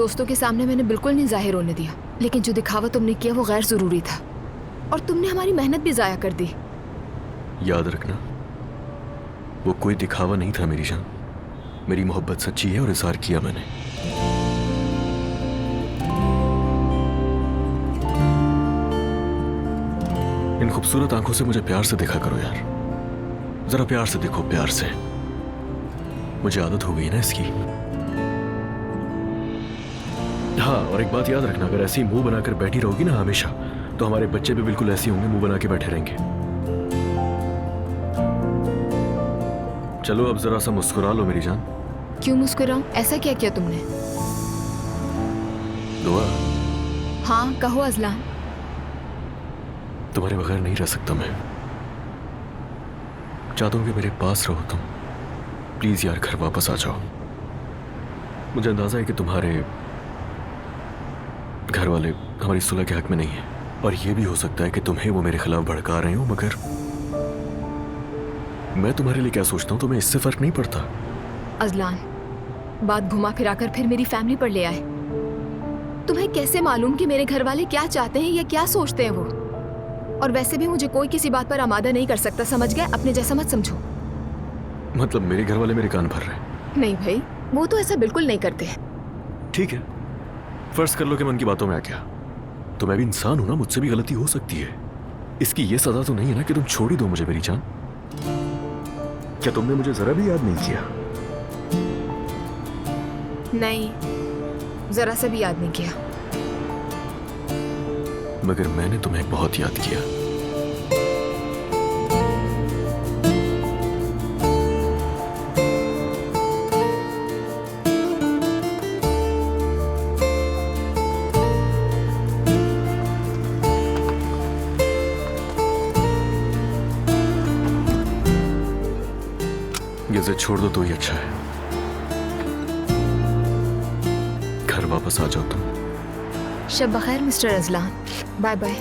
दोस्तों के सामने मैंने बिल्कुल नहीं जाहिर होने दिया, लेकिन जो दिखावा तुमने किया वो गैर जरूरी था और तुमने हमारी मेहनत भी जाया कर दी। याद रखना, वो कोई दिखावा नहीं था मेरी जान। मेरी मोहब्बत सच्ची है और इजहार किया मैंने। इन खूबसूरत आंखों से मुझे प्यार से देखा करो यार, जरा प्यार से देखो, प्यार से। मुझे आदत हो गई ना इसकी। हाँ, और एक बात याद रखना, अगर ऐसी मुंह बनाकर बैठी रहोगी ना हमेशा, तो हमारे बच्चे भी बिल्कुल ऐसे होंगे, मुंह बना के बैठे रहेंगे। चलो अब जरा सा मुस्कुरा लो मेरी जान। क्यों मुस्कुराऊं? ऐसा क्या किया तुमने? दुआ। हाँ कहो अजलान। तुम्हारे बगैर नहीं रह सकता मैं। चाहता हूं कि मेरे पास रहो तुम। प्लीज यार घर वापस आ जाओ। मुझे अंदाजा है कि तुम्हारे घर वाले हमारी सुलह के हक में नहीं है, और यह भी हो सकता है कि तुम्हें वो मेरे खिलाफ भड़का रहे हो, मगर मैं तुम्हारे लिए क्या सोचता हूं तुम्हें इससे फर्क नहीं पड़ता। अजलान, बात घुमा फिराकर फिर मेरी फैमिली पर ले आए। तुम्हें कैसे मालूम कि मेरे घर वाले क्या चाहते हैं या क्या सोचते हैं वो? और वैसे भी मुझे कोई किसी बात पर आमादा नहीं कर सकता, समझ गए? अपने जैसा मत समझो। मतलब मेरे घर वाले मेरे कान भर रहे हैं? नहीं भाई, वो तो ऐसा बिल्कुल नहीं करते। ठीक है, फर्ज कर लो कि मैं उनकी बातों में आ गया, तो मैं भी इंसान हूं ना, मुझसे भी गलती हो सकती है। इसकी ये सजा तो नहीं है ना कि तुम छोड़ ही दो मुझे मेरी जान। क्या तुमने मुझे जरा भी याद नहीं किया? नहीं, जरा से भी याद नहीं किया। मगर मैंने तुम्हें बहुत याद किया। ये छोड़ दो तो ही अच्छा है। घर वापस आ जाओ तुम। शब बखैर मिस्टर अजलान। Bye bye.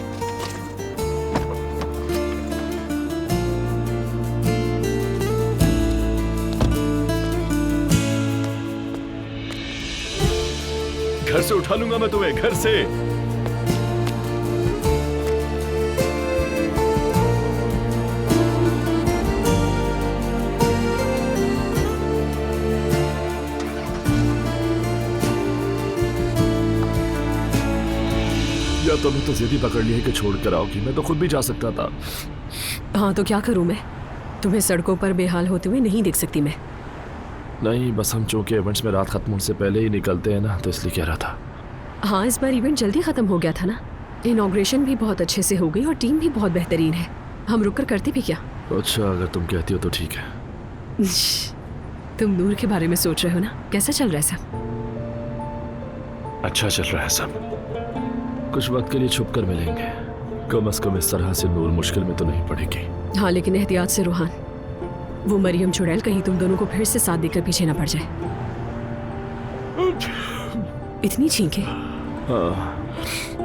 घर से उठा लूंगा मैं तुम्हें, घर से। या तुम्हें तो जिद ही पकड़ ली है कि छोड़ कर आओगी, मैं तो खुद भी जा सकता था। हाँ तो क्या करूं मैं? तुम्हें सड़कों पर बेहाल होते हुए नहीं देख सकती मैं। नहीं, बस हम चूंकि इवेंट्स में रात खत्म होने से पहले ही निकलते हैं ना, तो इसलिए कह रहा था। हाँ, इस बार इवेंट जल्दी खत्म हो गया था ना। इनॉग्रेशन भी बहुत अच्छे से हो गई और टीम भी बहुत बेहतरीन है। हम रुक कर करते भी क्या? अच्छा, अगर तुम कहती हो तो ठीक है। तुम नूर के बारे में सोच रहे हो ना? कैसा चल रहा है सब? अच्छा चल रहा है सब। कुछ वक्त के लिए छुप कर मिलेंगे, कम से कम इस तरह से नूर मुश्किल में तो नहीं पड़ेगी। हाँ, लेकिन एहतियात से रूहान। वो मरियम चुड़ैल कहीं तुम दोनों को फिर से साथ देकर पीछे ना पड़ जाए। इतनी छींके? हाँ,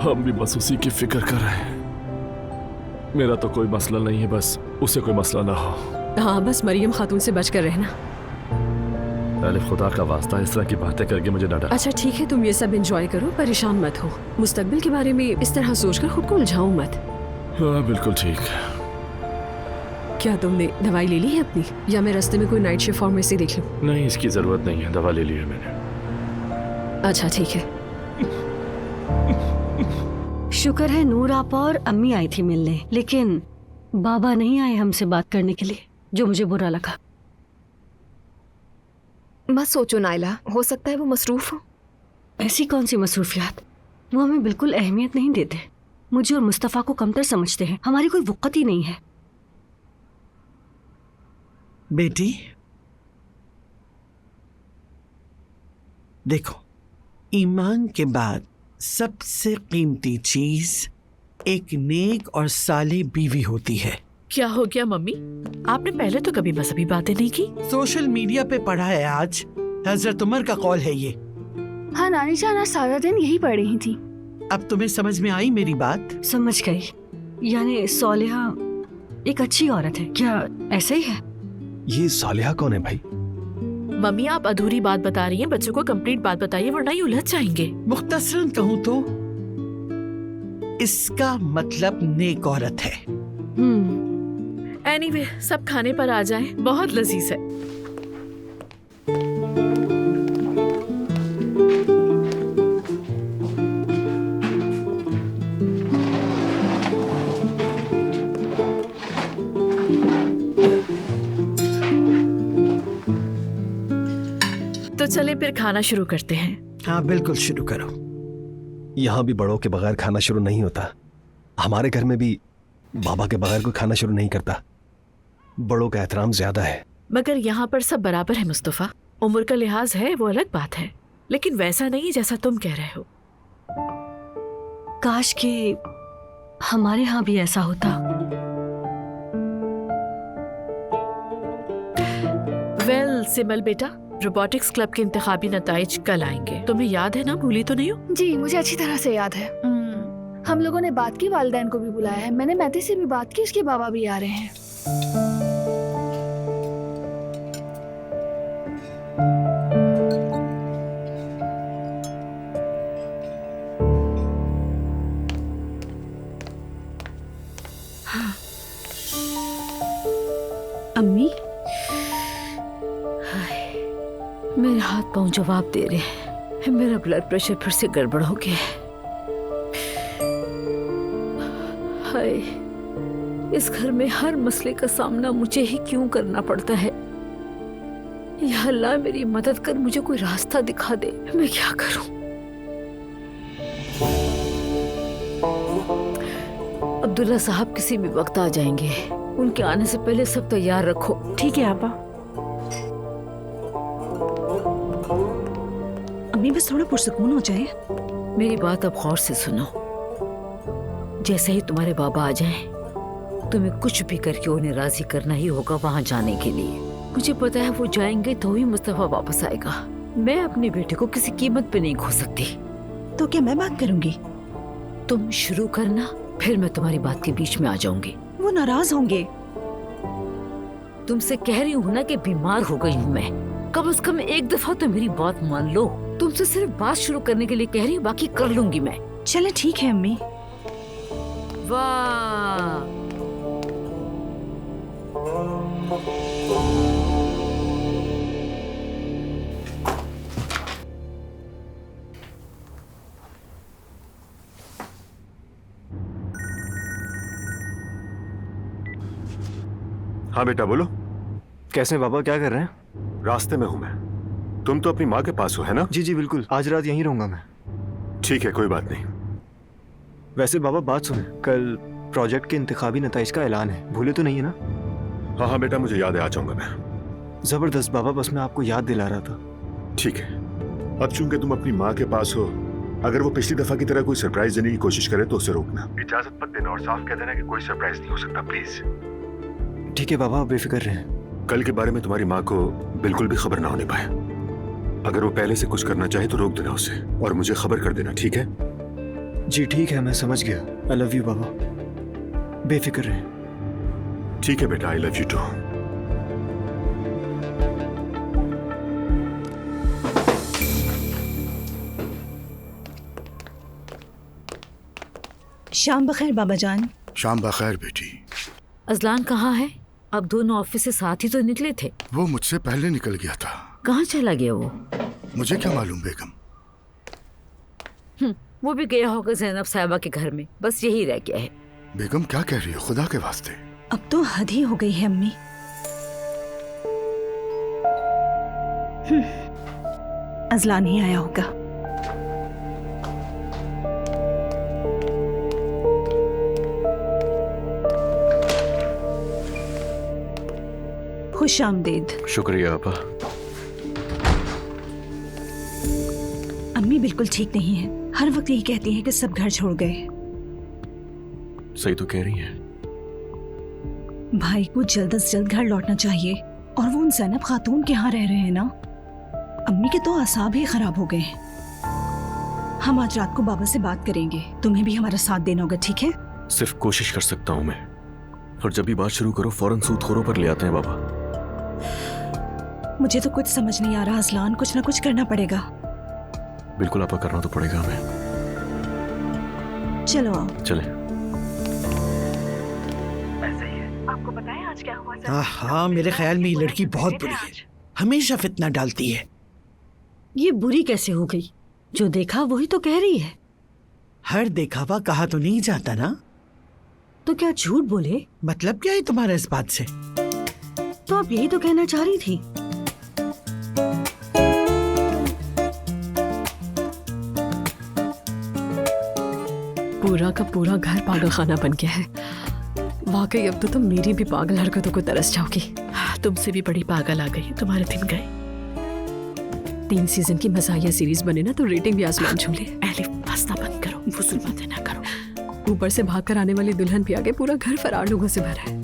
हम भी बस उसी की फिक्र कर रहे हैं। मेरा तो कोई मसला नहीं है, बस उसे कोई मसला ना हो। हाँ, बस मरियम खातून से बच कर रहना। पहले खुदा का वास्ता इस तरह की बातें करके मुझे ना डर। अच्छा ठीक है, तुम ये सब एंजॉय करो, परेशान मत हो। मुस्तकबिल के बारे में इस तरह सोचकर खुद को उलझाओ मत। हाँ बिल्कुल ठीक। क्या तुमने दवाई ले ली है अपनी, या मैं रास्ते में कोई नाइट शिफ्ट फार्मेसी देख लूं? नहीं, इसकी जरूरत नहीं है, दवा ले ली है मैंने। अच्छा ठीक है। शुक्र है नूर आपा और अम्मी आई थी मिलने, लेकिन बाबा नहीं आए हमसे बात करने के लिए, जो मुझे बुरा लगा। मत सोचो नाइला, हो सकता है वो मसरूफ हो। ऐसी कौन सी मसरूफियात? वो हमें बिल्कुल अहमियत नहीं देते। मुझे और मुस्तफ़ा को कमतर समझते हैं। हमारी कोई वक़्त ही नहीं है। बेटी देखो, ईमान के बाद सबसे कीमती चीज एक नेक और साले बीवी होती है। क्या हो गया मम्मी? आपने पहले तो कभी मजहबी बातें नहीं की। सोशल मीडिया पे पढ़ा है आज, हजरत उमर का कौल है ये। हाँ नानी जान, आज सारा दिन यही पढ़ रही थी। अब तुम्हें समझ में आई मेरी बात? समझ गई। यानी सोलिहा एक अच्छी औरत है, क्या ऐसा ही है? ये सालिहा कौन है भाई? मम्मी आप अधूरी बात बता रही हैं, बच्चों को कंप्लीट बात बताइए वरना ये उलझ जाएंगे। मुख्तसरन कहूँ तो इसका मतलब नेक औरत है। एनीवे, सब खाने पर आ जाएं, बहुत लजीज है। तो चलें फिर खाना शुरू करते हैं। हाँ बिल्कुल, शुरू करो। यहाँ भी बड़ों के बगैर खाना शुरू नहीं होता। हमारे घर में भी बाबा के बगैर कोई खाना शुरू नहीं करता। बड़ों का एहतराम ज्यादा है। मगर यहाँ पर सब बराबर है मुस्तफा। उम्र का लिहाज है वो अलग बात है, लेकिन वैसा नहीं जैसा तुम कह रहे हो। काश कि हमारे यहाँ भी ऐसा होता। वेल सिमल बेटा, रोबोटिक्स क्लब के इंतखाबी नताइज कल आएंगे। तुम्हें याद है ना? भूली तो नहीं हो? जी मुझे अच्छी तरह से याद है। हम लोगों ने बात की, वालिदैन को भी बुलाया है। मैंने मैती से भी बात की, उसके बाबा भी आ रहे हैं। अम्मी, मेरे हाथ पांव जवाब दे रहे हैं। मेरा ब्लड प्रेशर फिर से गड़बड़ हो गया है। हाय, इस घर में हर मसले का सामना मुझे ही क्यों करना पड़ता है? या अल्लाह मेरी मदद कर, मुझे कोई रास्ता दिखा दे। मैं क्या करूं? अब्दुल्ला साहब किसी भी वक्त आ जाएंगे। उनके आने से पहले सब तैयार रखो। ठीक है आपा। अम्मी बस थोड़ा पुरसकून हो जाए। मेरी बात अब गौर से सुनो। जैसे ही तुम्हारे बाबा आ जाएं, तुम्हें कुछ भी करके उन्हें राजी करना ही होगा वहां जाने के लिए। मुझे पता है वो जाएंगे तो ही मुस्तफा वापस आएगा। मैं अपने बेटे को किसी कीमत पे नहीं खो सकती। तो क्या मैं बात करूंगी? तुम शुरू करना, फिर मैं तुम्हारी बात के बीच में आ जाऊंगी। वो नाराज होंगे। तुमसे कह रही हूँ ना कि बीमार हो गई हूँ मैं। कम से कम एक दफा तो मेरी बात मान लो। तुमसे सिर्फ बात शुरू करने के लिए कह रही हूँ, बाकी कर लूंगी मैं। चले ठीक है अम्मी। वाह, हाँ बेटा बोलो। कैसे बाबा, क्या कर रहे हैं? रास्ते में हूं मैं। तुम तो अपनी माँ के पास हो, है ना? जी जी बिल्कुल, आज रात यहीं रहूंगा मैं। ठीक है, कोई बात नहीं। वैसे बाबा बात सुने, कल प्रोजेक्ट के इंतखाबी नताइज का ऐलान है, भूले तो नहीं है ना? हाँ हाँ बेटा, मुझे याद है, आ जाऊंगा मैं। जबरदस्त बाबा, बस मैं आपको याद दिला रहा था। ठीक है। अब चूंकि तुम अपनी माँ के पास हो, अगर वो पिछली दफा की तरह कोई सरप्राइज देने की कोशिश करे तो उसे रोकना। इजाजत मत देना और साफ कह देना कि कोई सरप्राइज नहीं हो सकता, प्लीज। ठीक है बाबा, आप बेफिक्र रहें। कल के बारे में तुम्हारी माँ को बिल्कुल भी खबर ना होने पाए। अगर वो पहले से कुछ करना चाहे तो रोक देना उसे और मुझे खबर कर देना, ठीक है? जी ठीक है, मैं समझ गया। आई लव यू बाबा, बेफिक्र रहें। ठीक है बेटा, आई लव यू टू। शाम बखैर बाबा जान। शाम बखैर बेटी। अजलान कहाँ है? अब दोनों ऑफिस से साथ ही तो निकले थे। वो मुझसे पहले निकल गया था। कहाँ चला गया वो? मुझे क्या मालूम बेगम। वो भी गया होगा ज़ैनब साहिबा के घर में, बस यही रह गया है। बेगम क्या कह रही हो, खुदा के वास्ते। अब तो हद ही हो गई है अम्मी। अजलान ही आया होगा। खुश आमदीद। शुक्रिया आपा। अम्मी बिल्कुल ठीक नहीं है, हर वक्त यही कहती हैं कि सब घर छोड़ गए। सही तो कह रही हैं। भाई को जल्द से जल्द घर लौटना चाहिए और वो उन ज़ैनब खातून के यहाँ रह रहे हैं ना। अम्मी के तो असाब ही खराब हो गए हैं। हम आज रात को बाबा से बात करेंगे, तुम्हें भी हमारा साथ देना होगा, ठीक है? सिर्फ कोशिश कर सकता हूं मैं, और जब भी बात शुरू करो फौरन सूदखोरों पर ले आते हैं बाबा। मुझे तो कुछ समझ नहीं आ रहा अजलान, कुछ ना कुछ करना पड़ेगा। बिल्कुल आपा, करना तो पड़ेगा हमें। चलो आओ। चले। आपको बताएं आज क्या हुआ? हाँ, मेरे ख्याल में ये लड़की बहुत बुरी है, हमेशा फितना डालती है। ये बुरी कैसे हो गई? जो देखा वही तो कह रही है। हर देखावा कहा तो नहीं जाता ना। तो क्या झूठ बोले? मतलब क्या है तुम्हारा इस बात से? तो आप यही तो कहना चाह रही थी। पूरा का पूरा घर पागल खाना बन गया है। वाकई अब तो तुम मेरी भी पागल हरकतों को तरस जाओगी। तुमसे भी बड़ी पागल आ गई, तुम्हारे दिन गए। 3 सीजन की मज़ाहिया सीरीज बने ना तो रेटिंग भी आसमान छू ले। एलिफ हंसना बंद करो, फुसूल बातें ना करो। ऊपर से भागकर आने वाली दुल्हन भी आ गई, पूरा घर फरार लोगों से भरा है।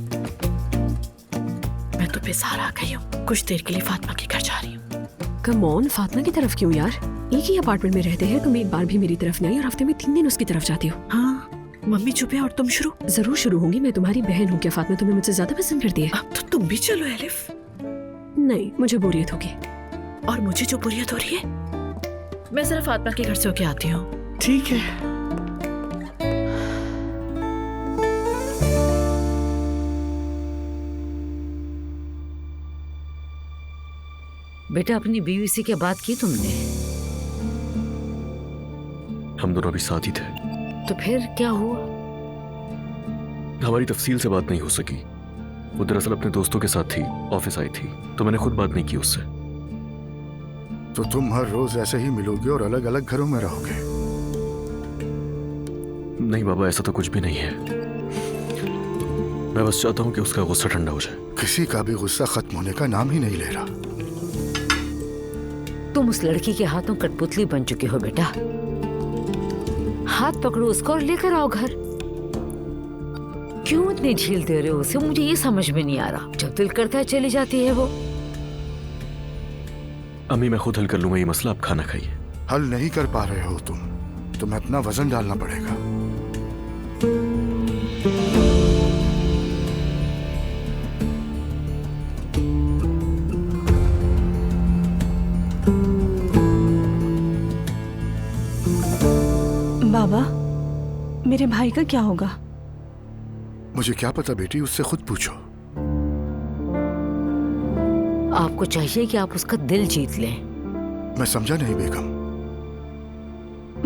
मैं तो बेसहारा आ गई हूँ, कुछ देर के लिए फातिमा के घर जा रही हूँ। कम ऑन, फातिमा की तरफ क्यों यार? एक ही अपार्टमेंट में रहते हैं, तुम एक बार भी मेरी तरफ नहीं आई और हफ्ते में 3 दिन उसकी तरफ जाती हो। हाँ, मम्मी चुप है और तुम शुरू। जरूर शुरू होंगी, मैं तुम्हारी बहन हूँ। क्या फातिमा तुम्हें मुझसे ज्यादा पसंद करती है? अब तो तुम भी चलो एलिफ। नहीं, मुझे बोरियत होगी। और मुझे जो बोरियत हो रही है, मैं जरा फातिमा के घर से होके आती हूँ। ठीक है। बेटा अपनी बीवी से क्या बात की तुमने? हम दोनों अभी साथ ही थे। तो फिर क्या हुआ? हमारी तफसील से बात नहीं हो सकी। वो दरअसल अपने दोस्तों के साथ थी, ऑफिस आई थी, तो मैंने खुद बात नहीं की उससे। तो तुम हर रोज ऐसे ही मिलोगे और अलग अलग घरों में रहोगे? नहीं बाबा, ऐसा तो कुछ भी नहीं है। मैं बस चाहता हूँ कि उसका गुस्सा ठंडा हो जाए। किसी का भी गुस्सा खत्म होने का नाम ही नहीं ले रहा। तुम उस लड़की के हाथों कठपुतली बन चुके हो बेटा। हाथ पकड़ो उसको और लेकर आओ घर। क्यों इतनी झील दे रहे हो उसे? मुझे ये समझ में नहीं आ रहा। जब दिल करता है चली जाती है वो। अम्मी मैं खुद हल कर लूंगा ये मसला, आप खाना खाइए। हल नहीं कर पा रहे हो तुम, तुम्हें अपना वजन डालना पड़ेगा। बाबा, मेरे भाई का क्या होगा? मुझे क्या पता बेटी, उससे खुद पूछो। आपको चाहिए कि आप उसका दिल जीत लें। मैं समझा नहीं बेगम।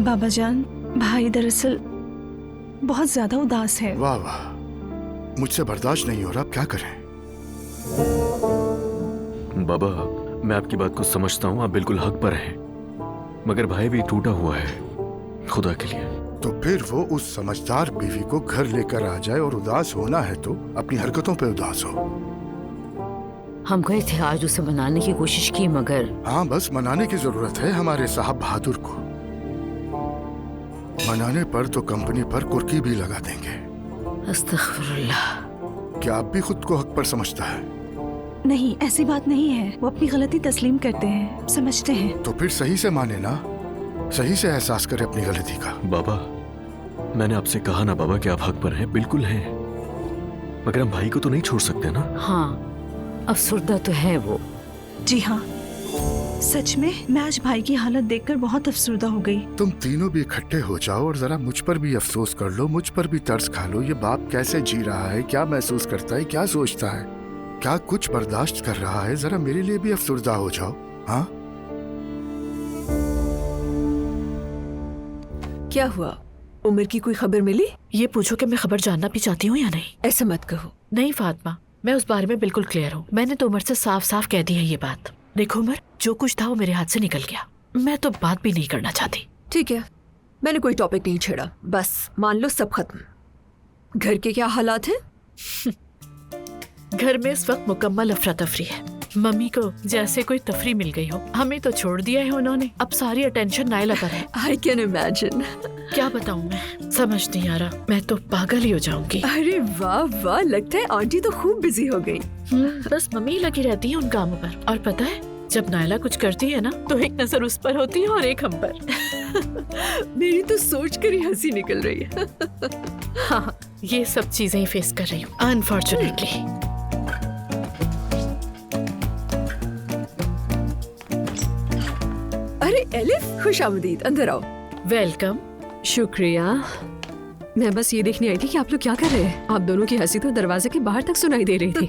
बाबा जान, भाई दरअसल बहुत ज्यादा उदास है। वाह वाह, मुझसे बर्दाश्त नहीं हो रहा, अब क्या करें? बाबा मैं आपकी बात को समझता हूँ, आप बिल्कुल हक पर हैं, मगर भाई भी टूटा हुआ है, खुदा के लिए। तो फिर वो उस समझदार बीवी को घर लेकर आ जाए, और उदास होना है तो अपनी हरकतों पे उदास हो। हम गए थे आज उसे मनाने की कोशिश की, मगर हाँ बस मनाने की जरूरत है हमारे साहब बहादुर को। मनाने पर तो कंपनी पर कुर्की भी लगा देंगे। अस्तगफिरुल्लाह। क्या आप भी खुद को हक पर समझता है? नहीं, ऐसी बात नहीं है। वो अपनी गलती तस्लीम करते हैं, समझते हैं। तो फिर सही से माने ना, सही से एहसास करे अपनी गलती का। बाबा मैंने आपसे कहा ना बाबा कि आप हक पर हैं, बिल्कुल हैं, मगर हम भाई को तो नहीं छोड़ सकते ना। हाँ, अफसुर्दा तो है वो। जी हाँ, सच में मैं आज भाई की हालत देखकर बहुत अफसुर्दा हो गई। तुम तीनों भी इकट्ठे हो जाओ और जरा मुझ पर भी अफसोस कर लो, मुझ पर भी तरस खा लो। ये बाप कैसे जी रहा है, क्या महसूस करता है, क्या सोचता है, क्या कुछ बर्दाश्त कर रहा है। जरा मेरे लिए भी अफसुर्दा हो जाओ। हाँ क्या हुआ? उमर की कोई खबर मिली? ये पूछो कि मैं खबर जानना भी चाहती हूँ या नहीं। ऐसा मत कहो। नहीं फातिमा, मैं उस बारे में बिल्कुल क्लियर हूँ। मैंने तो उमर से साफ साफ कह दी है ये बात। देखो उमर, जो कुछ था वो मेरे हाथ से निकल गया, मैं तो बात भी नहीं करना चाहती। ठीक है, मैंने कोई टॉपिक नहीं छेड़ा, बस मान लो सब खत्म। घर के क्या हालात हैं? घर में इस वक्त मुकम्मल अफरा तफरी है। मम्मी को जैसे कोई तफरी मिल गई हो। हमें तो छोड़ दिया है उन्होंने, अब सारी अटेंशन नायला पर है। I can imagine. क्या बताऊं मैं, समझ नहीं आ रहा, मैं तो पागल ही हो जाऊंगी। अरे वाह वाह, लगता है आंटी तो खूब बिजी हो गई। बस मम्मी लगी रहती है उन कामों पर। और पता है, जब नायला कुछ करती है ना तो एक नजर उस पर होती है और एक हम पर। मेरी तो सोच कर ही हंसी निकल रही है। हाँ, ये सब चीजें ही फेस कर रही हूँ अनफॉर्चुनेटली। अरे एलिफ, खुश आमदीद, अंदर आओ। वेलकम। शुक्रिया। मैं बस ये देखने आई थी कि आप लोग क्या कर रहे हैं। आप दोनों की हंसी तो दरवाजे के बाहर तक सुनाई दे रही थी।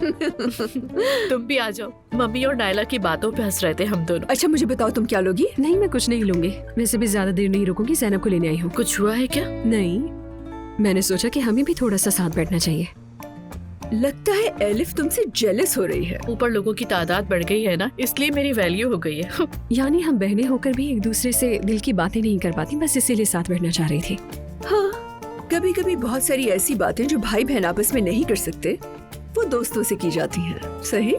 तुम भी आ जाओ। मम्मी और नायला की बातों पे हंस रहे थे हम दोनों। अच्छा मुझे बताओ तुम क्या लोगी? नहीं मैं कुछ नहीं लूंगी। वैसे भी ज्यादा देर नहीं रुकूंगी, ज़ैनब को लेने आई हूँ। कुछ हुआ है क्या? नहीं, मैंने सोचा कि हमें भी थोड़ा सा साथ बैठना चाहिए। लगता है एलिफ तुमसे जेलस हो रही है। ऊपर लोगों की तादाद बढ़ गई है ना, इसलिए मेरी वैल्यू हो गई है। यानी हम बहनें होकर भी एक दूसरे से दिल की बातें नहीं कर पाती, बस इसीलिए साथ बैठना चाह रही थी। हाँ, कभी कभी बहुत सारी ऐसी बातें जो भाई बहन आपस में नहीं कर सकते, वो दोस्तों से की जाती हैं। सही?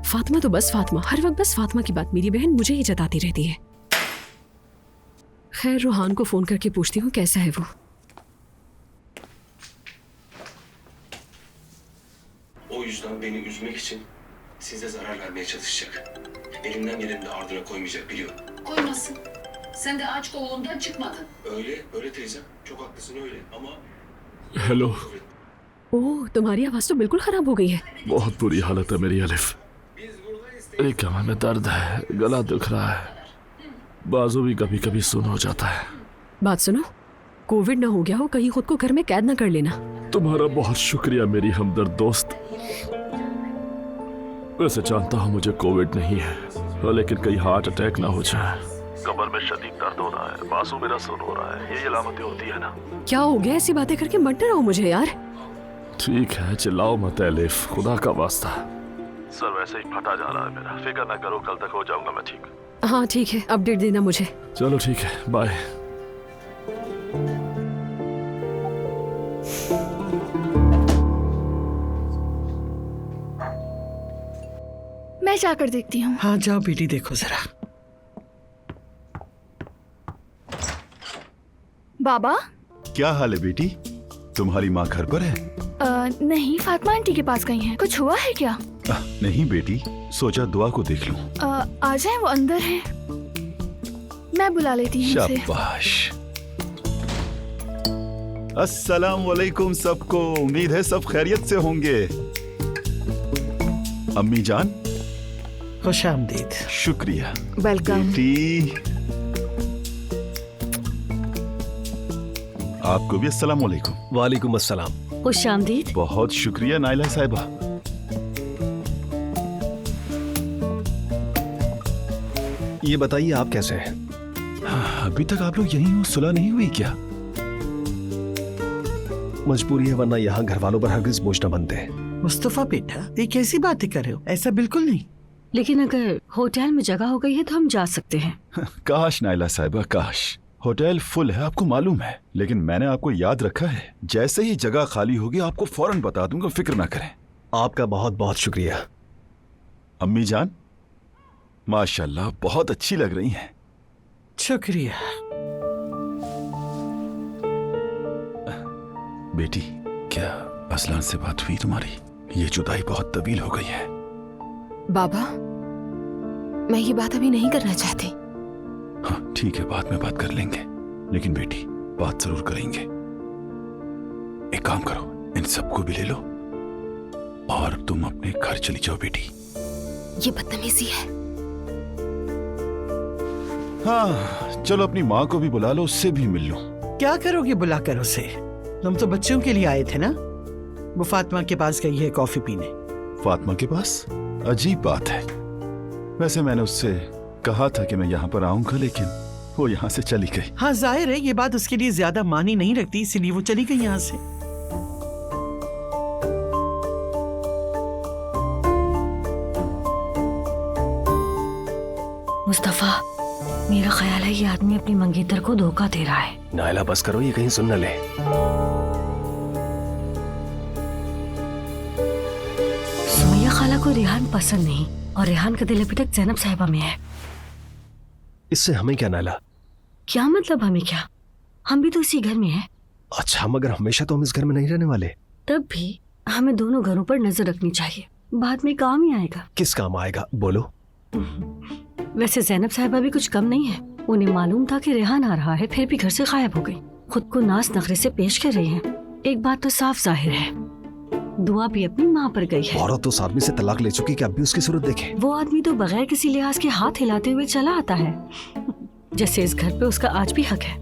फातिमा तो बस फातिमा, हर वक्त बस फातिमा की बात मेरी बहन मुझे ही जताती रहती है। खैर रोहान को फोन करके पूछती हूँ कैसा है वो। O yüzden beni üzmek için size zarar vermeye çalışacak. Elimden geleni de ardına koymayacak biliyorum. Koymasın. Sen de aç oğlundan çıkmadın. Öyle teyzem. Çok haklısın öyle ama... hello. Oh, तुम्हारी आवाज तो बिल्कुल खराब हो गई है। बहुत बुरी हालत है मेरी अलिफ। एक कमर में दर्द है, गला दुख रहा है, बाजू भी कभी कभी सुन हो जाता है। बात सुनो, कोविड ना हो गया हो, कहीं खुद को घर में कैद ना कर लेना। तुम्हारा बहुत शुक्रिया मेरी हमदर्द दोस्त। वैसे जानता हूँ मुझे कोविड नहीं है, लेकिन कहीं हार्ट अटैक ना हो जाए। कमर में शदीद दर्द हो रहा है, बाजू मेरा सुन हो रहा है, ये अलामतें होती है ना। क्या हो गया? ऐसी बातें करके मत डराओ मुझे यार। ठीक है, चिल्लाओ मत एलिफ, खुदा का वास्ता। सर वैसे ही फटा जा रहा है मेरा, फिक्र ना करो, कल तक हो जाऊंगा मैं ठीक। हाँ ठीक है, अपडेट देना मुझे। चलो ठीक है, बाय। मैं जाकर देखती हूँ। हाँ जाओ बेटी, देखो जरा। बाबा, क्या हाल है बेटी? तुम्हारी माँ घर पर है? नहीं, फातिमा आंटी के पास गई हैं। कुछ हुआ है क्या? नहीं बेटी, सोचा दुआ को देख लूं। आ जाए, वो अंदर है। मैं बुला लेती हूँ उसे। शाबाश। अस्सलाम वालेकुम सबको, उम्मीद है सब खैरियत से होंगे। अम्मी जान, खुश आमदीद। शुक्रिया। वेलकम। बेटी, आपको भी अस्सलाम वालेकुम। वालेकुम अस्सलाम। खुश आमदीद। बहुत शुक्रिया नाइला साहिबा। ये बताइए आप कैसे हैं? अभी तक आप लोग यहीं हो, सुलह नहीं हुई क्या? मजबूरी है, वरना यहाँ घर वालों पर हरगिज बोझ न बनते। मुस्तफा बेटा, ये कैसी बातें कर रहे हो? ऐसा बिल्कुल नहीं। लेकिन अगर होटल में जगह हो गई है तो हम जा सकते हैं। काश नाइला साहिबा, काश। होटल फुल है, आपको मालूम है, लेकिन मैंने आपको याद रखा है। जैसे ही जगह खाली होगी आपको फौरन बता दूंगा, फिक्र ना करें। आपका बहुत बहुत शुक्रिया। अम्मी जान, माशाल्लाह बहुत अच्छी लग रही हैं। शुक्रिया। बेटी, क्या असलान से बात हुई तुम्हारी? ये जुदाई बहुत तवील हो गई है। बाबा, मैं ये बात अभी नहीं करना चाहती। हाँ ठीक है, बाद में बात कर लेंगे, लेकिन बेटी बात जरूर करेंगे। एक काम करो, इन सबको भी ले लो और तुम अपने घर चली जाओ बेटी। ये बदतमीजी है। हाँ चलो, अपनी माँ को भी बुला लो, उससे भी मिल लो। क्या करोगे बुलाकर उसे? तुम तो बच्चों के लिए आए थे ना। वो फातिमा के पास गई है कॉफी पीने। फातिमा के पास? अजीब बात है। वैसे मैंने उससे कहा था कि मैं यहाँ पर आऊंगा, लेकिन वो यहाँ से चली गई। हाँ जाहिर है, ये बात उसके लिए ज्यादा मानी नहीं रखती, इसीलिए वो चली गई यहाँ से। मुस्तफा, मेरा ख्याल है ये आदमी अपनी मंगेतर को धोखा दे रहा है। नायला बस करो, ये कहीं सुन न ले। सुमैया खाला को रेहान पसंद नहीं और रेहान का दिल अभी तक ज़ैनब साहिबा में है। इससे हमें क्या नायला? क्या मतलब हमें क्या? हम भी तो इसी घर में हैं। अच्छा, मगर हमेशा तो हम इस घर में नहीं रहने वाले। तब भी हमें दोनों घरों पर नजर रखनी चाहिए, बाद में काम ही आएगा। किस काम आएगा बोलो? वैसे ज़ैनब साहिबा भी कुछ कम नहीं है। उन्हें मालूम था कि रेहान आ रहा है, फिर भी घर से गायब हो गई। खुद को नाज नखरे से पेश कर रही हैं। एक बात तो साफ जाहिर है, दुआ भी अपनी माँ पर गई है। औरत उस आदमी से तलाक ले चुकी कि अब भी उसकी सूरत देखे। वो आदमी तो बगैर किसी लिहाज के हाथ हिलाते हुए चला आता है, जैसे इस घर पे उसका आज भी हक है।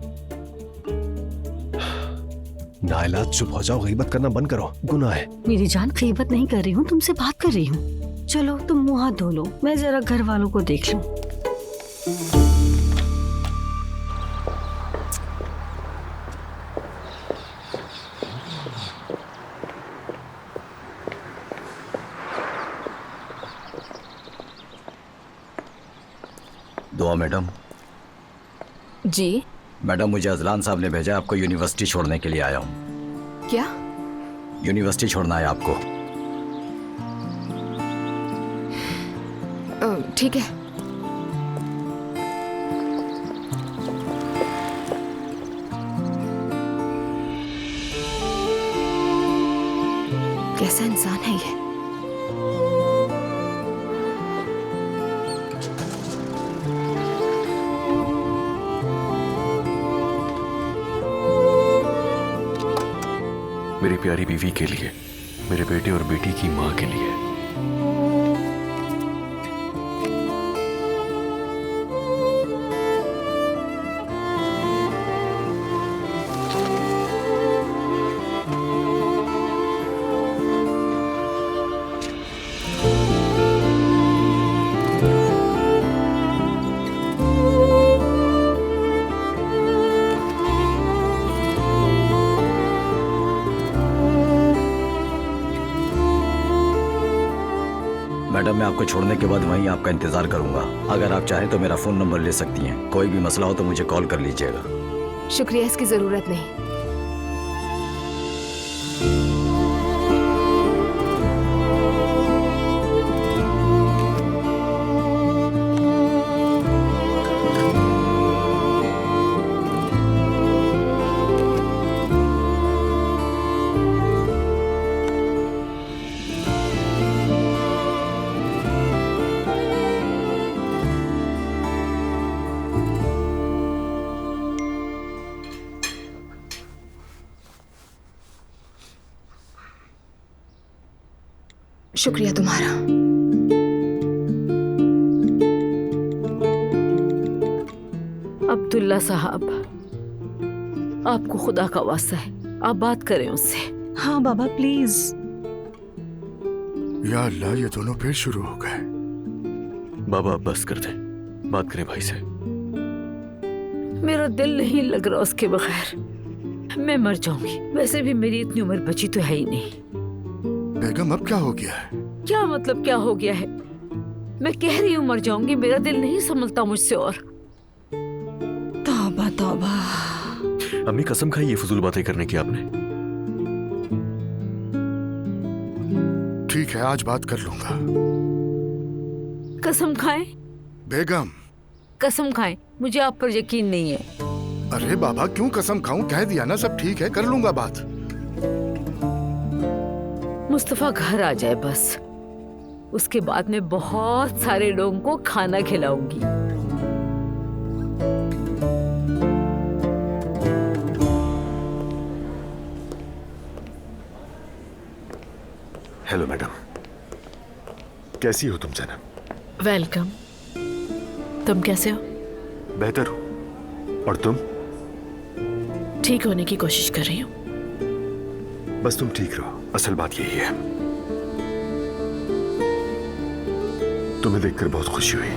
नाइला चुप हो जाओ, गीबत करना बंद करो, गुनाह है। मेरी जान, गीबत नहीं कर रही हूँ, तुमसे बात कर रही हूँ। चलो तुम मुंह हाथ धो लो, मैं जरा घर वालों को देख लूं। दुआ मैडम। जी मैडम, मुझे अजलान साहब ने भेजा, आपको यूनिवर्सिटी छोड़ने के लिए आया हूँ। क्या? यूनिवर्सिटी छोड़ना है आपको। ठीक है। कैसा इंसान है ये? मेरी प्यारी बीवी के लिए, मेरे बेटे और बेटी की माँ के लिए। मैडम, मैं आपको छोड़ने के बाद वहीं आपका इंतजार करूंगा। अगर आप चाहें तो मेरा फोन नंबर ले सकती हैं। कोई भी मसला हो तो मुझे कॉल कर लीजिएगा। शुक्रिया, इसकी जरूरत नहीं। शुक्रिया तुम्हारा। अब्दुल्ला साहब, आपको खुदा का वास्ता है, आप बात करें उससे। हाँ बाबा प्लीज। या अल्लाह, ये दोनों फिर शुरू हो गए। बाबा बस कर दें, बात करें भाई से। मेरा दिल नहीं लग रहा उसके बगैर। मैं मर जाऊंगी। वैसे भी मेरी इतनी उम्र बची तो है ही नहीं। बेगम, अब क्या हो गया है? क्या मतलब क्या हो गया है? मैं कह रही हूँ मर जाऊंगी, मेरा दिल नहीं संभलता मुझसे और। तौबा तौबा। अम्मी कसम खाई ये फजूल बातें करने की आपने। ठीक है, आज बात कर लूंगा। कसम खाएं? बेगम, कसम खाएं, मुझे आप पर यकीन नहीं है। अरे बाबा, क्यों कसम खाऊं? कह दिया ना सब ठीक है, कर लूंगा बात। मुस्तफा घर आ जाए बस, उसके बाद मैं बहुत सारे लोगों को खाना खिलाऊंगी। हेलो मैडम, कैसी हो तुम जनाब? वेलकम। तुम कैसे हो? बेहतर हो। और तुम? ठीक होने की कोशिश कर रही हूँ। बस तुम ठीक रहो, असल बात यही है। तुम्हें देखकर बहुत खुशी हुई।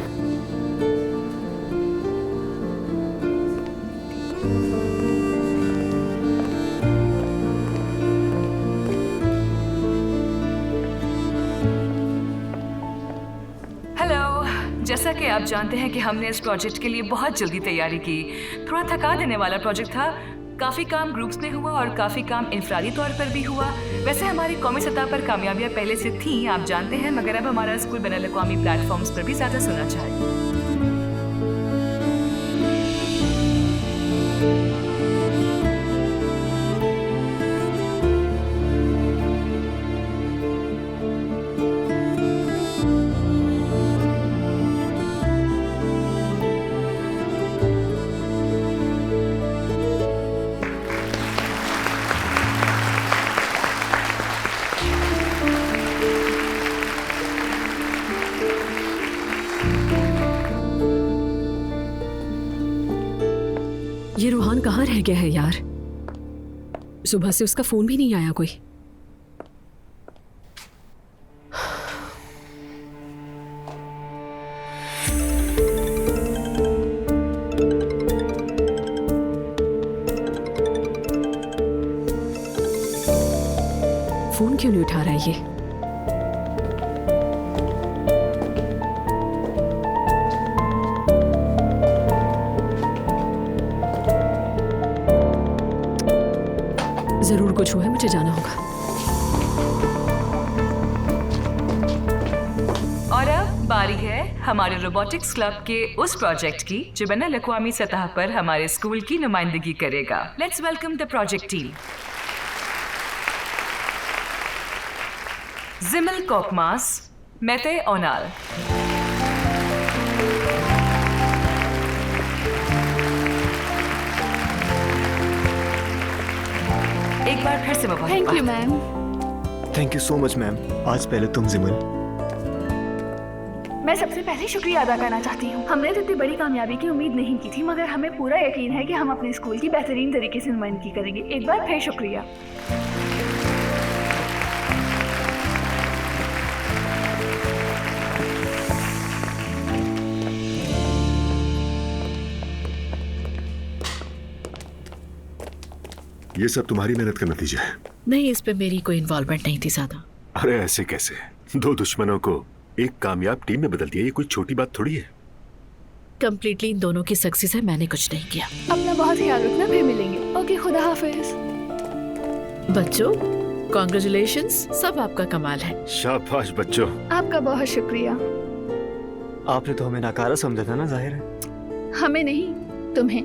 जैसा कि आप जानते हैं कि हमने इस प्रोजेक्ट के लिए बहुत जल्दी तैयारी की। थोड़ा थका देने वाला प्रोजेक्ट था। काफ़ी काम ग्रुप्स में हुआ और काफ़ी काम इंफरादी तौर पर भी हुआ। वैसे हमारी कौमी सतह पर कामयाबियां पहले से थीं, आप जानते हैं, मगर अब हमारा स्कूल बैनुल-अक़वामी प्लेटफॉर्म्स पर भी ज़्यादा सुना चाहिए। ये रूहान कहाँ रह गया है यार? सुबह से उसका फोन भी नहीं आया कोई। फोन क्यों नहीं उठा रहा है ये? जरूर कुछ हुआ है, मुझे जाना होगा। और अब बारी है हमारे रोबोटिक्स क्लब के उस प्रोजेक्ट की जो बैनुल अक़वामी सतह पर हमारे स्कूल की नुमाइंदगी करेगा। Let's welcome the project team. जिमल कोकमास, मेते ओनाल। एक बार फिर से मुबारक। Thank you ma'am. Thank you so much ma'am. आज पहले तुम जिमल। मैं सबसे पहले शुक्रिया अदा करना चाहती हूँ। हमने तो इतनी बड़ी कामयाबी की उम्मीद नहीं की थी, मगर हमें पूरा यकीन है कि हम अपने स्कूल की बेहतरीन तरीके से नुमाइंदगी करेंगे। एक बार फिर शुक्रिया। ये सब तुम्हारी मेहनत का नतीजा है। नहीं, इस पे मेरी कोई इन्वॉल्वमेंट नहीं थी ज्यादा। अरे ऐसे कैसे? दो दुश्मनों को एक कामयाब टीम में बदल दिया, ये कोई छोटी बात थोड़ी है। कंप्लीटली इन दोनों की सक्सेस है, मैंने कुछ नहीं किया। अपना बहुत ख्याल रखना, फिर मिलेंगे। ओके, खुदा हाफिज। बच्चों, कॉन्ग्रेचुलेशंस, सब आपका कमाल है। शाबाश बच्चों। आपका बहुत शुक्रिया। आपने तो हमें नाकारा समझा था ना, जाहिर है। हमें नहीं, तुम्हें।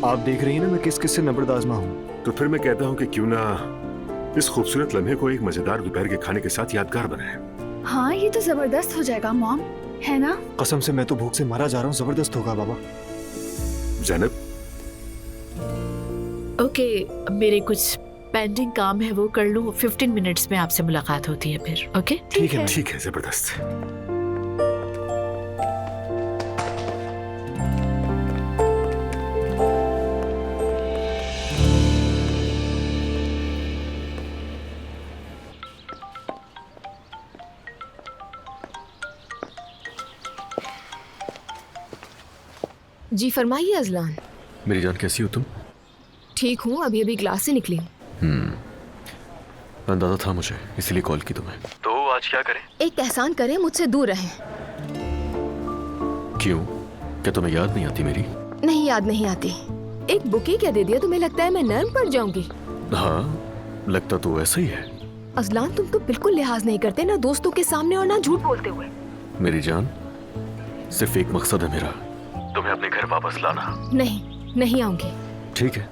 आप देख रही हैं ना मैं किस किस से नबर्द आजमा हूँ। तो फिर मैं कहता हूँ कि क्यों ना इस खूबसूरत लम्हे को एक मजेदार दोपहर के खाने के साथ यादगार बनाएं। हाँ, ये तो जबरदस्त हो जाएगा मॉम, है ना? कसम से मैं तो भूख से मारा जा रहा हूँ। जबरदस्त होगा बाबा। ज़ैनब। ओके, मेरे कुछ पेंडिंग काम है वो कर लूँ। 15 मिनट्स में आपसे मुलाकात होती है फिर। ओके ठीक है, ठीक है, जबरदस्त। जी फरमाइए अजलान। मेरी जान कैसी हो तुम? ठीक हूँ, अभी अभी क्लास से निकली हूँ। अंदाजा था मुझे, इसीलिए कॉल की तुम्हें। तो आज क्या करें? एक एहसान करें, मुझसे दूर रहें। क्यों? क्या तुम्हें याद नहीं आती मेरी? नहीं, याद नहीं आती। एक बुके क्या दे दिया, तुम्हें लगता है मैं नर्म पड़ जाऊंगी? हाँ, लगता तो ऐसा ही है। अजलान, तुम तो बिल्कुल लिहाज नहीं करते, ना दोस्तों के सामने और ना झूठ बोलते हुए। मेरी जान, सिर्फ एक मकसद है मेरा, तुम्हें अपने घर वापस लाना। नहीं, नहीं आऊंगी। ठीक है,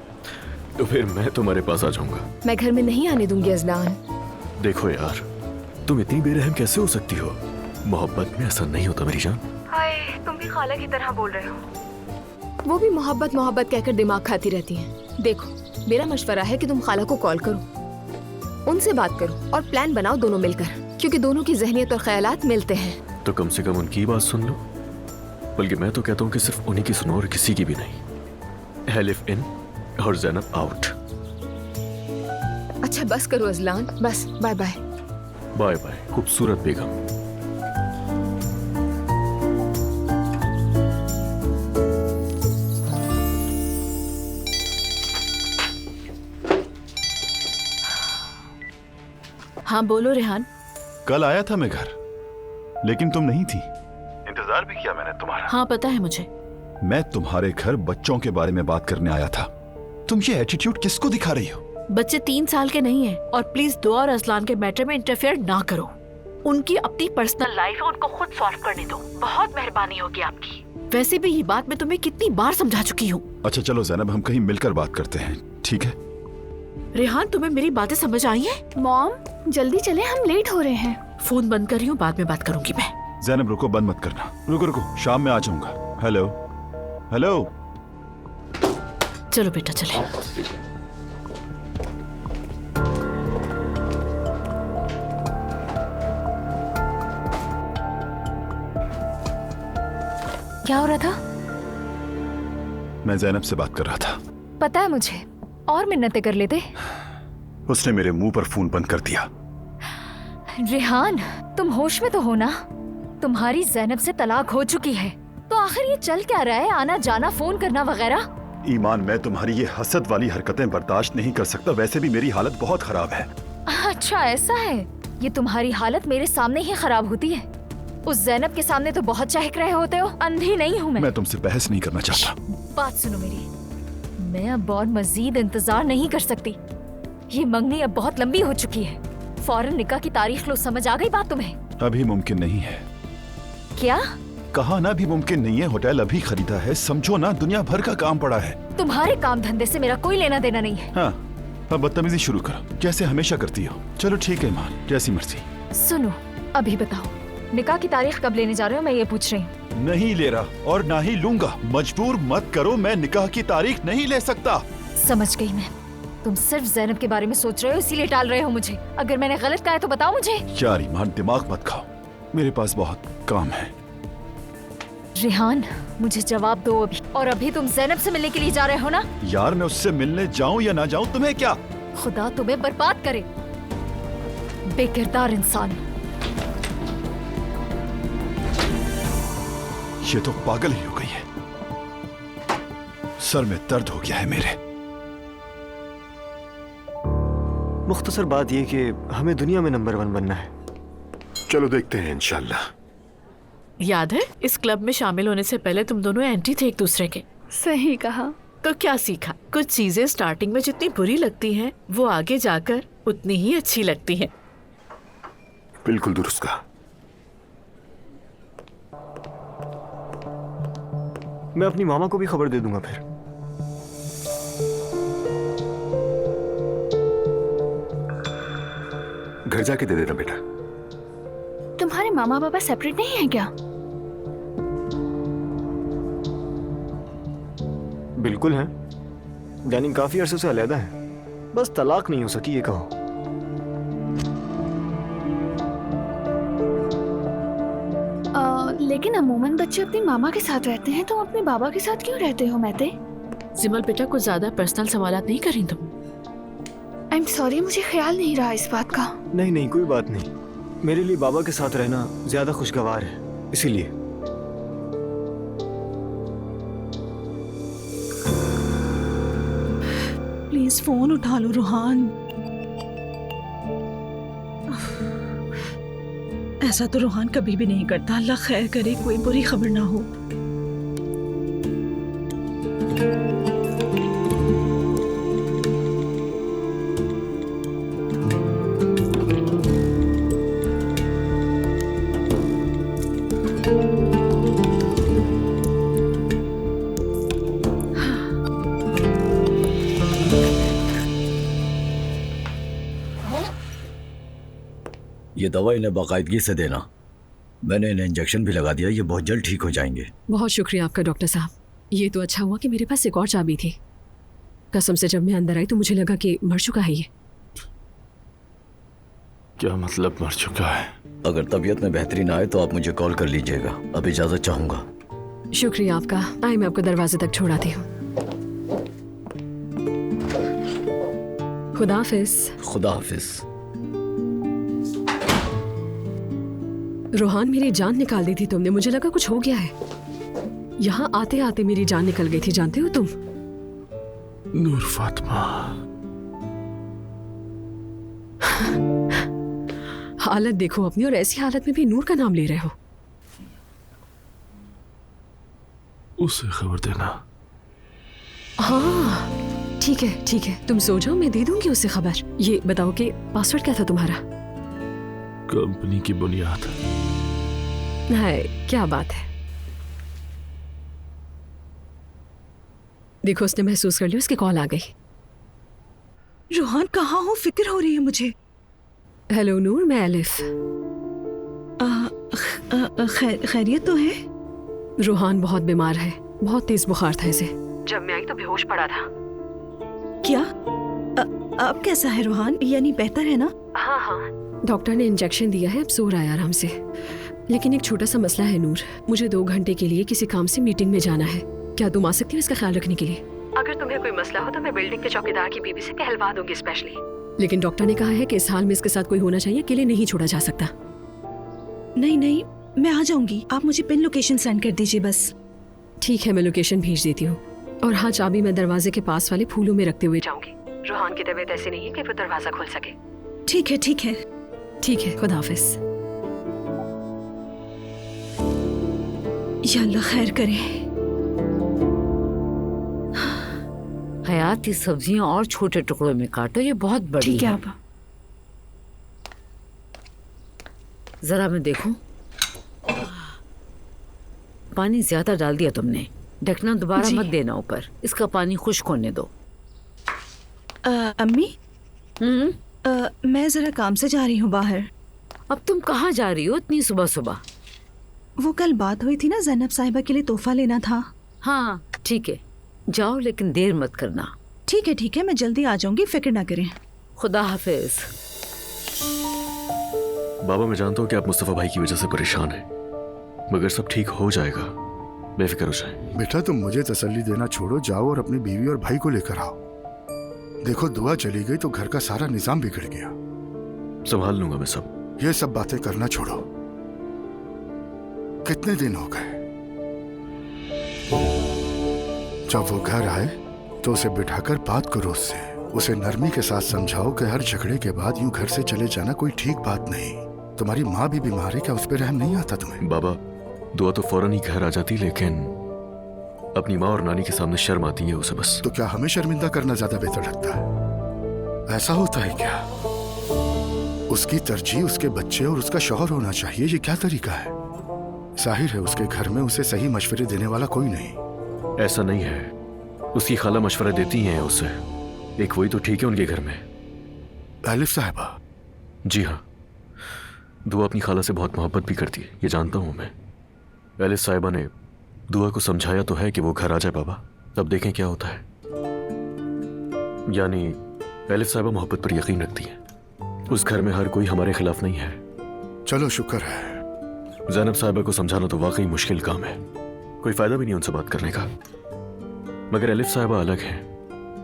तो फिर मैं तुम्हारे पास आ जाऊंगा। मैं घर में नहीं आने दूंगी अजलान। देखो यार, तुम इतनी बेरहम कैसे हो सकती हो? मोहब्बत में ऐसा नहीं होता मेरी जान। हाय, तुम भी खाला की तरह बोल रहे हो। वो भी मोहब्बत मोहब्बत कहकर दिमाग खाती रहती हैं। देखो, मेरा मशवरा है कि तुम खाला को कॉल करो, उनसे बात करो और प्लान बनाओ दोनों मिलकर, क्योंकि दोनों की ज़हनियत और ख्यालात मिलते हैं। तो कम से कम उनकी बात सुन लो। बल्कि मैं तो कहता हूँ कि सिर्फ उन्हीं की सुनो और किसी की भी नहीं। हेलिफ इन और ज़ैनब आउट। अच्छा बस करो अजलान, बस। Bye bye. बाय बाय खूबसूरत बेगम। हाँ बोलो रेहान। कल आया था मैं घर, लेकिन तुम नहीं थी। इंतजार भी किया मैंने तुम्हारा। हाँ पता है मुझे। मैं तुम्हारे घर बच्चों के बारे में बात करने आया था। तुम ये एटीट्यूड किसको दिखा रही हो? बच्चे 3 साल के नहीं हैं, और प्लीज दुआ और असलान के मैटर में इंटरफेयर ना करो। उनकी अपनी पर्सनल लाइफ है, उनको खुद सॉल्व करने दो। बहुत मेहरबानी होगी आपकी। वैसे भी ये बात मैं तुम्हें कितनी बार समझा चुकी हूँ। अच्छा चलो ज़ैनब, हम कहीं मिलकर बात करते हैं, ठीक है? रेहान, तुम्हें मेरी बातें समझ आई हैं? मॉम जल्दी चले, हम लेट हो रहे हैं। फोन बंद कर रही हूँ, बाद में बात करूंगी मैं। ज़ैनब रुको, बंद मत करना। रुको रुको, शाम में आ जाऊंगा। Hello hello. चलो बेटा चले। क्या हो रहा था? मैं जैनब से बात कर रहा था। पता है मुझे, और मिन्नतें कर लेते। उसने मेरे मुंह पर फोन बंद कर दिया। रेहान, तुम होश में तो हो ना? तुम्हारी जैनब से तलाक हो चुकी है, तो आखिर ये चल क्या रहा है? आना जाना, फोन करना वगैरह। ईमान, मैं तुम्हारी ये हसद वाली हरकतें बर्दाश्त नहीं कर सकता। वैसे भी मेरी हालत बहुत खराब है। अच्छा ऐसा है? ये तुम्हारी हालत मेरे सामने ही खराब होती है। उस जैनब के सामने तो बहुत चहक रहे होते हो। अंधी नहीं हूँ मैं तुमसे बहस नहीं करना चाहता। बात सुनो मेरी, मैं अब और मजीद इंतजार नहीं कर सकती। ये मंगनी अब बहुत लंबी हो चुकी है। फौरन निकाह की तारीख लो। समझ आ गई बात तुम्हें? अभी मुमकिन नहीं है। क्या कहा ना, भी मुमकिन नहीं है। होटल अभी खरीदा है, समझो ना, दुनिया भर का काम पड़ा है। तुम्हारे काम धंधे से मेरा कोई लेना देना नहीं है। हाँ, अब बदतमीजी शुरू करो, जैसे हमेशा करती हो। चलो ठीक है ईमान, जैसी मर्जी। सुनो, अभी बताओ, निकाह की तारीख कब लेने जा रहे हो? मैं ये पूछ रही हूँ। नहीं ले रहा और ना ही लूंगा। मजबूर मत करो, मैं निकाह की तारीख नहीं ले सकता। समझ गई मैं। तुम सिर्फ जैनब के बारे में सोच रहे हो, इसीलिए टाल रहे हो मुझे। अगर मैंने गलत कहा है तो बताओ मुझे। यार ईमान, दिमाग मत खाओ, मेरे पास बहुत काम है। रेहान, मुझे जवाब दो अभी। और अभी तुम जैनब से मिलने के लिए जा रहे हो ना? यार मैं उससे मिलने जाऊं या ना जाऊं, तुम्हें क्या? खुदा तुम्हें बर्बाद करे, बेकिरदार इंसान। ये तो पागल ही हो गई है। सर में दर्द हो गया है मेरे। मुख्तसर बात ये कि हमें दुनिया में नंबर 1 बनना है। चलो देखते हैं इंशाल्लाह। याद है, इस क्लब में शामिल होने से पहले तुम दोनों एंटी थे एक दूसरे के। सही कहा। तो क्या सीखा? कुछ चीजें स्टार्टिंग में जितनी बुरी लगती हैं, वो आगे जाकर उतनी ही अच्छी लगती हैं। बिल्कुल दुरुस्त कहा। मैं अपनी मामा को भी खबर दे दूंगा फिर। घर जाके दे देना बेटा। तुम्हारे मामा पापा सेपरेट नहीं है क्या? बिल्कुल है, यानी काफी अरसे से अलहदा है। बस तलाक नहीं हो सकी, ये कहो। लेकिन अमूमन बच्चे अपने मामा के साथ रहते हैं, तुम अपने बाबा के साथ क्यों रहते हो मैते? जिमल बेटा, कुछ ज्यादा पर्सनल सवालात नहीं कर रही तुम? आई एम सॉरी, मुझे ख्याल नहीं रहा इस बात का। नहीं नहीं, कोई बात नहीं। मेरे लिए बाबा के साथ रहना ज्यादा खुशगवार है, इसीलिए। प्लीज फोन उठा लो रुहान। ऐसा तो रुहान कभी भी नहीं करता। अल्लाह खैर करे, कोई बुरी खबर ना हो। ये दवा इन्हें बाकायदगी से देना। मैंने इन्हें इंजेक्शन भी लगा दिया, ये बहुत जल्द ठीक हो जाएंगे। बहुत शुक्रिया आपका डॉक्टर साहब। ये तो अच्छा हुआ कि मेरे पास एक और चाबी थी। कसम से जब मैं अंदर आई तो मुझे लगा कि मर चुका है ये। क्या मतलब मर चुका है? अगर तबीयत में बेहतरी ना आए तो आप मुझे कॉल कर लीजिएगा। अब इजाजत चाहूंगा। शुक्रिया आपका। आई मैं आपको दरवाजे तक छोड़ाती हूँ। खुदा हाफिज। खुदा हाफिज। रोहान, मेरी जान निकाल दी थी तुमने। मुझे लगा कुछ हो गया है। यहाँ आते आते मेरी जान निकल गई थी, जानते हो तुम? नूर फातिमा। हालत देखो अपनी, और ऐसी हालत में भी नूर का नाम ले रहे हो। उसे खबर देना। हाँ ठीक है ठीक है, तुम सो जाओ, मैं दे दूंगी उसे खबर। ये बताओ कि पासवर्ड क्या था तुम्हारा? कंपनी की बुनियाद। है, क्या बात है। देखो उसने महसूस कर लिया, उसकी कॉल आ गई। रोहान कहाँ हो? फिक्र हो रही है मुझे। हेलो नूर, मैं एलिफ। खैरियत तो है? रोहान बहुत बीमार है, बहुत तेज बुखार था इसे। जब मैं आई तो बेहोश पड़ा था। क्या? अब कैसा है रोहान? यानी बेहतर है ना? हाँ हाँ, डॉक्टर ने इंजेक्शन दिया है, अब सो रहा है आराम से। लेकिन एक छोटा सा मसला है नूर, मुझे 2 घंटे के लिए किसी काम से मीटिंग में जाना है। क्या तुम आ सकती हो इसका ख्याल रखने के लिए? अगर तुम्हें कोई मसला हो तो मैं बिल्डिंग के चौकीदार की बीवी से कहलवा दूंगी स्पेशली। लेकिन डॉक्टर ने कहा है कि इस हाल में इसके साथ कोई होना चाहिए, अकेले नहीं छोड़ा जा सकता। नहीं नहीं, मैं आ जाऊंगी, आप मुझे पिन लोकेशन सेंड कर दीजिए बस। ठीक है, मैं लोकेशन भेज देती हूँ। और हाँ, चाबी मैं दरवाजे के पास वाले फूलों में रखते हुए जाऊंगी। रोहान की तबीयत ऐसी नहीं है कि वो दरवाजा खोल सके। ठीक है ठीक है ठीक है, खुदा हाफिज। या अल्लाह खैर करे। हयात, ये सब्जियां और छोटे टुकड़ों में काटो, ये बहुत बड़ी ठीक है आपा। जरा मैं देखूं। पानी ज्यादा डाल दिया तुमने, ढकना दोबारा मत देना ऊपर, इसका पानी खुश्क होने दो। अम्मी, मैं जरा काम से जा रही हूँ बाहर। अब तुम कहाँ जा रही हो इतनी सुबह सुबह? वो कल बात हुई थी ना, ज़ैनब साहिबा के लिए तोहफा लेना था। हाँ ठीक है, जाओ लेकिन देर मत करना। ठीक है, मैं जल्दी आ जाऊंगी, फिक्र ना करें। खुदा हाफिज। बाबा, मैं जानता हूँ कि आप मुस्तफा भाई की वजह से परेशान हैं, मगर सब ठीक हो जाएगा, बेफिक्र हो जाए। बेटा तुम मुझे तसल्ली देना छोड़ो, जाओ और अपनी बीवी और भाई को लेकर आओ। देखो दुआ चली गई तो घर का सारा निजाम बिगड़ गया। संभाल लूंगा मैं सब। ये सब बातें करना छोड़ो। कितने दिन हो गए? जब वो घर आए तो उसे बिठाकर बात करो उससे, उसे नरमी के साथ समझाओ कि हर झगड़े के बाद यूं घर से चले जाना कोई ठीक बात नहीं। तुम्हारी माँ भी बीमार है, क्या उस पर रहम नहीं आता तुम्हें? बाबा, दुआ तो फौरन ही घर आ जाती, लेकिन अपनी माँ और नानी के सामने शर्म आती है उसे बस। तो क्या हमें शर्मिंदा करना ज्यादा बेहतर लगता है? ऐसा होता है क्या? उसकी तरजीह उसके बच्चे और उसका शौहर होना चाहिए, ये क्या तरीका है? जाहिर है उसके घर में उसे सही मशवरे देने वाला कोई नहीं। ऐसा नहीं है, उसकी खाला मशवरा देती हैं उसे, एक वही तो ठीक है उनके घर में। आलिफ साहिबा? जी हाँ, दुआ अपनी खाला से बहुत मोहब्बत भी करती है, ये जानता हूँ मैं। आलिफ साहिबा ने दुआ को समझाया तो है कि वो घर आ जाए बाबा, तब देखें क्या होता है। यानी आलिफ साहिबा मोहब्बत पर यकीन रखती है, उस घर में हर कोई हमारे खिलाफ नहीं है। चलो शुक्र है। ज़ैनब साहिबा को समझाना तो वाकई मुश्किल काम है, कोई फायदा भी नहीं उनसे बात करने का। मगर आलिफ साहिबा अलग है,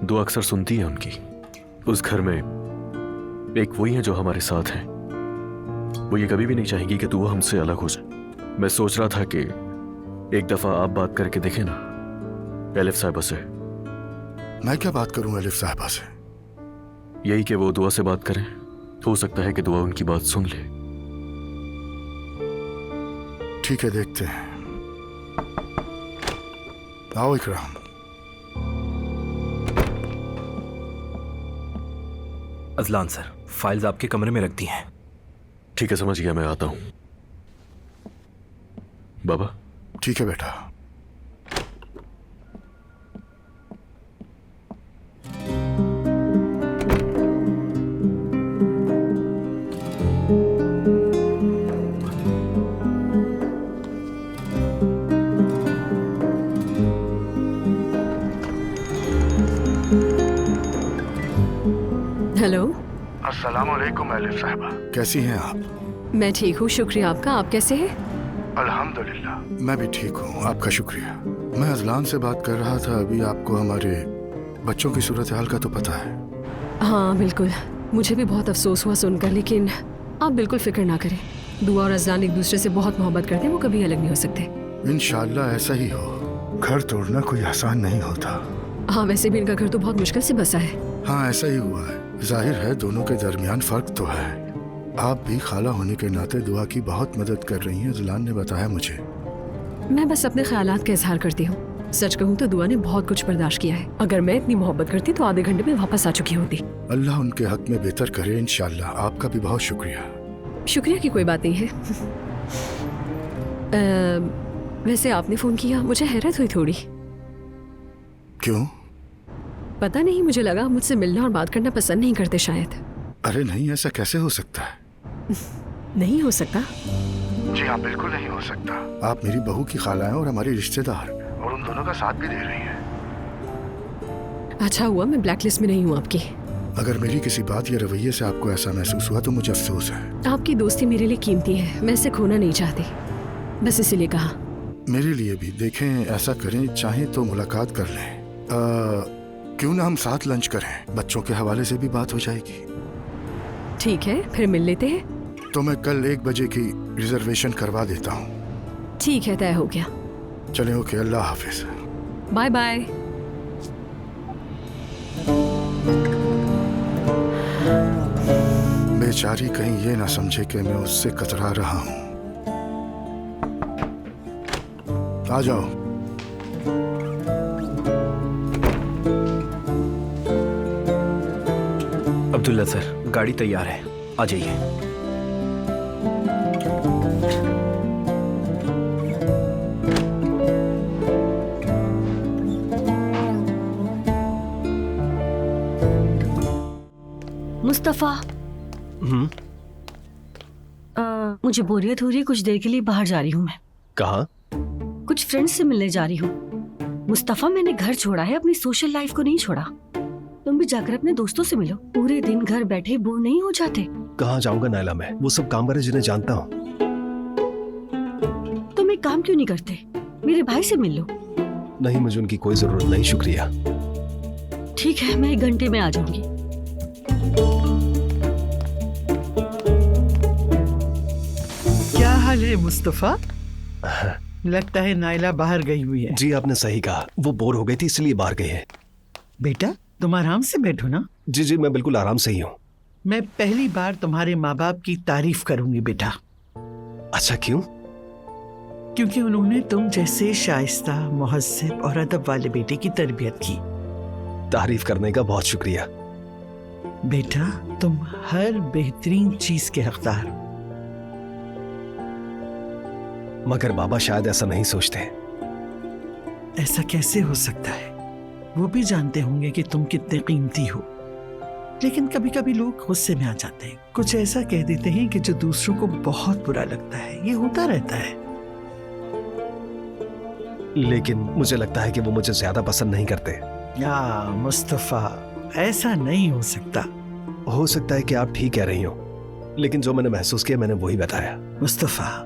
दुआ अक्सर सुनती है उनकी। उस घर में एक वही है जो हमारे साथ हैं, वो ये कभी भी नहीं चाहेंगी कि दुआ हमसे अलग हो जाए। मैं सोच रहा था कि एक दफा आप बात करके देखें ना आलिफ साहिबा से। मैं क्या बात करूं आलिफ साहिबा से? यही कि वो दुआ से बात करें, हो सकता है कि दुआ उनकी बात सुन ले। ठीक है, देखते हैं। आओ इकराम। अजलान सर, फाइल्स आपके कमरे में रख दी हैं। ठीक है, समझ गया, मैं आता हूं। बाबा? ठीक है बेटा। हेलो। अस्सलाम वालेकुम आलिफ साहिबा, कैसी हैं आप? मैं ठीक हूँ, शुक्रिया आपका। आप कैसे हैं? अल्हम्दुलिल्लाह, मैं भी ठीक हूँ, आपका शुक्रिया। मैं अजलान से बात कर रहा था अभी। आपको हमारे बच्चों की सूरत हाल का तो पता है? हाँ बिल्कुल, मुझे भी बहुत अफसोस हुआ सुनकर, लेकिन आप बिल्कुल फिक्र ना करें। दुआ और अजलान एक दूसरे से बहुत मोहब्बत करते हैं, वो कभी अलग नहीं हो सकते। इंशाल्लाह ऐसा ही हो। घर तोड़ना कोई आसान नहीं होता। हाँ, वैसे भी इनका घर तो बहुत मुश्किल से बसा है। हाँ ऐसा ही हुआ है। जाहिर है दोनों के दरमियान फर्क तो है। आप भी खाला होने के नाते दुआ की बहुत मदद कर रही हैं, अजलान ने बताया मुझे। मैं बस अपने ख्यालात का इजहार करती हूँ। सच कहूँ तो दुआ ने बहुत कुछ बर्दाश्त किया है। अगर मैं इतनी मोहब्बत करती तो आधे घंटे में वापस आ चुकी होती। अल्लाह उनके हक में बेहतर करे इंशाल्लाह। आपका भी बहुत शुक्रिया। शुक्रिया की कोई बात नहीं है। वैसे आपने फोन किया, मुझे हैरत हुई थोड़ी। क्यों? पता नहीं, मुझे लगा मुझसे मिलना और बात करना पसंद नहीं करते शायद। अरे नहीं, ऐसा कैसे हो सकता है? नहीं हो सकता? जी हाँ, बिल्कुल नहीं हो सकता। आप मेरी बहू की खाला हैं और हमारी रिश्तेदार, और उन दोनों का साथ भी दे रही हैं। अच्छा हुआ मैं ब्लैकलिस्ट में नहीं हूँ आपकी। अगर मेरी किसी बात या रवैये से आपको ऐसा महसूस हुआ तो मुझे अफसोस है। आपकी दोस्ती मेरे लिए कीमती है, मैं इसे खोना नहीं चाहती, बस इसीलिए कहा। मेरे लिए भी देखें, ऐसा करें, चाहें तो मुलाकात कर लें। क्यों ना हम साथ लंच करें, बच्चों के हवाले से भी बात हो जाएगी। ठीक है, फिर मिल लेते हैं। तो मैं कल 1 बजे की रिजर्वेशन करवा देता हूँ। ठीक है, तय हो गया। चलें, ओके, अल्लाह हाफिज। Bye bye. बेचारी कहीं ये ना समझे कि मैं उससे कतरा रहा हूँ। आ जाओ। अब्दुल्ला सर, गाड़ी तैयार है, आ जाइए। मुस्तफा, मुझे बोरियत हो रही है, कुछ देर के लिए बाहर जा रही हूँ मैं। कहाँ? कुछ फ्रेंड्स से मिलने जा रही हूँ। मुस्तफा, मैंने घर छोड़ा है, अपनी सोशल लाइफ को नहीं छोड़ा। तुम भी जाकर अपने दोस्तों से मिलो। पूरे दिन घर बैठे बोर नहीं हो जाते? कहाँ जाऊंगा नायला मैं, वो सब काम वाले जिन्हें जानता हूँ। तुम एक काम क्यों नहीं करते, मेरे भाई से मिल लो। नहीं, मुझे उनकी कोई जरूरत नहीं, शुक्रिया। ठीक है, मैं 1 घंटे में आ जाऊंगी। क्या हाल है मुस्तफा? लगता है नायला बाहर गई हुई है। जी आपने सही कहा, वो बोर हो गई थी इसलिए बाहर गई है। बेटा, तुम आराम से बैठो ना। जी जी, मैं बिल्कुल आराम से ही हूँ। मैं पहली बार तुम्हारे माँ बाप की तारीफ करूंगी बेटा। अच्छा, क्यों? क्योंकि उन्होंने तुम जैसे शाइस्ता, मुहज्जब और अदब वाले बेटे की तरबियत की। तारीफ करने का बहुत शुक्रिया। बेटा, तुम हर बेहतरीन चीज के हकदार हो। मगर बाबा शायद ऐसा नहीं सोचते। ऐसा कैसे हो सकता है? वो भी जानते होंगे कि तुम कितने कीमती हो। लेकिन कभी कभी लोग गुस्से में आ जाते हैं, कुछ ऐसा कह देते हैं कि जो दूसरों को बहुत बुरा लगता है। ये होता रहता है। लेकिन मुझे लगता है कि वो मुझे ज्यादा पसंद नहीं करते। या मुस्तफा, ऐसा नहीं हो सकता। हो सकता है कि आप ठीक कह रही हो, लेकिन जो मैंने महसूस किया मैंने वही बताया। मुस्तफा,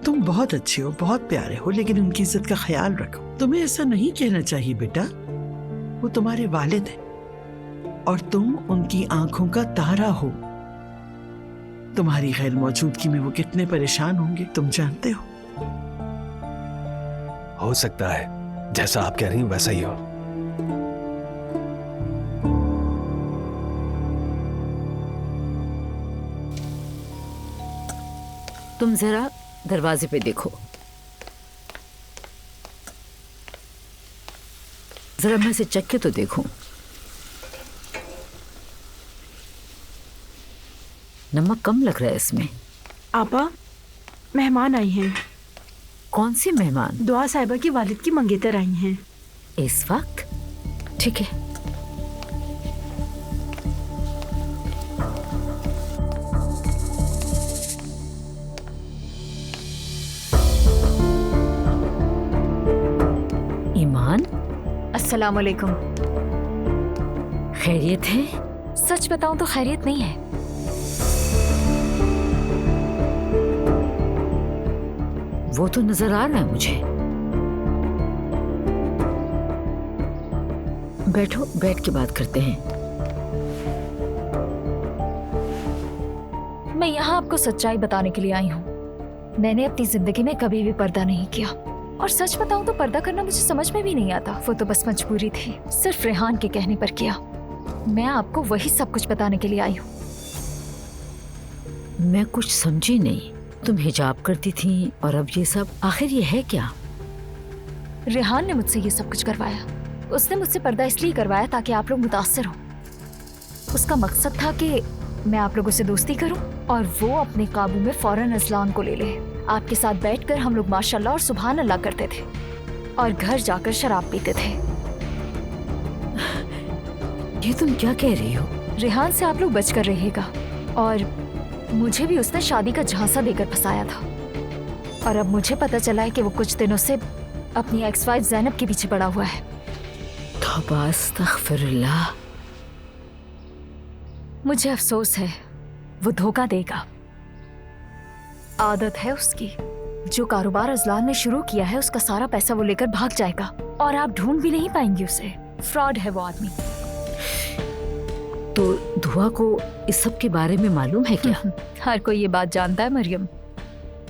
तुम बहुत अच्छे हो, बहुत प्यारे हो, लेकिन उनकी इज्जत का ख्याल रखो। तुम्हें ऐसा नहीं कहना चाहिए बेटा। वो तुम्हारे वालिद हैं और तुम उनकी आंखों का तारा हो। तुम्हारी गैर मौजूदगी में वो कितने परेशान होंगे तुम जानते हो। हो सकता है जैसा आप कह रही हो वैसा ही हो। तुम जरा दरवाजे पे देखो। जरा मैं इसे चख के तो देखूं। नमक कम लग रहा है इसमें। आपा, मेहमान आई हैं। कौन सी मेहमान? दुआ साहिबा की वालिद की मंगेतर आई हैं। इस वक्त? ठीक है। ईमान, अस्सलाम वालेकुम। खैरियत है? सच बताऊं तो खैरियत नहीं है। वो तो नजर आ रहा है मुझे। बैठो, बैठ के बात करते हैं। मैं यहाँ आपको सच्चाई बताने के लिए आई हूँ। मैंने अपनी जिंदगी में कभी भी पर्दा नहीं किया, और सच बताऊं तो पर्दा करना मुझे समझ में भी नहीं आता। वो तो बस मजबूरी थी, सिर्फ रेहान के कहने पर किया। मैं आपको वही सब कुछ बताने के लिए आई हूँ। मैं कुछ समझी नहीं। तुम हिजाब करती थी और अब ये सब, आखिर ये है क्या? रेहान ने मुझसे ये सब कुछ करवाया। उसने मुझसे पर्दा इसलिए करवाया ताकि आप लोग मुतासिर हो। उसका मकसद था कि मैं आप लोगों से दोस्ती करूं और वो अपने काबू में फौरन अजलान को ले ले। आपके साथ बैठकर हम लोग माशाल्लाह और सुभान अल्लाह करते थे और घर जाकर शराब पीते थे। ये तुम क्या कह रही हो? रेहान से आप लोग बचकर रहिएगा। और मुझे भी उसने शादी का झांसा देकर फंसाया था, और अब मुझे पता चला है कि वो कुछ दिनों से अपनी एक्स वाइफ ज़ैनब के पीछे पड़ा हुआ है। तौबा अस्तगफिरुल्लाह। मुझे अफसोस है, वो धोखा देगा। आदत है उसकी, जो कारोबार अजलान ने शुरू किया है उसका सारा पैसा वो लेकर भाग जाएगा और आप ढूंढ भी नहीं पाएंगे उसे। फ्रॉड है वो आदमी। तो दुआ को इस सब के बारे में मालूम है क्या? हर कोई ये बात जानता है मरियम।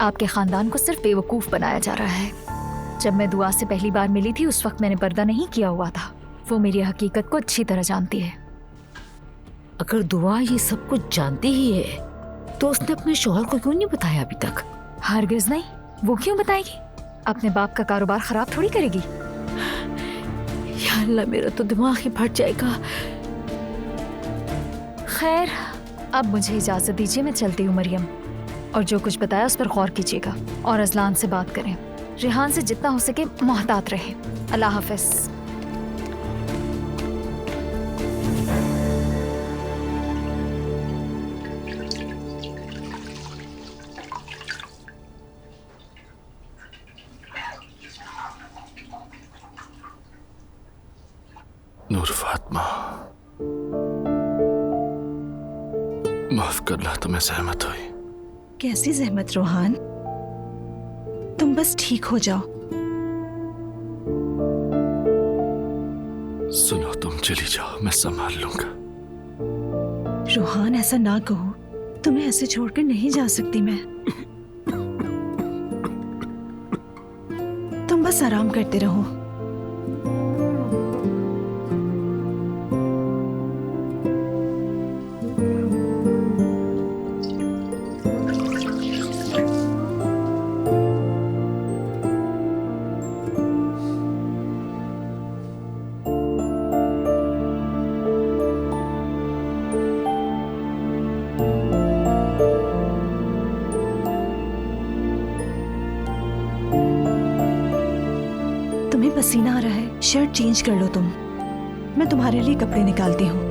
आपके खानदान को सिर्फ बेवकूफ बनाया जा रहा है। जब मैं दुआ से पहली बार मिली थी उस वक्त मैंने पर्दा नहीं किया हुआ था। वो मेरी हकीकत को अच्छी तरह जानती है। अगर दुआ ये सब कुछ जानती ही है तो उसने अपने शौहर को क्यों नहीं बताया अभी तक? हरगिज नहीं। वो क्यों बताएगी? अपने बाप का कारोबार खराब थोड़ी करेगी। या अल्लाह, मेरा तो दिमाग ही फट जाएगा। खैर, अब मुझे इजाजत दीजिए, मैं चलती हूँ मरियम। और जो कुछ बताया उस पर गौर कीजिएगा और अजलान से बात करें। रेहान से जितना हो सके मोहतात रहे। अल्लाह हाफिज। नूर फातिमा, माफ करना, तुम्हें सहमत हुई। कैसी जहमत रोहान? तुम बस ठीक हो जाओ। सुनो, तुम चली जाओ, मैं संभाल लूंगा। रोहान, ऐसा ना कहो। तुम्हें ऐसे छोड़कर नहीं जा सकती मैं। तुम बस आराम करते रहो। तुम्हें पसीना आ रहा है, शर्ट चेंज कर लो तुम। मैं तुम्हारे लिए कपड़े निकालती हूँ।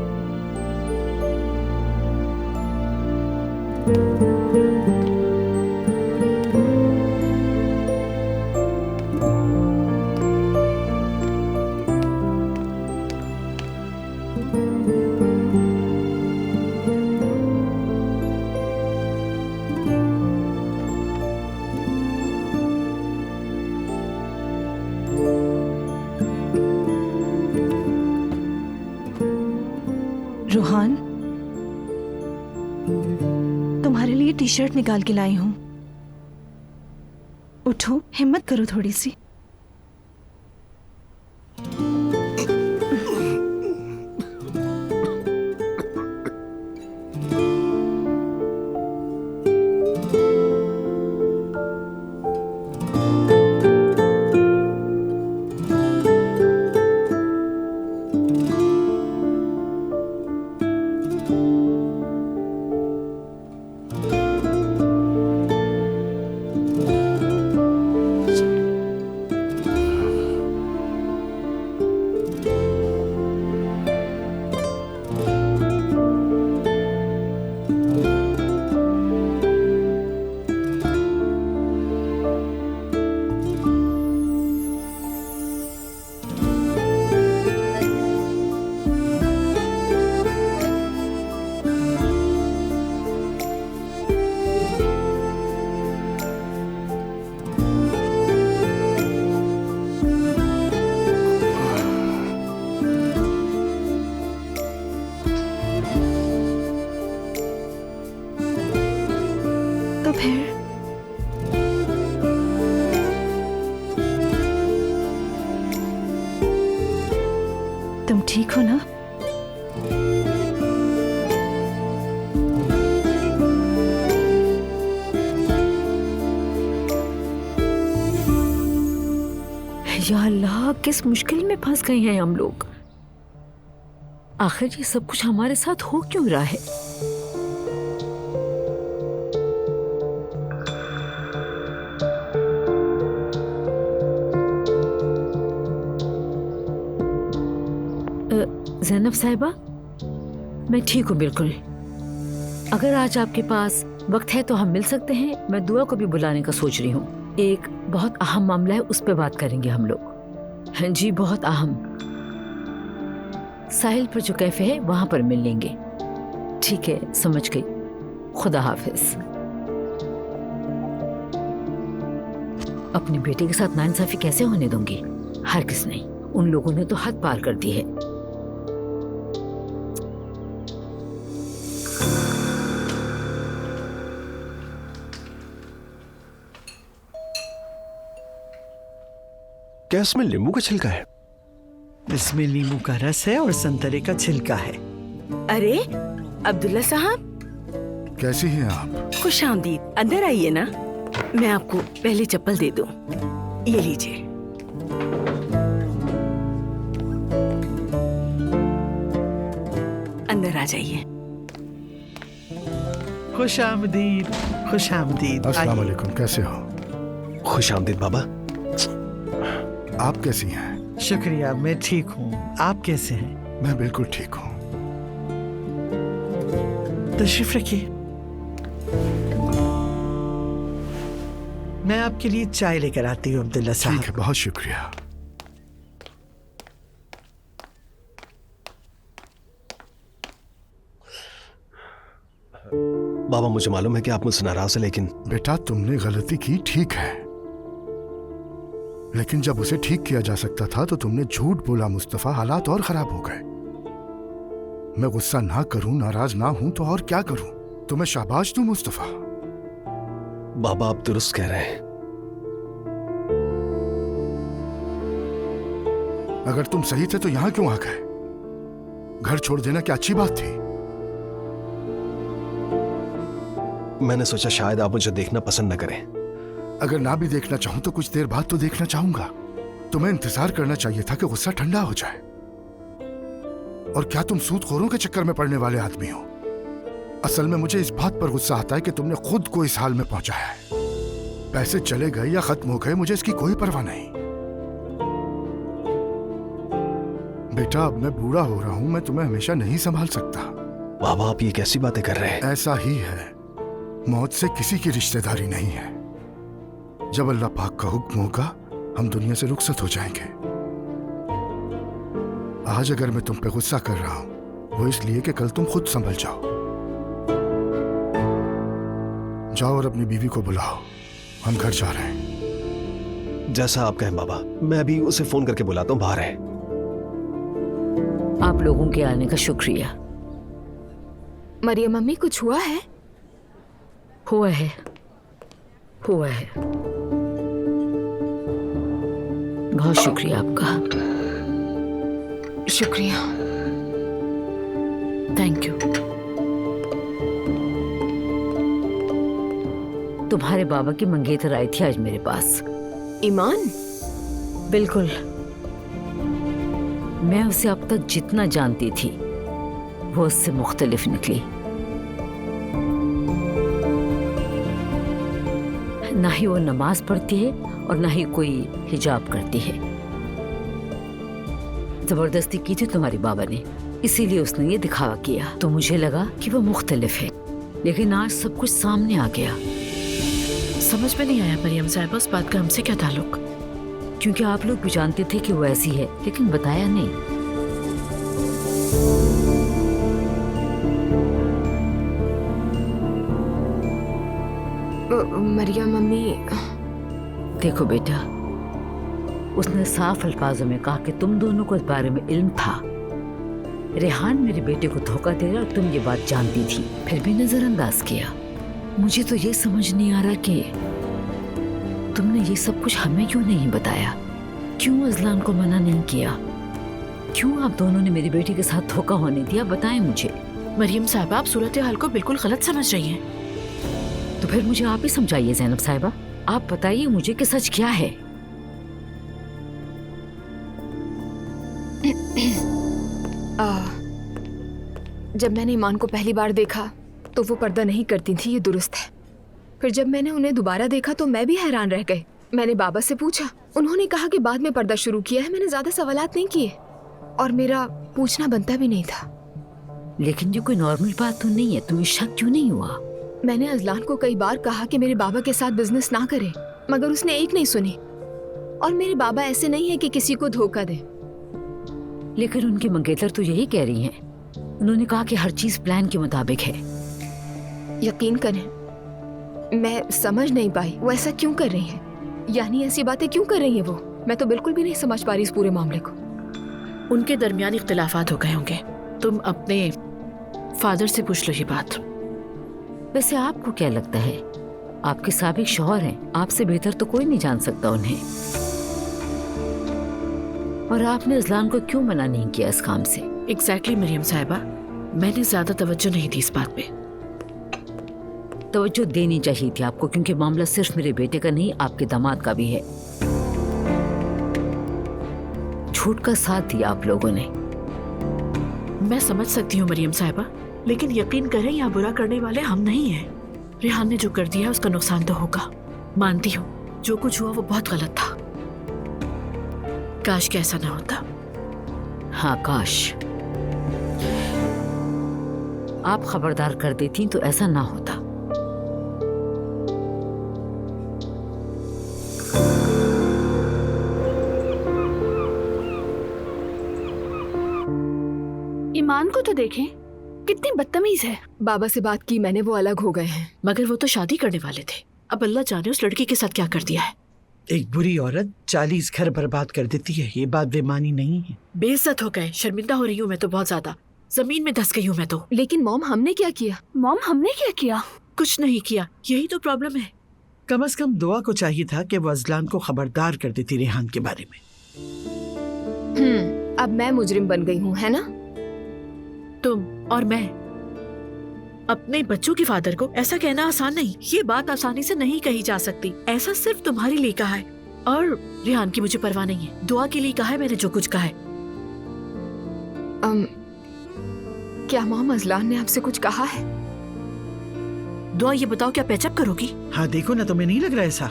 रोहान, तुम्हारे लिए टी शर्ट निकाल के लाई हूं। उठो, हिम्मत करो थोड़ी सी। तो फिर तुम ठीक हो ना? या अल्लाह, किस मुश्किल में फंस गए हैं हम लोग। आखिर ये सब कुछ हमारे साथ हो क्यों रहा है? ज़ैनब साहिबा, मैं ठीक हूँ बिल्कुल। अगर आज आपके पास वक्त है तो हम मिल सकते हैं। मैं दुआ को भी बुलाने का सोच रही हूँ। एक बहुत अहम मामला है, उस पर बात करेंगे हम लोग। हाँ जी, बहुत अहम। साहिल पर जो कैफे है वहां पर मिल लेंगे। ठीक है, समझ गई। खुदा हाफिज। अपनी बेटी के साथ नाइंसाफी कैसे होने दूंगी? हरगिज़ नहीं। उन लोगों ने तो हद पार कर दी है। क्या इसमें नींबू का छिलका है? इसमें नींबू का रस है और संतरे का छिलका है। अरे अब्दुल्ला साहब, कैसी हैं आप? खुश आमदीद। अंदर आइए ना, मैं आपको पहली चप्पल दे दूं। ये लीजिए। अंदर आ जाइए। खुश आमदीद, खुश आमदीद। अस्सलाम वालेकुम, कैसे हो? खुश आमदीद बाबा। आप कैसी हैं? शुक्रिया, मैं ठीक हूँ। आप कैसे हैं? मैं बिल्कुल ठीक हूँ। तशरीफ रखिए, मैं आपके लिए चाय लेकर आती हूँ अब्दुल्ला साहब। ठीक है, बहुत शुक्रिया। बाबा मुझे मालूम है कि आप मुझसे नाराज हैं, लेकिन बेटा तुमने गलती की, ठीक है, लेकिन जब उसे ठीक किया जा सकता था तो तुमने झूठ बोला मुस्तफा। हालात और खराब हो गए। मैं गुस्सा ना करूं, नाराज ना हूं तो और क्या करूं? तुम्हें शाबाश दूं मुस्तफा। बाबा आप दुरुस्त कह रहे हैं। अगर तुम सही थे तो यहां क्यों आ गए? घर छोड़ देना क्या अच्छी बात थी? मैंने सोचा शायद आप मुझे देखना पसंद न करें। अगर ना भी देखना चाहूं तो कुछ देर बाद तो देखना चाहूंगा। तुम्हें इंतजार करना चाहिए था कि गुस्सा ठंडा हो जाए। और क्या तुम सूदखोरों के चक्कर में पड़ने वाले आदमी हो? असल में मुझे इस बात पर गुस्सा आता है कि तुमने खुद को इस हाल में पहुंचाया है। पैसे चले गए या खत्म हो गए, मुझे इसकी कोई परवाह नहीं। बेटा अब मैं बूढ़ा हो रहा हूं, मैं तुम्हें हमेशा नहीं संभाल सकता। बाबा आप ये कैसी बातें कर रहे हैं? ऐसा ही है, मौत से किसी की रिश्तेदारी नहीं है। जब अल्लाह पाक का हुक्म होगा हम दुनिया से रुखसत हो जाएंगे। आज अगर मैं तुम पे गुस्सा कर रहा हूं वो इसलिए कि कल तुम खुद संभल जाओ। जाओ और अपनी बीवी को बुलाओ, हम घर जा रहे हैं। जैसा आप कहें बाबा, मैं अभी उसे फोन करके बुलाता हूँ, बाहर है। आप लोगों के आने का शुक्रिया। मरियम मम्मी, कुछ हुआ है? हुआ है, हुआ है। बहुत शुक्रिया आपका। शुक्रिया। Thank you. तुम्हारे बाबा की मंगेतर आई थी आज मेरे पास। ईमान? बिल्कुल। मैं उसे अब तक जितना जानती थी वो उससे मुख्तलिफ निकली। ना ही वो नमाज पढ़ती है और ना ही कोई हिजाब करती है। जबरदस्ती की थी तुम्हारे बाबा ने, इसीलिए उसने ये दिखावा किया। तो मुझे लगा कि वो मुख्तलिफ है, लेकिन आज सब कुछ सामने आ गया। समझ में नहीं आया मरियम साहिबा, उस बात का हमसे क्या ताल्लुक? क्योंकि आप लोग भी जानते थे कि वो ऐसी है, लेकिन बताया नहीं। मरियम मम्मी। देखो बेटा, उसने साफ अल्फाजों में कहा कि तुम दोनों को इस बारे में इल्म था। रेहान मेरे बेटे को धोखा दे रहा और तुम ये बात जानती थी, फिर भी नजरअंदाज किया। मुझे तो ये समझ नहीं आ रहा कि तुमने ये सब कुछ हमें क्यों नहीं बताया, क्यों अजलान को मना नहीं किया, क्यों आप दोनों ने मेरी बेटी के साथ धोखा होने दिया? बताएं मुझे। मरियम साहिबा, आप सूरत हाल को बिल्कुल गलत समझ रही हैं। तो फिर मुझे आप ही समझाइए ज़ैनब साहिबा, आप बताइए मुझे कि सच क्या है। जब मैंने ईमान को पहली बार देखा तो वो पर्दा नहीं करती थी, ये दुरुस्त है। फिर जब मैंने उन्हें दोबारा देखा तो मैं भी हैरान रह गई। मैंने बाबा से पूछा, उन्होंने कहा कि बाद में पर्दा शुरू किया है। मैंने ज्यादा सवालात नहीं किए और मेरा पूछना बनता भी नहीं था। लेकिन ये कोई नॉर्मल बात तो नहीं है, तुम्हें शक क्यों नहीं हुआ? मैंने अजलान को कई बार कहा कि मेरे बाबा के साथ बिजनेस ना करे, मगर उसने एक नहीं सुनी। और मेरे बाबा ऐसे नहीं है कि किसी को धोखा दे। लेकिन उनकी मंगेतर तो यही कह रही हैं। उन्होंने कहा कि हर चीज प्लान के मुताबिक है। यकीन करें, मैं समझ नहीं पाई वो ऐसा क्यों कर रही हैं। यानी ऐसी बातें क्यों कर रही है वो? मैं तो बिल्कुल भी नहीं समझ पा रही इस पूरे मामले को। उनके दरमियान इख्तिलाफात हो गए होंगे। तुम अपने फादर से पूछ लो ये बात। वैसे आपको क्या लगता है, आपके साबिक शौहर हैं, आपसे बेहतर तो कोई नहीं जान सकता उन्हें। और आपने अजलान को क्यों मना नहीं किया इस काम से? एग्जैक्टली मरियम साहिबा, मैंने ज्यादा तवज्जो नहीं दी इस बात पे। तवज्जो देनी चाहिए थी आपको, क्योंकि मामला सिर्फ मेरे बेटे का नहीं, आपके दामाद का भी है। झूठ का साथ दिया आप लोगों ने। मैं समझ सकती हूँ मरियम साहिबा, लेकिन यकीन करें यहाँ बुरा करने वाले हम नहीं हैं। रेहान ने जो कर दिया उसका नुकसान तो होगा, मानती हूँ। जो कुछ हुआ वो बहुत गलत था। काश कि ऐसा ना होता। हाँ काश आप खबरदार कर देती तो ऐसा ना होता। ईमान को तो देखें, कितनी बदतमीज है। बाबा से बात की मैंने, वो अलग हो गए हैं। मगर वो तो शादी करने वाले थे। अब अल्लाह जाने उस लड़की के साथ क्या कर दिया है। एक बुरी औरत 40 घर बर्बाद कर देती है, ये बात बेमानी नहीं है। बेइज्जत हो गए, शर्मिंदा हो रही हूँ मैं तो बहुत ज्यादा। जमीन में धस गई हूँ मैं तो। लेकिन मॉम हमने क्या किया? मॉम हमने क्या किया? कुछ नहीं किया, यही तो प्रॉब्लम है। कम से कम दुआ को चाहिए था कि वो अजलान को खबरदार कर देती रेहान के बारे में। अब मैं मुजरिम बन गई हूँ, है ना? तुम और मैं। अपने बच्चों के फादर को ऐसा कहना आसान नहीं। ये बात आसानी से नहीं कही जा सकती। ऐसा सिर्फ तुम्हारे लिए कहा है, और रेहान की मुझे परवाह नहीं है। दुआ के लिए कहा है मैंने जो कुछ कहा है। क्या मॉम अजलान ने आपसे कुछ कहा है? दुआ ये बताओ, क्या पैचअप करोगी? हाँ देखो ना, तुम्हें नहीं लग रहा ऐसा?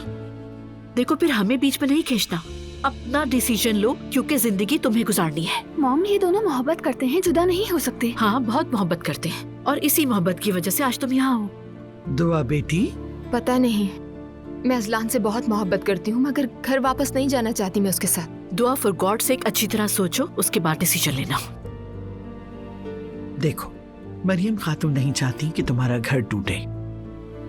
देखो फिर हमें बीच में नहीं खींचना। अपना डिसीजन लो, क्योंकि जिंदगी तुम्हें गुजारनी है। मॉम ये दोनों मोहब्बत करते हैं, जुदा नहीं हो सकते। हाँ बहुत मोहब्बत करते हैं, और इसी मोहब्बत की वजह से आज तुम यहाँ हो। दुआ बेटी, पता नहीं, मैं अजलान से बहुत मोहब्बत करती हूँ, मगर घर वापस नहीं जाना चाहती मैं उसके साथ। दुआ फॉर गॉड से अच्छी तरह सोचो, उसके बाद डिसीजन लेना। देखो मरियम खातून नहीं चाहती कि तुम्हारा घर टूटे,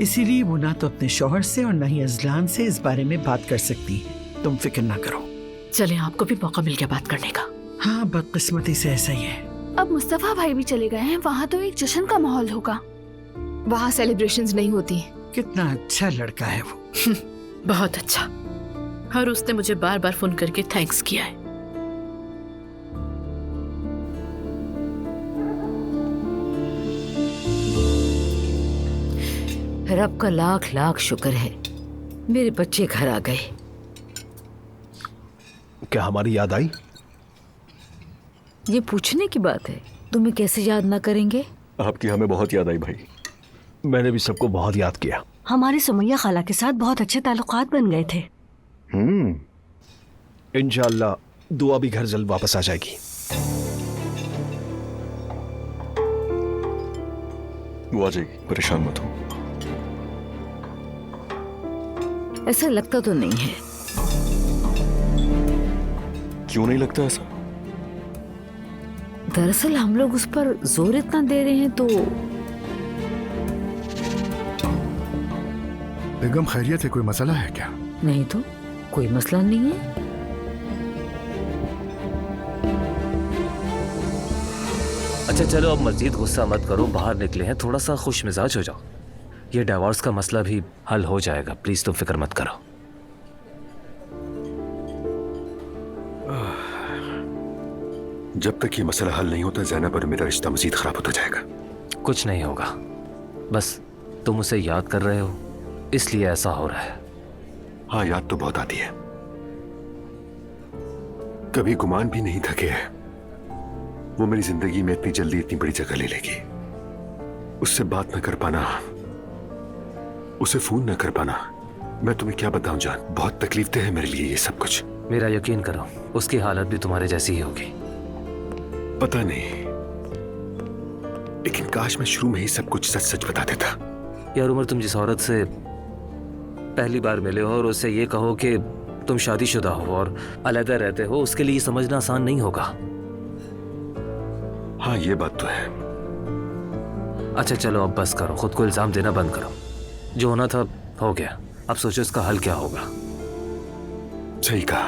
इसीलिए वो ना तो अपने शौहर से और ना ही अजलान से इस बारे में बात कर सकती है। तुम फिक्र ना करो। चले, आपको भी मौका मिल गया बात करने का। हाँ बदकिस्मती से ऐसा ही है। अब मुस्तफा भाई भी चले गए हैं, वहाँ तो एक जश्न का माहौल होगा। वहाँ सेलिब्रेशंस नहीं होती। कितना अच्छा लड़का है वो। बहुत अच्छा, और उसने मुझे बार बार फोन करके थैंक्स किया है। रब का लाख लाख शुक्र है मेरे बच्चे घर आ गए। क्या हमारी याद आई? ये पूछने की बात है, तुम्हें कैसे याद ना करेंगे? आपकी हमें बहुत याद आई भाई। मैंने भी सबको बहुत याद किया। हमारी सुमैया खाला के साथ बहुत अच्छे ताल्लुकात बन गए थे। इंशाअल्लाह दुआ भी घर जल्द वापस आ जाएगी। वो आ जाएगी, परेशान मत हो। ऐसा लगता तो नहीं है। क्यों नहीं लगता ऐसा? दरअसल हम लोग उस पर जोर इतना दे रहे हैं तो। बेगम खैरियत है, कोई मसला है क्या? नहीं तो कोई मसला नहीं है। अच्छा चलो अब मजीद गुस्सा मत करो, बाहर निकले हैं, थोड़ा सा खुश मिजाज हो जाओ। ये डिवोर्स का मसला भी हल हो जाएगा, प्लीज तुम फिक्र मत करो। जब तक ये मसला हल नहीं होता ज़ैनब और मेरा रिश्ता मजीद खराब होता जाएगा। कुछ नहीं होगा, बस तुम उसे याद कर रहे हो इसलिए ऐसा हो रहा है। हाँ याद तो बहुत आती है, कभी गुमान भी नहीं था कि वो मेरी जिंदगी में इतनी जल्दी इतनी बड़ी जगह ले लेगी। उससे बात न कर पाना, उसे फोन न कर पाना, मैं तुम्हें क्या बताऊं जान, बहुत तकलीफ है मेरे लिए ये सब कुछ। मेरा यकीन करो उसकी हालत भी तुम्हारे जैसी ही होगी। पता नहीं, लेकिन काश मैं शुरू में ही सब कुछ सच सच बता देता। यार उमर, तुम जिस औरत से पहली बार मिले हो और उससे ये कहो कि तुम शादीशुदा हो और अलग रहते हो, उसके लिए समझना आसान नहीं होगा। हाँ ये बात तो है। अच्छा चलो अब बस करो, खुद को इल्जाम देना बंद करो। जो होना था हो गया, अब सोचो इसका हल क्या होगा। सही कहा।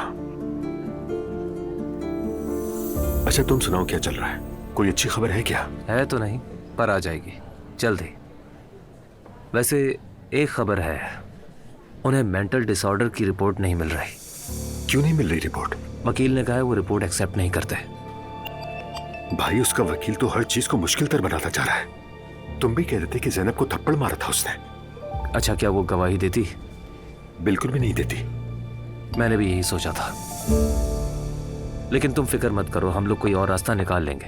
अच्छा तुम सुनाओ, क्या चल रहा है? कोई अच्छी खबर है क्या? है तो नहीं, पर आ जाएगी जल्दी। वैसे एक खबर है, उन्हें मेंटल डिसऑर्डर की रिपोर्ट नहीं मिल रही। क्यों नहीं मिल रही रिपोर्ट? वकील ने कहा है वो रिपोर्ट एक्सेप्ट नहीं करते। भाई उसका वकील तो हर चीज को मुश्किल तर बनाता जा रहा है। तुम भी कह रहे थे कि जैनब को थप्पड़ मारा था उसने। अच्छा, क्या वो गवाही देती? बिल्कुल भी नहीं देती। मैंने भी यही सोचा था, लेकिन तुम फिक्र मत करो, हम लोग कोई और रास्ता निकाल लेंगे।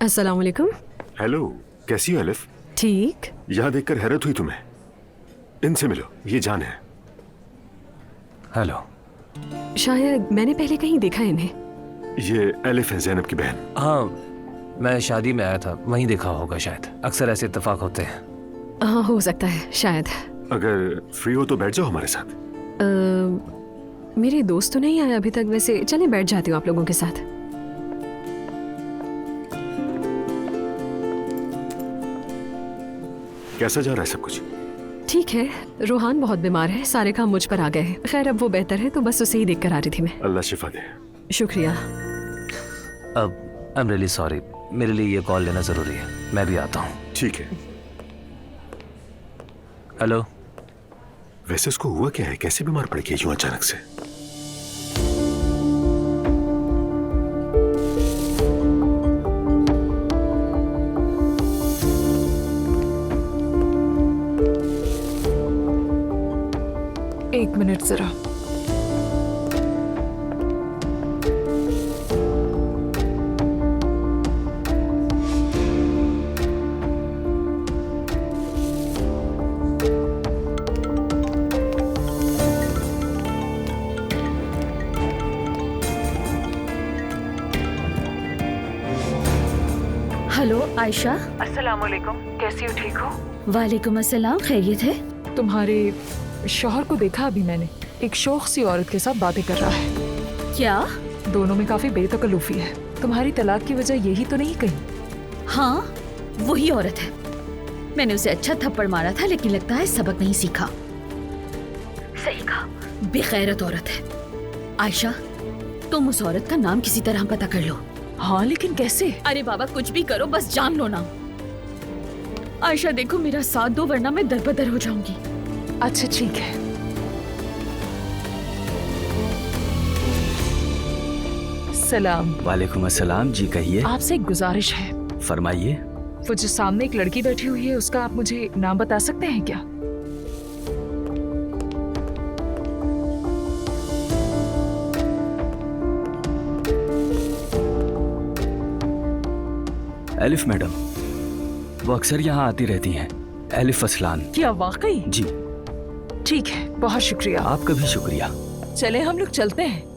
अस्सलाम वालेकुम। हेलो, कैसी हो एलिफ? ठीक। यहाँ देखकर हैरत हुई तुम्हें। इनसे मिलो, ये जान है। हेलो। शायद मैंने पहले कहीं देखा इन्हें। ये एलिफ है, जैनब की बहन। हाँ, मैं शादी में आया था, वहीं देखा होगा शायद। अक्सर ऐसे इत्तेफाक होते हैं। हाँ, हो सकता है शायद। अगर फ्री हो तो बैठ जाओ हमारे साथ। मेरे दोस्त तो नहीं आए अभी तक, वैसे चलें बैठ जाती हूँ आप लोगों के साथ। कैसा जा रहा है सब कुछ? ठीक है, रोहान बहुत बीमार है, सारे काम मुझ पर आ गए हैं। खैर अब वो बेहतर है, तो बस उसे ही देख कर आ रही थी मैं। अल्लाह शिफा दे। शुक्रिया। अब आई एम रियली सॉरी, मेरे लिए ये कॉल लेना जरूरी है, मैं भी आता हूँ। ठीक है। हेलो। वैसे उसको हुआ क्या है? कैसे बीमार पड़ गई यूं अचानक से? एक मिनट जरा। हेलो आयशा। अस्सलाम वालेकुम, कैसी हो? ठीक हो? वालेकुम अस्सलाम, खैरियत है? तुम्हारे शौहर को देखा अभी मैंने, एक शौक सी औरत के साथ बातें कर रहा है। क्या? दोनों में काफी बेतकल्लुफी है। तुम्हारी तलाक की वजह यही तो नहीं कहीं? हाँ, वही औरत है। मैंने उसे अच्छा थप्पड़ मारा था, लेकिन लगता है सबक नहीं सीखा। सही कहा, बेगैरत औरत है। आयशा, तुम उस औरत का नाम किसी तरह पता कर लो। हाँ, लेकिन कैसे? अरे बाबा, कुछ भी करो, बस जान लो ना। आयशा देखो, मेरा साथ दो, वरना मैं दरबदर हो जाऊंगी। अच्छा ठीक है। सलाम। वालेकुम अस्सलाम। जी कहिए। आपसे एक गुजारिश है। फरमाइए। वो जो सामने एक लड़की बैठी हुई है, उसका आप मुझे नाम बता सकते हैं क्या? एलिफ मैडम, वो अक्सर यहाँ आती रहती हैं। एलिफ असलान। क्या वाकई? जी। ठीक है, बहुत शुक्रिया। आपका भी शुक्रिया। चले हम लोग चलते हैं।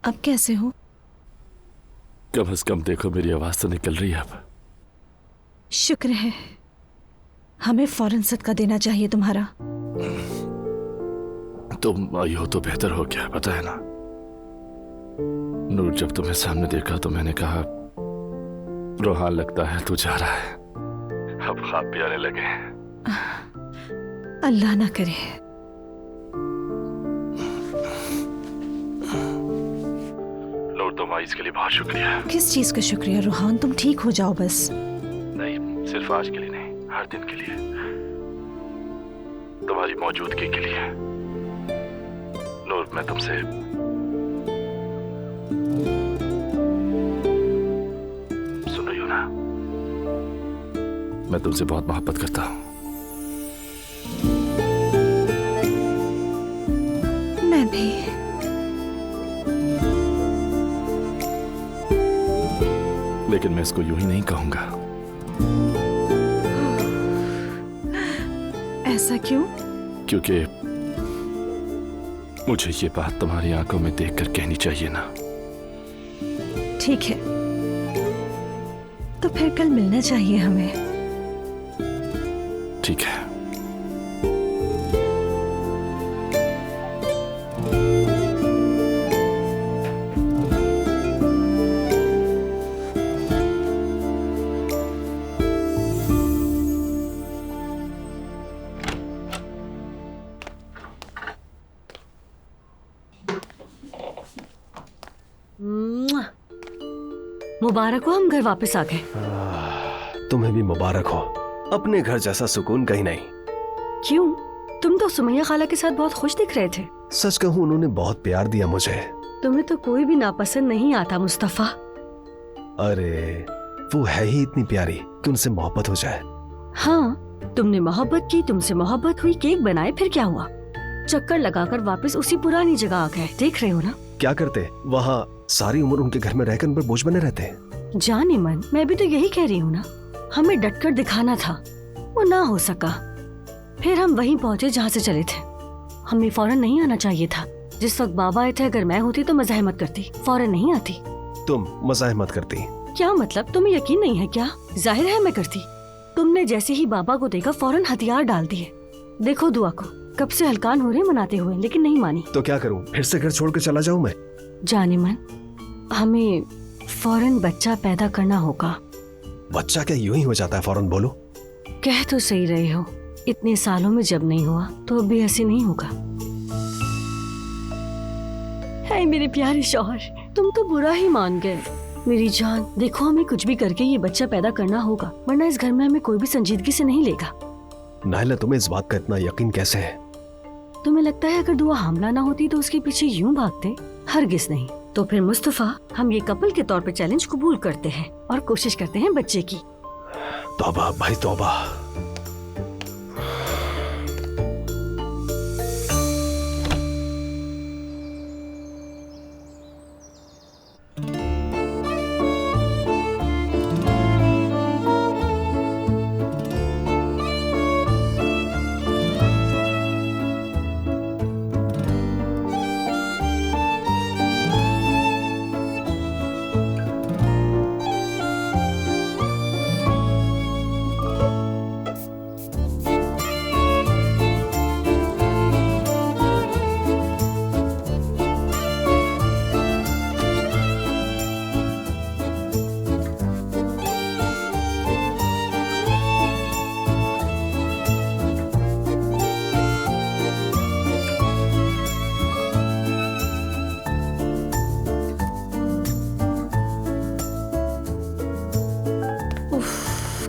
अब कैसे हो? कम से कम देखो, मेरी आवाज तो निकल रही है अब। शुक्र है। हमें फौरन सदका देना चाहिए तुम्हारा। तुम आई हो तो बेहतर हो गया, पता है ना। नूर, जब तुम्हें सामने देखा तो मैंने कहा, रोहान लगता है तू जा रहा है। अब ख्वाब भी आने लगे हैं। अल्लाह ना करे। नूर, तुम आई इसके लिए बहुत शुक्रिया। किस चीज का शुक्रिया रोहान? तुम ठीक हो जाओ बस। नहीं, सिर्फ आज के लिए नहीं, हर दिन के लिए, तुम्हारी मौजूदगी के लिए। नूर, मैं तुमसे सुन रही हो ना? मैं तुमसे बहुत मोहब्बत करता हूँ। मैं भी। लेकिन मैं इसको यूं ही नहीं कहूंगा। ऐसा क्यों? क्योंकि मुझे ये बात तुम्हारी आंखों में देखकर कहनी चाहिए ना। ठीक है, तो फिर कल मिलना चाहिए हमें। ठीक है। मुबारक हो, हम घर वापस आ गए। तुम्हें भी मुबारक हो। अपने घर जैसा सुकून कहीं नहीं। क्यों? तुम तो सुमैया खाला के साथ बहुत खुश दिख रहे थे। सच कहूँ उन्होंने बहुत प्यार दिया मुझे। तुम्हें तो कोई भी नापसंद नहीं आता मुस्तफा। अरे वो है ही इतनी प्यारी कि उनसे मोहब्बत हो जाए। हाँ, तुमने मोहब्बत की, तुमसे मोहब्बत हुई, केक बनाए, फिर क्या हुआ? चक्कर लगाकर वापस उसी पुरानी जगह आ गए। देख रहे हो ना? क्या करते वहाँ सारी उम्र उनके घर में रहकर उन पर बोझ बने रहते। जाने मन, मैं भी तो यही कह रही हूँ ना। हमें डटकर दिखाना था, वो ना हो सका। फिर हम वहीं पहुँचे जहाँ से चले थे। हमें फौरन नहीं आना चाहिए था। जिस वक्त बाबा आए थे, अगर मैं होती तो मज़ाहमत करती, फौरन नहीं आती। तुम मज़ाहमत करती? क्या मतलब? तुम्हें यकीन नहीं है क्या? जाहिर है मैं करती। तुमने जैसे ही बाबा को देखा फौरन हथियार डाल दिए। देखो दुआ को, कब से हलकान हो रहे मनाते हुए, लेकिन नहीं मानी। तो क्या करूं? फिर से घर छोड़कर चला जाऊं मैं? जाने मन, हमें फौरन बच्चा पैदा करना होगा। बच्चा क्या यूं ही हो जाता है फौरन? बोलो। कह तो सही रहे हो, इतने सालों में जब नहीं हुआ तो अब भी ऐसे नहीं होगा। है मेरे प्यारे शौहर, तुम तो बुरा ही मान गए। मेरी जान, देखो हमें कुछ भी करके ये बच्चा पैदा करना होगा, वरना इस घर में हमें कोई भी संजीदगी से नहीं लेगा। नाहिला, तुम्हें इस बात का इतना यकीन कैसे है? तुम्हें लगता है अगर दुआ हामला ना होती तो उसके पीछे यूं भागते? हरगिज नहीं। तो फिर मुस्तफा, हम ये कपल के तौर पे चैलेंज कबूल करते हैं और कोशिश करते हैं बच्चे की। तौबा भाई तौबा।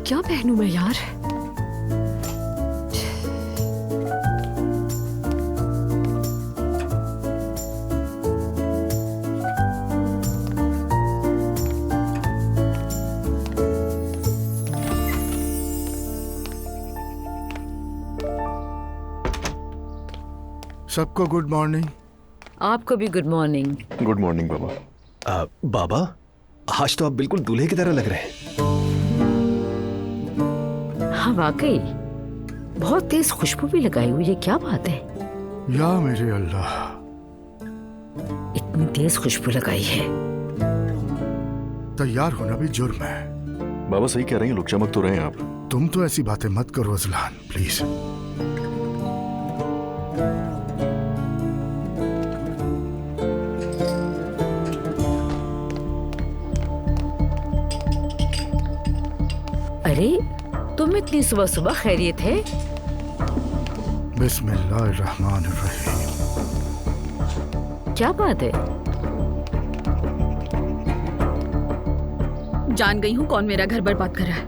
क्या पहनूं मैं यार? सबको गुड मॉर्निंग। आपको भी गुड मॉर्निंग। गुड मॉर्निंग बाबा। बाबा, आज तो आप बिल्कुल दूल्हे की तरह लग रहे हैं। हाँ वाकई, बहुत तेज खुशबू भी लगाई हुई है। क्या बात है? या मेरे अल्लाह, इतनी तेज खुशबू लगाई है। तैयार होना भी जुर्म है। बाबा सही कह रहे हैं, लोग चमक तो रहे हैं आप। तुम तो ऐसी बातें मत करो अजलान, प्लीज। अरे तुम इतनी सुबह सुबह खैरियत है? बिस्मिल्लाहिर्रहमानिर्रहीम। क्या बात है? जान गई हूँ कौन मेरा घर बर्बाद कर रहा है।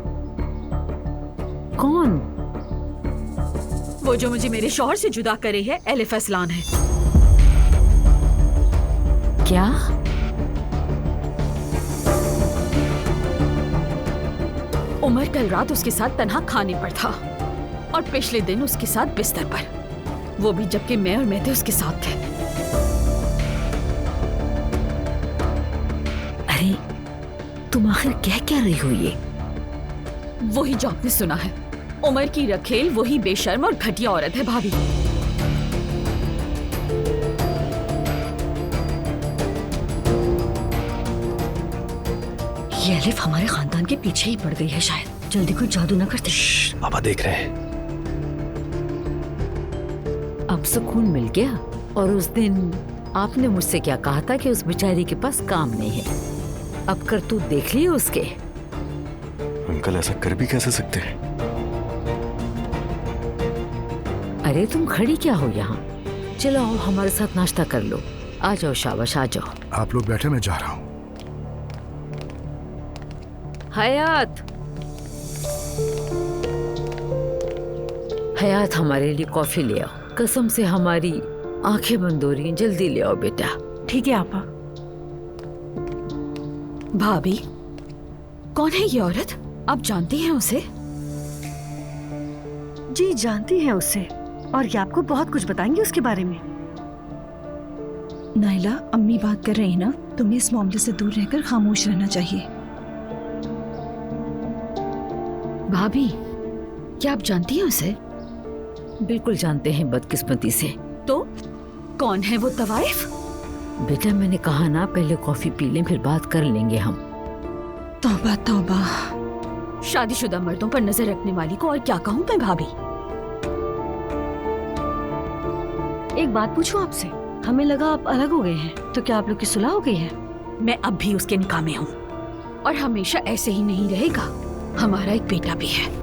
कौन? वो जो मुझे मेरे शौहर से जुदा करे है, एलिफ असलान है। क्या? उमर कल रात उसके साथ तन्हा खाने पर था और पिछले दिन उसके साथ बिस्तर पर, वो भी जबकि मैं और मेहदी उसके साथ थे। अरे तुम आखिर क्या कह रही हो? ये वही जो आपने सुना है। उमर की रखेल वही बेशर्म और घटिया औरत है भाभी। ये एलिफ हमारे खानदान के पीछे ही पड़ गई है शायद। जल्दी कोई जादू न करते। पापा देख रहे हैं। अब सुकून मिल गया। और उस दिन आपने मुझसे क्या कहा था कि उस बेचारी के पास काम नहीं है। अब करतूत देख लिए उसके। अंकल ऐसा कर भी कैसे सकते हैं? अरे तुम खड़ी क्या हो यहाँ? चलो आओ हमारे साथ नाश्ता कर लो। आ जाओ शाबाश, आ जाओ। आप लोग बैठे, मैं जा रहा हूँ। हयात, हयात हमारे लिए कॉफी ले आओ। कसम से हमारी आंखें बंद हो रही हैं, जल्दी ले आओ बेटा। ठीक है आपा। भाभी, कौन है ये औरत? आप जानती हैं उसे? जी जानती हैं उसे, और ये आपको बहुत कुछ बताएंगे उसके बारे में। नाइला, अम्मी बात कर रही है ना, तुम्हें इस मामले से दूर रहकर खामोश रहना चाहिए। भाभी, क्या आप जानती हैं उसे? बिल्कुल जानते हैं, बदकिस्मती से। तो कौन है वो तवाइफ? बेटा मैंने कहा ना, पहले कॉफी पी लें फिर बात कर लेंगे हम। तौबा तौबा। शादीशुदा मर्दों पर नजर रखने वाली को और क्या कहूँ मैं भाभी। एक बात पूछूं आपसे, हमें लगा आप अलग हो गए हैं, तो क्या आप लोग की सुलह हो गई है? मैं अब भी उसके निकाह में हूँ और हमेशा ऐसे ही नहीं रहेगा। हमारा एक बेटा भी है।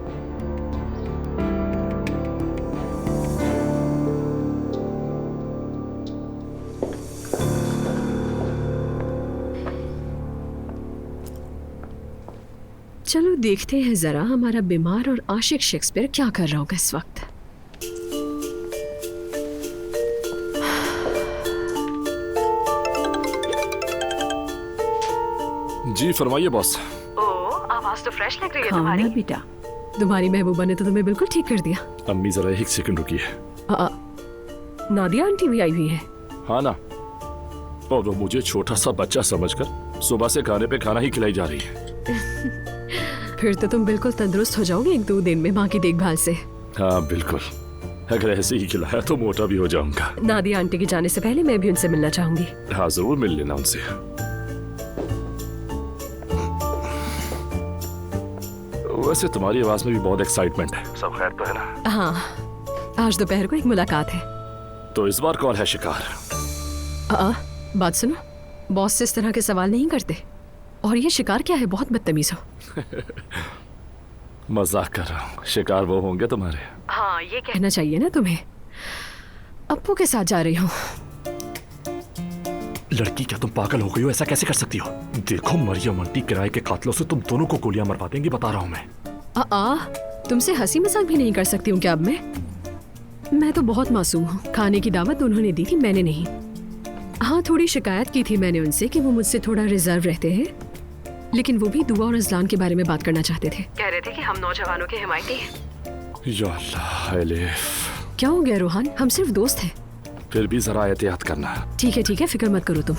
चलो देखते हैं जरा हमारा बीमार और आशिक शेक्सपियर क्या कर रहा होगा इस वक्त। जी फरमाइए बॉस। आवाज तो फ्रेश लग रही है हाँ तुम्हारी। ना बेटा, तुम्हारी महबूबा ने तो तुम्हें बिल्कुल ठीक कर दिया। अम्मी जरा एक सेकंड रुकिए। नादिया आंटी भी आई हुई है। हाँ ना, और वो मुझे छोटा सा बच्चा समझकर सुबह से खाने पे खाना ही खिलाई जा रही है। फिर तो तुम बिल्कुल तंदुरुस्त हो जाओगे 1-2 दिन में माँ की देखभाल से। हाँ बिल्कुल, अगर ऐसे ही खिलाया तो मोटा भी हो जाऊंगा। नादिया आंटी के जाने से पहले मैं भी उनसे मिलना चाहूंगी। हाँ जरूर मिल लेना उनसे। वैसे तुम्हारी आवाज में भी बहुत एक्साइटमेंट है। सब खैर तो है ना? हाँ, आज दोपहर को एक मुलाकात है। तो इस बार कौन है शिकार? बात सुनो, बॉस से इस तरह के सवाल नहीं करते। और ये शिकार क्या है? बहुत बदतमीज हो। मजाक कर रहा हूँ, शिकार वो होंगे तुम्हारे। हाँ, ये कहना चाहिए ना तुम्हें। अप्पू के साथ जा रही हूँ। लड़की, क्या तुम पागल हो गई हो? ऐसा कैसे कर सकती हो? देखो मरियम आंटी किराए के कातलों से तुम दोनों को गोलियां मरवा देंगी, बता रहा हूँ मैं। तुमसे हंसी मजाक भी नहीं कर सकती हूँ क्या अब मैं तो बहुत मासूम हूँ। खाने की दावत उन्होंने दी थी, मैंने नहीं। हाँ, थोड़ी शिकायत की थी मैंने उनसे कि वो मुझसे थोड़ा रिजर्व रहते हैं, लेकिन वो भी दुआ और इस्लाम के बारे में बात करना चाहते थे। कह रहे थे कि हम नौजवानों के हिमायती हैं। या अल्लाह एलिफ। क्या हो गया रोहान? हम सिर्फ दोस्त हैं। फिर भी जरा एहतियात करना। ठीक है, फिक्र मत करो तुम।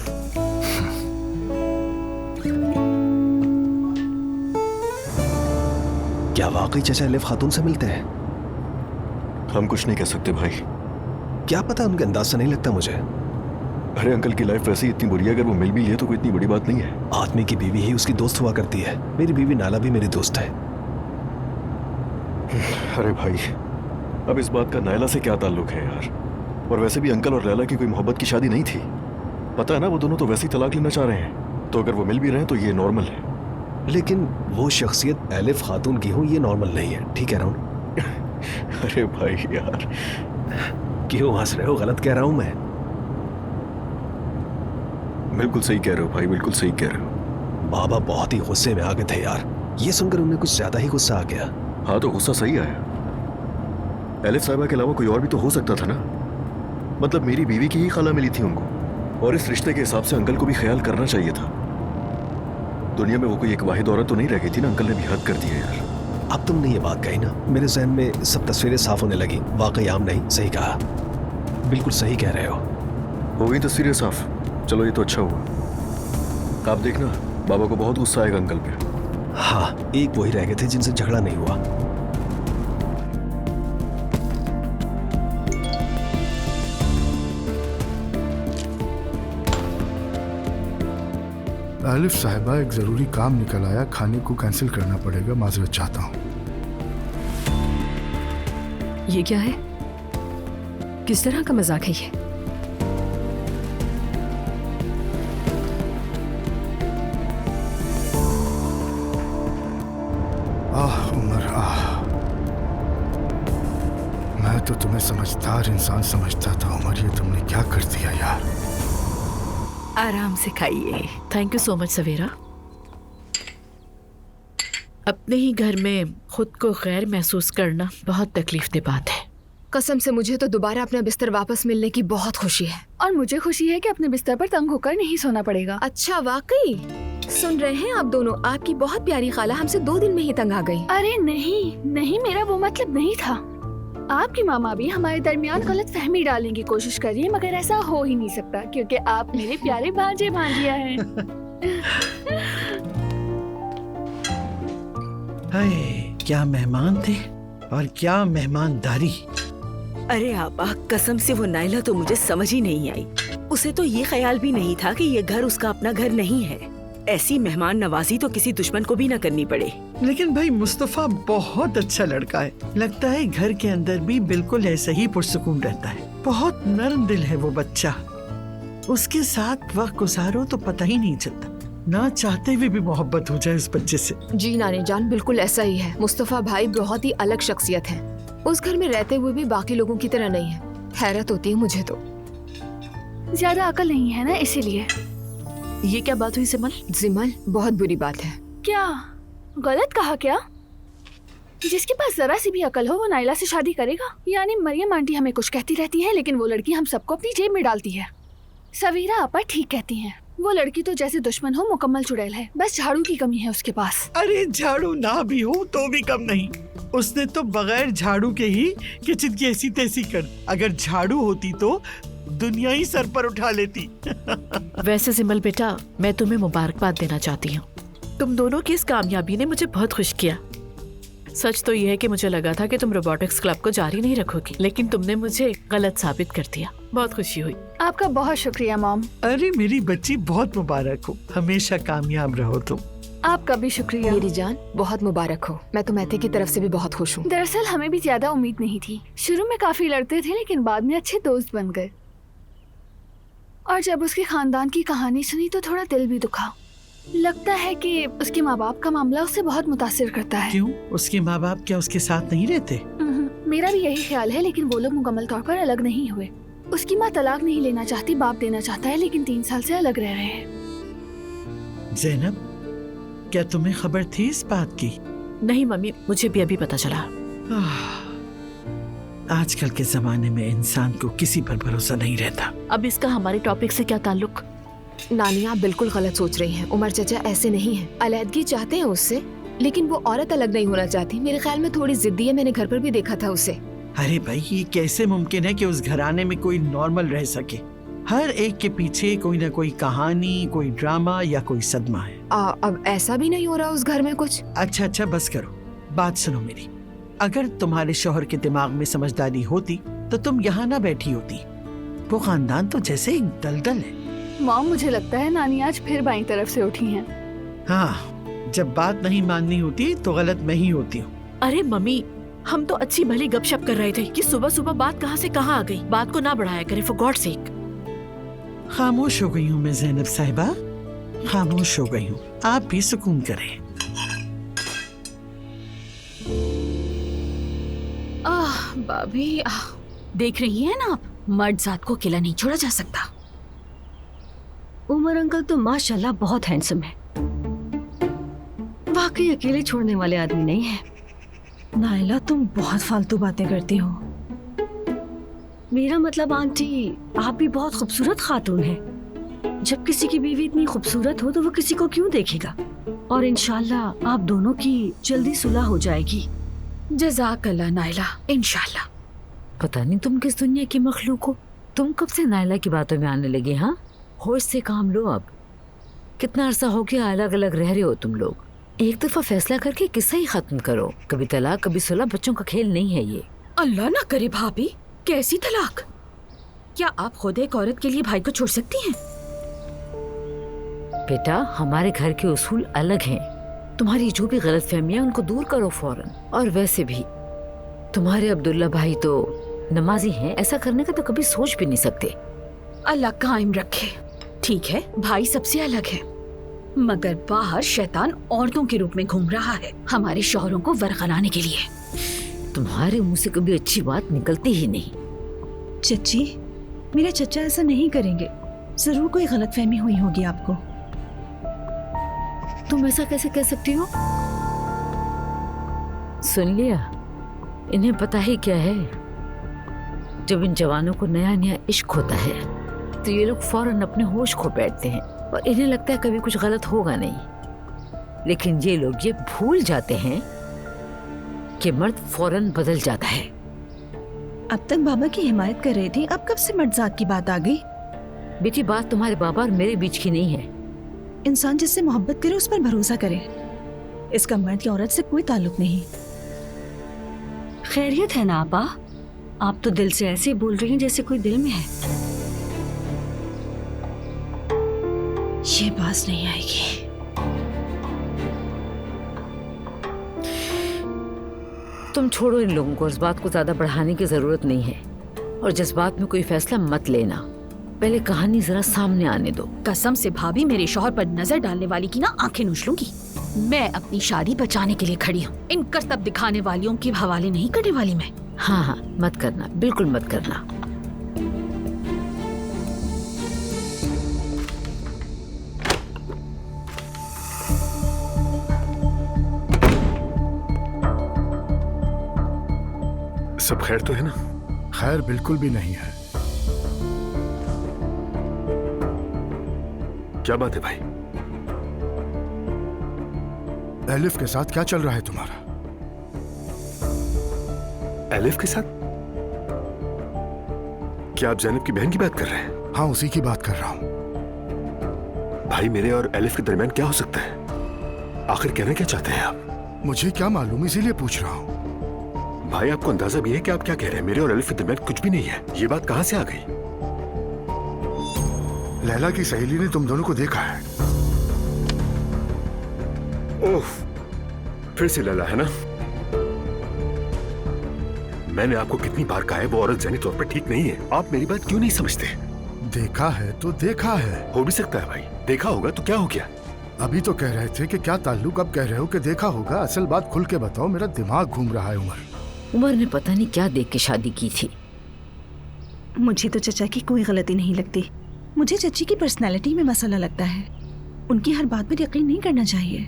क्या वाकई चचा एलिफ खातून से मिलते हैं? हम कुछ नहीं कह सकते भाई। क्या पता, उनके अंदाज से नहीं लगता मुझे। अरे अंकल की लाइफ वैसे ही इतनी बुरी है, अगर वो मिल भी लिए तो कोई इतनी बड़ी बात नहीं है। आदमी की बीवी ही उसकी दोस्त हुआ करती है। मेरी बीवी नाला भी मेरी दोस्त है। अरे भाई, अब इस बात का नायला से क्या ताल्लुक है यार? और वैसे भी अंकल और लैला की कोई मोहब्बत की शादी नहीं थी, पता है ना? वो दोनों तो वैसे ही तलाक लेना चाह रहे हैं, तो अगर वो मिल भी रहे हैं तो ये नॉर्मल है। लेकिन वो शख्सियत एलिफ खातून की हो, ये नॉर्मल नहीं है। ठीक कह रहा हूँ? अरे भाई यार, क्यों हंस रहे हो? गलत कह रहा हूं मैं? बिल्कुल सही कह रहे हो भाई, बिल्कुल सही कह रहे हो। बाबा बहुत ही गुस्से में आ गए थे यार। ये सुनकर उन्हें कुछ ज्यादा ही गुस्सा आ गया। हाँ, तो गुस्सा सही आया। एलिफ साहिबा के अलावा कोई और भी तो हो सकता था ना। मतलब मेरी बीवी की ही खाला मिली थी उनको, और इस रिश्ते के हिसाब से अंकल को भी ख्याल करना चाहिए था। दुनिया में वो कोई एक वाहिद औरत तो नहीं रह गई थी ना। अंकल ने भी हद कर दिया यार। अब तुमने ये बात कही ना, मेरे जहन में सब तस्वीरें साफ होने लगी। वाकई आम नहीं, सही कहा, बिल्कुल सही कह रहे हो गई तस्वीरें साफ। चलो ये तो अच्छा हुआ। आप देखना, बाबा को बहुत गुस्सा आएगा अंकल पे। हाँ, एक वही रह गए थे जिनसे झगड़ा नहीं हुआ। आलिफ साहिबा, एक जरूरी काम निकल आया, खाने को कैंसिल करना पड़ेगा, माजरत चाहता हूँ। ये क्या है? किस तरह का मजाक है ये? उमर मैं तो तुम्हें समझदार इंसान समझता था उमर, ये तुमने क्या कर दिया यार? आराम से खाइए। थैंक यू सो मच सवेरा। अपने ही घर में खुद को गैर महसूस करना बहुत तकलीफ दे बात है। कसम से मुझे तो दोबारा अपना बिस्तर वापस मिलने की बहुत खुशी है। और मुझे खुशी है कि अपने बिस्तर पर तंग होकर नहीं सोना पड़ेगा। अच्छा, वाकई सुन रहे हैं आप दोनों? आपकी बहुत प्यारी खाला हमसे 2 दिन में ही तंग आ गई। अरे नहीं, मेरा वो मतलब नहीं था। आपकी मामा भी हमारे दरमियान गलत फहमी डालने की कोशिश कर रही है, मगर ऐसा हो ही नहीं सकता क्योंकि आप मेरे प्यारे भांजे भांजिया हैं। हाय, क्या मेहमान थे और क्या मेहमानदारी। अरे आपा, कसम से वो नाइला तो मुझे समझ ही नहीं आई। उसे तो ये ख्याल भी नहीं था कि ये घर उसका अपना घर नहीं है। ऐसी मेहमान नवाजी तो किसी दुश्मन को भी न करनी पड़े। लेकिन भाई मुस्तफा बहुत अच्छा लड़का है। लगता है घर के अंदर भी बिल्कुल ऐसा ही पुरसुकून रहता है। बहुत नरम दिल है वो बच्चा। उसके साथ वक्त गुजारो तो पता ही नहीं चलता। ना चाहते हुए भी मोहब्बत हो जाए उस बच्चे से। जी नानी जान, बिल्कुल ऐसा ही है। मुस्तफा भाई बहुत ही अलग शख्सियत है। उस घर में रहते हुए भी बाकी लोगों की तरह नहीं है। हैरत होती है मुझे तो। ज्यादा अकल नहीं है ना, इसीलिए। ये क्या बात हुई सिमल? जिमल, बहुत बुरी बात है। क्या गलत कहा क्या? जिसके पास जरा सी भी अकल हो वो नाइला से शादी करेगा? यानी मरियम आंटी हमें कुछ कहती रहती है, लेकिन वो लड़की हम सबको अपनी जेब में डालती है। सवीरा आपा ठीक कहती हैं। वो लड़की तो जैसे दुश्मन हो मुकम्मल चुड़ैल है। बस झाड़ू की कमी है उसके पास। अरे झाड़ू ना भी हो तो भी कम नहीं। उसने तो बगैर झाड़ू के ही किचन की ऐसी तैसी कर। अगर झाड़ू होती तो दुनिया ही सर पर उठा लेती। वैसे सिमल बेटा, मैं तुम्हें मुबारकबाद देना चाहती हूँ। तुम दोनों की इस कामयाबी ने मुझे बहुत खुश किया। सच तो यह है कि मुझे लगा था कि तुम रोबोटिक्स क्लब को जारी नहीं रखोगी, लेकिन तुमने मुझे गलत साबित कर दिया। बहुत खुशी हुई। आपका बहुत शुक्रिया मॉम। अरे मेरी बच्ची, बहुत मुबारक हो। हमेशा कामयाब रहो तुम। आपका भी शुक्रिया मेरी जान, बहुत मुबारक हो। मैं तो मैथे की तरफ से भी बहुत खुश हूँ। दरअसल हमें भी ज्यादा उम्मीद नहीं थी। शुरू में काफी लड़ते थे, लेकिन बाद में अच्छे दोस्त बन गए। और जब उसके खानदान की कहानी सुनी तो थोड़ा दिल भी दुखा। लगता है कि उसके माँ बाप का मामला उसे बहुत मुतासिर करता है। क्यों? उसके माँ बाप क्या उसके साथ नहीं रहते? मेरा भी यही ख्याल है, लेकिन वो लोग मुकम्मल तौर पर अलग नहीं हुए। उसकी माँ तलाक नहीं लेना चाहती, बाप देना चाहता है, लेकिन 3 साल से अलग रह रहे हैं। ज़ैनब, क्या तुम्हें खबर थी इस बात की? नहीं मम्मी, मुझे भी अभी पता चला। आजकल के जमाने में इंसान को किसी पर भरोसा नहीं रहता। अब इसका हमारे टॉपिक से क्या ताल्लुक? नानी, आप बिल्कुल गलत सोच रही हैं। उमर चाचा ऐसे नहीं हैं। अलहदगी चाहते हैं उससे, लेकिन वो औरत अलग नहीं होना चाहती। मेरे ख्याल में थोड़ी जिद्दी है। मैंने घर पर भी देखा था उसे। अरे भाई, ये कैसे मुमकिन है कि उस घराने में कोई नॉर्मल रह सके? हर एक के पीछे कोई ना कोई कहानी, कोई ड्रामा या कोई सदमा है। अब ऐसा भी नहीं हो रहा उस घर में कुछ? अच्छा, बस करो। बात सुनो मेरी। अगर तुम्हारे शौहर के दिमाग में समझदारी होती तो तुम यहाँ ना बैठी होती। वो खानदान तो जैसे एक दलदल है। मॉम, मुझे लगता है नानी आज फिर बाईं तरफ से उठी हैं। हाँ, जब बात नहीं माननी होती तो गलत मैं ही होती हूँ। अरे मम्मी, हम तो अच्छी भली गपशप कर रहे थे कि सुबह सुबह बात कहाँ से कहाँ आ गई। बात को ना बढ़ाया करें, फॉर गॉड सेक। खामोश हो गई हूँ मैं ज़ैनब साहिबा, खामोश हो गई हूँ। आप भी सुकून करें। भाभी, देख रही हैं ना आप, मर्द जात को अकेला नहीं छोड़ा जा सकता। उमर अंकल तो माशाल्लाह बहुत हैंडसम है। वाकई अकेले छोड़ने वाले आदमी नहीं है। नाइला, तुम बहुत फालतू बातें करती हो। मेरा मतलब आंटी, आप भी बहुत खूबसूरत खातून हैं। जब किसी की बीवी इतनी खूबसूरत हो तो वो किसी को क्यों देखेगा? और इंशाल्लाह आप दोनों की जल्दी सुलह हो जाएगी। जज़ाकल्लाह नाइला, इंशाल्लाह। पता नहीं तुम किस दुनिया की मखलूक हो। तुम कब से नाइला की बातों में आने लगे? हाँ, होश से काम लो। अब कितना अरसा हो गया अलग अलग रह रहे हो तुम लोग। एक दफा फैसला करके किस्सा ही खत्म करो। कभी तलाक कभी सुलह, बच्चों का खेल नहीं है ये। अल्लाह ना करे भाभी, कैसी तलाक? क्या आप खुद एक औरत के लिए भाई को छोड़ सकती हैं? बेटा, हमारे घर के उसूल अलग हैं। तुम्हारी जो भी गलतफहमियां उनको दूर करो फौरन। और वैसे भी तुम्हारे अब्दुल्ला भाई तो नमाजी हैं, ऐसा करने का तो कभी सोच भी नहीं सकते। अल्लाह कायम रखे। ठीक है, भाई सबसे अलग है, मगर बाहर शैतान औरतों के रूप में घूम रहा है हमारे शौहरों को वरगलाने के लिए। तुम्हारे मुंह से कभी अच्छी बात निकलती ही नहीं। चच्ची, मेरे चचा ऐसा नहीं करेंगे। जरूर कोई गलतफहमी हुई होगी आपको। तुम ऐसा कैसे कह सकती हो? सुन लिया, इन्हें पता ही क्या है, जब इन जवानों को नया नया इश्क होता है तो ये लोग फौरन अपने होश खो बैठते हैं और इन्हें लगता है कभी कुछ गलत होगा नहीं। लेकिन ये लोग ये भूल जाते हैं कि मर्द फौरन बदल जाता है। अब तक बाबा की हिमायत कर रही थी, अब कब से मर्दजात की बात आ गई? बेटी, बात तुम्हारे बाबा और मेरे बीच की नहीं है। इंसान जिससे मोहब्बत करे उस पर भरोसा करे, इसका मर्द या औरत से कोई ताल्लुक नहीं। खैरियत है ना आपा? आप तो दिल से ऐसे बोल रही हैं जैसे कोई दिल में है। ये बात नहीं आएगी। तुम छोड़ो इन लोगों को, इस बात को ज्यादा बढ़ाने की जरूरत नहीं है और जज्बात में कोई फैसला मत लेना। पहले कहानी जरा सामने आने दो। कसम से भाभी, मेरे शौहर पर नजर डालने वाली की ना आंखें नोच लूंगी। मैं अपनी शादी बचाने के लिए खड़ी हूँ, इन करतब दिखाने वालियों के हवाले नहीं करने वाली मैं। हाँ हाँ, मत करना, बिल्कुल मत करना। सब खैर तो है ना? खैर बिल्कुल भी नहीं है। क्या बात है भाई? एलिफ के साथ क्या चल रहा है तुम्हारा? एलिफ के साथ? क्या आप जैनब की बहन की बात कर रहे हैं? हाँ, उसी की बात कर रहा हूँ। भाई, मेरे और एलिफ के दरमियान क्या हो सकता है? आखिर कहना क्या चाहते हैं आप? मुझे क्या मालूम, इसीलिए पूछ रहा हूँ। भाई, आपको अंदाजा भी है कि आप क्या कह रहे हैं? मेरे और एलिफ के दरमियान कुछ भी नहीं है। ये बात कहां से आ गई? लैला की सहेली ने तुम दोनों को देखा है। ओह, फिर से लैला है ना? मैंने आपको कितनी बार कहा है वो औरत ज़हनी तौर पर ठीक नहीं है। आप मेरी बात क्यों नहीं समझते? देखा है तो देखा है। हो भी सकता है भाई, देखा होगा तो क्या हो गया? अभी तो कह रहे थे कि क्या ताल्लुक, अब कह रहे हो कि देखा होगा। असल बात खुल के बताओ, मेरा दिमाग घूम रहा है। उमर ने पता नहीं क्या देख के शादी की थी। मुझे तो चचा की कोई गलती नहीं लगती। मुझे चची की पर्सनालिटी में मसला लगता है। उनकी हर बात पर यकीन नहीं करना चाहिए।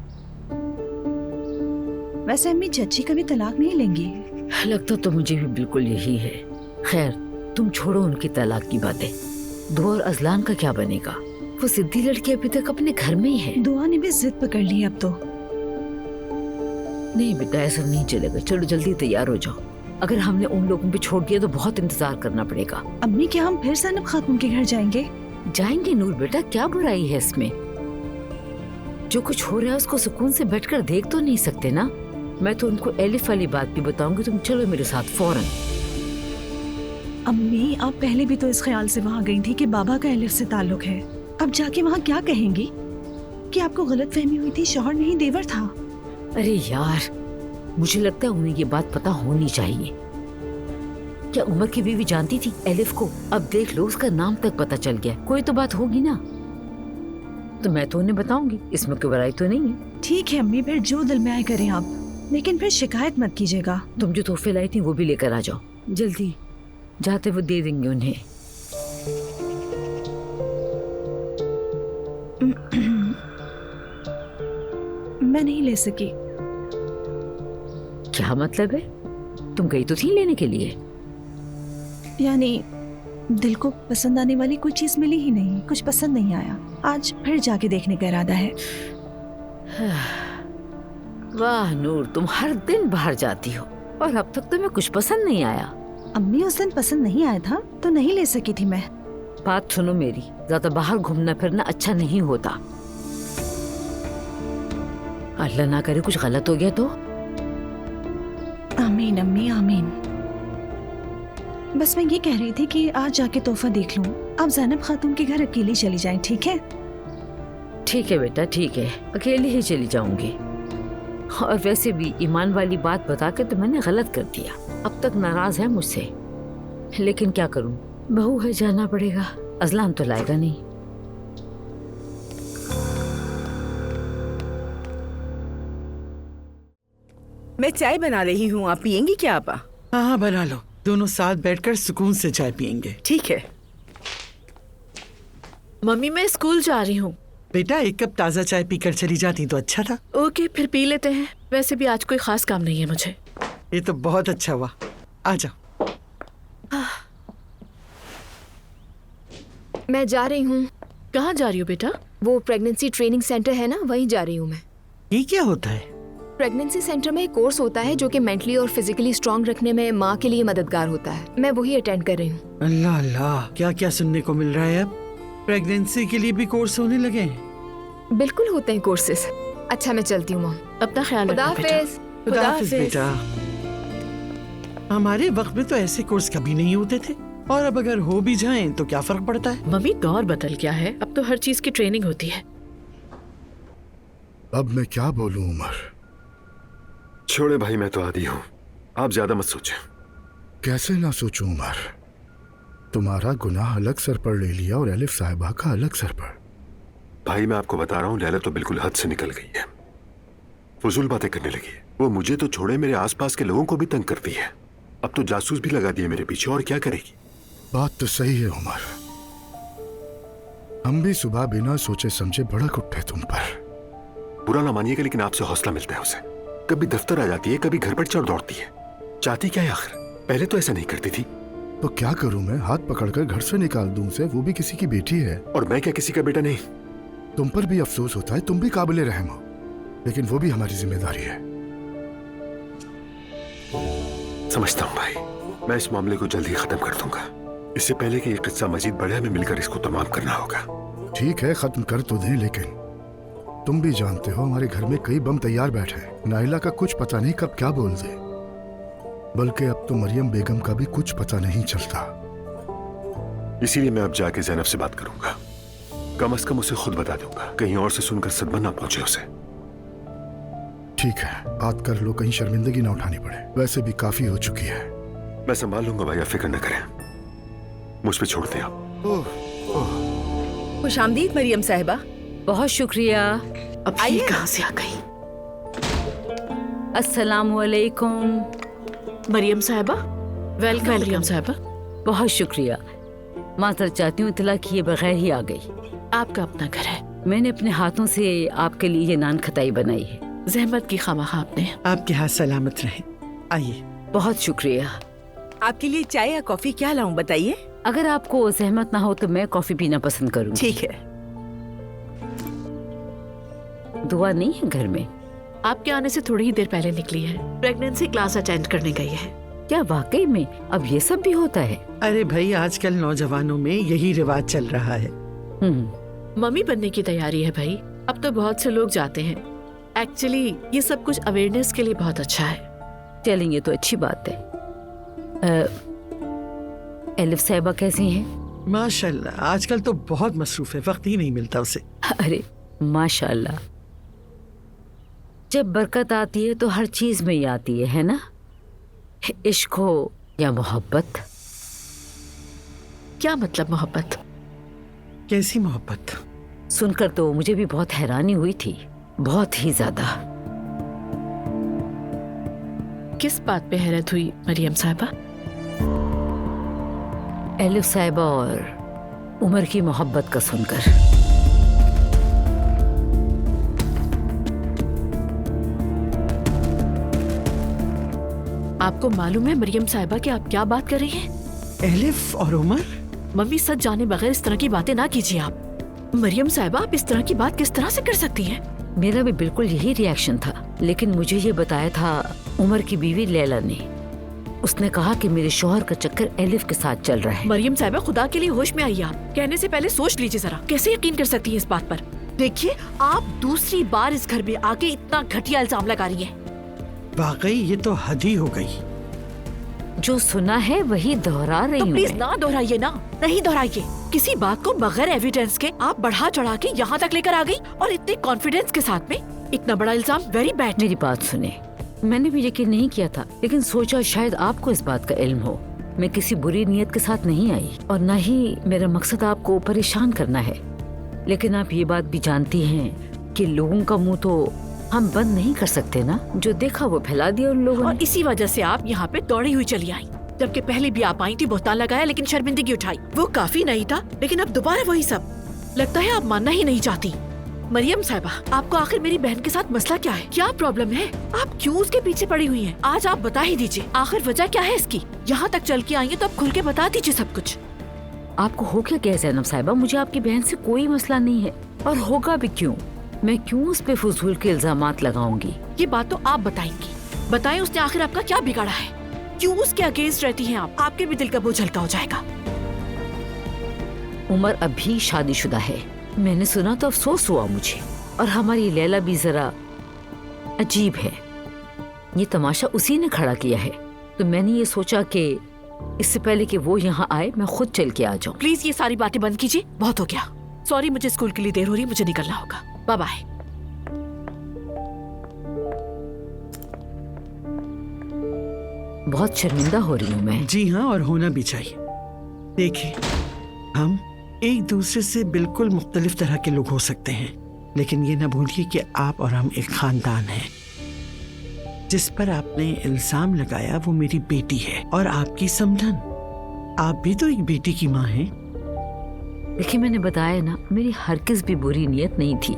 वैसे अम्मी चची कभी तलाक नहीं लेंगी। लगता तो मुझे भी बिल्कुल यही है। खैर, तुम छोड़ो उनकी तलाक की बातें। दुआ और अजलान का क्या बनेगा? वो सिद्धि लड़की अभी तक अपने घर में ही है। दुआ ने भी जिद पकड़ ली अब तो। नहीं बेटा, ऐसा नहीं चलेगा। चलो जल्दी तैयार हो जाओ। अगर हमने उन लोगों पे छोड़ दिया तो बहुत इंतजार करना पड़ेगा। अम्मी, क्या हम फिर ज़ैनब खातून के घर जाएंगे? जाएंगे नूर बेटा, क्या बुराई है इसमें? जो कुछ हो रहा है उसको सुकून से बैठकर देख तो नहीं सकते ना? मैं तो उनको एलिफ वाली बात भी बताऊंगी। तुम चलो मेरे साथ फौरन। अम्मी, आप पहले भी तो इस ख्याल से वहाँ गई थी कि बाबा का एलिफ से ताल्लुक है। अब जाके वहाँ क्या कहेंगी कि आपको गलतफहमी हुई थी, शौहर नहीं देवर था? अरे यार, मुझे लगता है उन्हें ये बात पता होनी चाहिए। क्या उमर की बीवी जानती थी एलिफ को? अब देख लो, उसका नाम तक पता चल गया। कोई तो बात होगी ना, तो मैं तो उन्हें बताऊंगी। इसमें कोई बुराई तो नहीं है। ठीक है अम्मी, फिर जो दिल में आए करें आप, लेकिन फिर शिकायत मत कीजिएगा। तुम जो तोहफे लाई थी वो भी लेकर आ जाओ जल्दी। जाते वो दे देंगे उन्हें। मैं नहीं ले सकी। क्या मतलब है? तुम गई तो थी लेने के लिए। यानी दिल को पसंद आने वाली कोई चीज मिली ही नहीं, कुछ पसंद नहीं आया। आज फिर जाके देखने का इरादा है। वाह नूर, तुम हर दिन बाहर जाती हो और अब तक तुम्हें कुछ पसंद नहीं आया। अम्मी, उस दिन पसंद नहीं आया था तो नहीं ले सकी थी मैं। बात सुनो मेरी, ज्यादा बाहर घूमना फिरना अच्छा नहीं होता। अल्लाह ना करे कुछ गलत हो गया तो। आमीन अम्मी, आमीन। बस मैं ये कह रही थी कि आज जाके तोहफा देख लूं। आप ज़ैनब खातून के घर अकेली चली जाएं, ठीक है? ठीक है बेटा, ठीक है, अकेली ही चली जाऊंगी। और वैसे भी ईमान वाली बात बता के तो मैंने गलत कर दिया। अब तक नाराज है मुझसे, लेकिन क्या करूं, बहू है, जाना पड़ेगा। अजलान तो लाएगा नहीं। मैं चाय बना रही हूँ, आप पियेंगी क्या आपा? हाँ, बना लो। दोनों साथ बैठकर सुकून से चाय पियेंगे। ठीक है। मम्मी मैं स्कूल जा रही हूँ। बेटा एक कप ताज़ा चाय पीकर चली जाती तो अच्छा था। ओके फिर पी लेते हैं। वैसे भी आज कोई खास काम नहीं है मुझे। ये तो बहुत अच्छा हुआ। आ जाओ। मैं जा रही हूँ। कहाँ जा रही हो बेटा? वो प्रेगनेंसी ट्रेनिंग सेंटर है ना, वहीं जा रही हूँ मैं। ये क्या होता है? प्रेगनेंसी सेंटर में एक कोर्स होता है जो कि मेंटली और फिजिकली स्ट्रांग रखने में माँ के लिए मददगार होता है। मैं वही अटेंड कर रही हूँ। अल्लाह अल्लाह, क्या क्या सुनने को मिल रहा है। अब प्रेगनेंसी के लिए भी कोर्स होने लगे हैं? बिल्कुल होते हैं कोर्सेज। अच्छा मैं चलती हूँ मॉम। अपना ख्याल खुदा रखना बेटा। हाफिज। खुदा हाफिज बेटा। हमारे वक्त में तो ऐसे कोर्स कभी नहीं होते थे, और अब अगर हो भी जाएं तो क्या फर्क पड़ता है। मम्मी दौर बदल गया है, अब तो हर चीज की ट्रेनिंग होती है। अब मैं क्या बोलूं उमर? छोड़े भाई, मैं तो आदी हूँ, आप ज्यादा मत सोचें। कैसे ना सोचूं उमर? तुम्हारा गुनाह अलग सर पर ले लिया और एलिफ साहिबा का अलग सर पर। भाई मैं आपको बता रहा हूँ, लैला तो बिल्कुल हद से निकल गई है। फजूल बातें करने लगी है। वो मुझे तो छोड़े, मेरे आसपास के लोगों को भी तंग करती है। अब तो जासूस भी लगा दिए मेरे पीछे, और क्या करेगी? बात तो सही है उमर। हम भी सुबह बिना सोचे समझे भड़क उठे तुम पर। बुरा ना मानिएगा, लेकिन आपसे हौसला मिलता है उसे। कभी दफ्तर आ जाती है, कभी घर पर चढ़ दौड़ती है। चाहती क्या है आखिर? पहले तो ऐसा नहीं करती थी। तो क्या करूं मैं? हाथ पकड़कर घर से निकाल दूं उसे? वो भी किसी की बेटी है। और मैं क्या किसी का बेटा नहीं? तुम पर भी अफसोस होता है, तुम भी काबिल रहम हो, लेकिन वो भी हमारी जिम्मेदारी है। समझता हूँ भाई, मैं इस मामले को जल्द ही खत्म कर दूंगा। इससे पहले कि ये किस्सा मजीद बढ़े, हमें मिलकर इसको तमाम करना होगा। ठीक है, खत्म कर तो दें, लेकिन तुम भी जानते हो हमारे घर में कई बम तैयार बैठे हैं। नाइला का कुछ पता नहीं कब क्या बोल दे। बल्कि अब तो मरियम बेगम का भी कुछ पता नहीं चलता। इसीलिए मैं अब जाके ज़ैनब से बात करूंगा। कम से कम उसे खुद बता दूंगा, कहीं और से सुनकर सदमा ना पहुंचे उसे। ठीक है, बात कर लो, कहीं शर्मिंदगी ना उठानी पड़े। वैसे भी काफी हो चुकी है। मैं संभाल लूंगा भाई, आप फिक्र न करें। मुझ पे छोड़ दें आप। खुशामदीद मरियम साहिबा। बहुत शुक्रिया। अब ये कहाँ से आ गई? अस्सलामु अलैकुम। मरियम साहिबा। वेलकम मरियम साहिबा। बहुत शुक्रिया। माजरत चाहती हूँ, इतला किए बगैर ही आ गई। आपका अपना घर है। मैंने अपने हाथों से आपके लिए ये नान खताई बनाई है। जहमत की खामखा आपने। आपके हाथ सलामत रहे। आइए। बहुत शुक्रिया। आपके लिए चाय या कॉफी क्या लाऊं बताइए? अगर आपको जहमत ना हो तो मैं कॉफी पीना पसंद करूँगी। ठीक है। दुआ नहीं है घर में? आपके आने से थोड़ी ही देर पहले निकली है। प्रेगनेंसी क्लास अटेंड करने गई है। क्या वाकई में अब ये सब भी होता है? अरे भाई, आजकल नौजवानों में यही रिवाज चल रहा है। मम्मी बनने की तैयारी है भाई। अब तो बहुत से लोग जाते हैं। एक्चुअली ये सब कुछ अवेयरनेस के लिए बहुत अच्छा है। चलेंगे तो अच्छी बात है। एलिफ साहिबा कैसी हैं? माशाल्लाह, आजकल तो बहुत मसरूफ है, वक्त ही नहीं मिलता उसे। अरे माशाल्लाह, जब बरकत आती है तो हर चीज में ही आती है ना? इश्क हो या मोहब्बत। क्या मतलब मोहब्बत? कैसी मोहब्बत? सुनकर तो मुझे भी बहुत हैरानी हुई थी, बहुत ही ज्यादा। किस बात पे हैरत हुई मरियम साहिबा? एलिफ साहिबा और उमर की मोहब्बत का सुनकर। आपको मालूम है मरियम साहिबा कि आप क्या बात कर रही हैं? एलिफ और उमर? मम्मी सच जाने बगैर इस तरह की बातें ना कीजिए आप। मरियम साहिबा, आप इस तरह की बात किस तरह से कर सकती हैं? मेरा भी बिल्कुल यही रिएक्शन था, लेकिन मुझे ये बताया था उमर की बीवी लैला ने। उसने कहा कि मेरे शौहर का चक्कर एलिफ के साथ चल रहा है। मरियम साहिबा, खुदा के लिए होश में आइए। आप कहने से पहले सोच लीजिए जरा। कैसे यकीन कर सकती हैं इस बात पर? देखिए, आप दूसरी बार इस घर में आके इतना घटिया इल्जाम लगा रही हैं। वाकई ये तो हद ही हो गई। जो सुना है वही दोहरा रही हूँ। तो प्लीज ना दोहराइए ना, नहीं दोहराइए। किसी बात को बगैर एविडेंस के आप बढ़ा चढ़ा के यहाँ तक लेकर आ गई, और इतने कॉन्फिडेंस के साथ में इतना बड़ा इल्जाम। Very bad. मेरी बात सुने, मैंने भी यकीन नहीं किया था, लेकिन सोचा शायद आपको इस बात का इल्म हो। मैं किसी बुरी नीयत के साथ नहीं आई, और न ही मेरा मकसद आपको परेशान करना है। लेकिन आप ये बात भी जानती हैं कि लोगों का मुंह तो हम बंद नहीं कर सकते ना। जो देखा वो फैला दिया उन लोगों ने। और इसी वजह से आप यहाँ पे दौड़ी हुई चली आई। जबकि पहले भी आप आई थी, बोहतान लगाया, लेकिन शर्मिंदगी उठाई। वो काफी नहीं था, लेकिन अब दोबारा वही सब। लगता है आप मानना ही नहीं चाहती। मरियम साहिबा, आपको आखिर मेरी बहन के साथ मसला क्या है? क्या प्रॉब्लम है? आप क्यों उसके पीछे पड़ी हुई हैं? आज आप बता ही दीजिए, आखिर वजह क्या है इसकी? यहाँ तक चल के आई हैं तो अब खुल के बता दीजिए सब कुछ। आपको हो क्या गया ज़ैनब साहिबा? मुझे आपकी बहन से कोई मसला नहीं है, और होगा भी क्यों? मैं क्यों उस पे फजूल के इल्जामात लगाऊंगी? ये बात तो आप बताएंगी। बताएं उसने आखिर आपका क्या बिगाड़ा है? क्यों उसके अगेंस्ट रहती हैं आप? आपके भी दिल का बोझ हल्का हो जाएगा। उमर अभी शादीशुदा है। मैंने सुना तो अफसोस हुआ मुझे। और हमारी लैला भी जरा अजीब है। ये तमाशा उसी ने खड़ा किया है, तो मैंने ये सोचा कि इससे पहले कि वो यहाँ आए मैं खुद चल के आ जाऊँ। प्लीज ये सारी बातें बंद कीजिए, बहुत हो गया। सॉरी, मुझे स्कूल के लिए देर हो रही है, मुझे निकलना होगा। Bye bye. बहुत शर्मिंदा हो रही हूँ मैं। जी हाँ, और होना भी चाहिए। देखिए, हम एक दूसरे से बिल्कुल मुख्तलिफ तरह के लोग हो सकते हैं, लेकिन ये ना भूलिए कि आप और हम एक खानदान हैं। जिस पर आपने इल्जाम लगाया वो मेरी बेटी है और आपकी समधन। आप भी तो एक बेटी की माँ हैं। देखिए, मैंने बताया ना, मेरी हरगिज़ भी बुरी नीयत नहीं थी।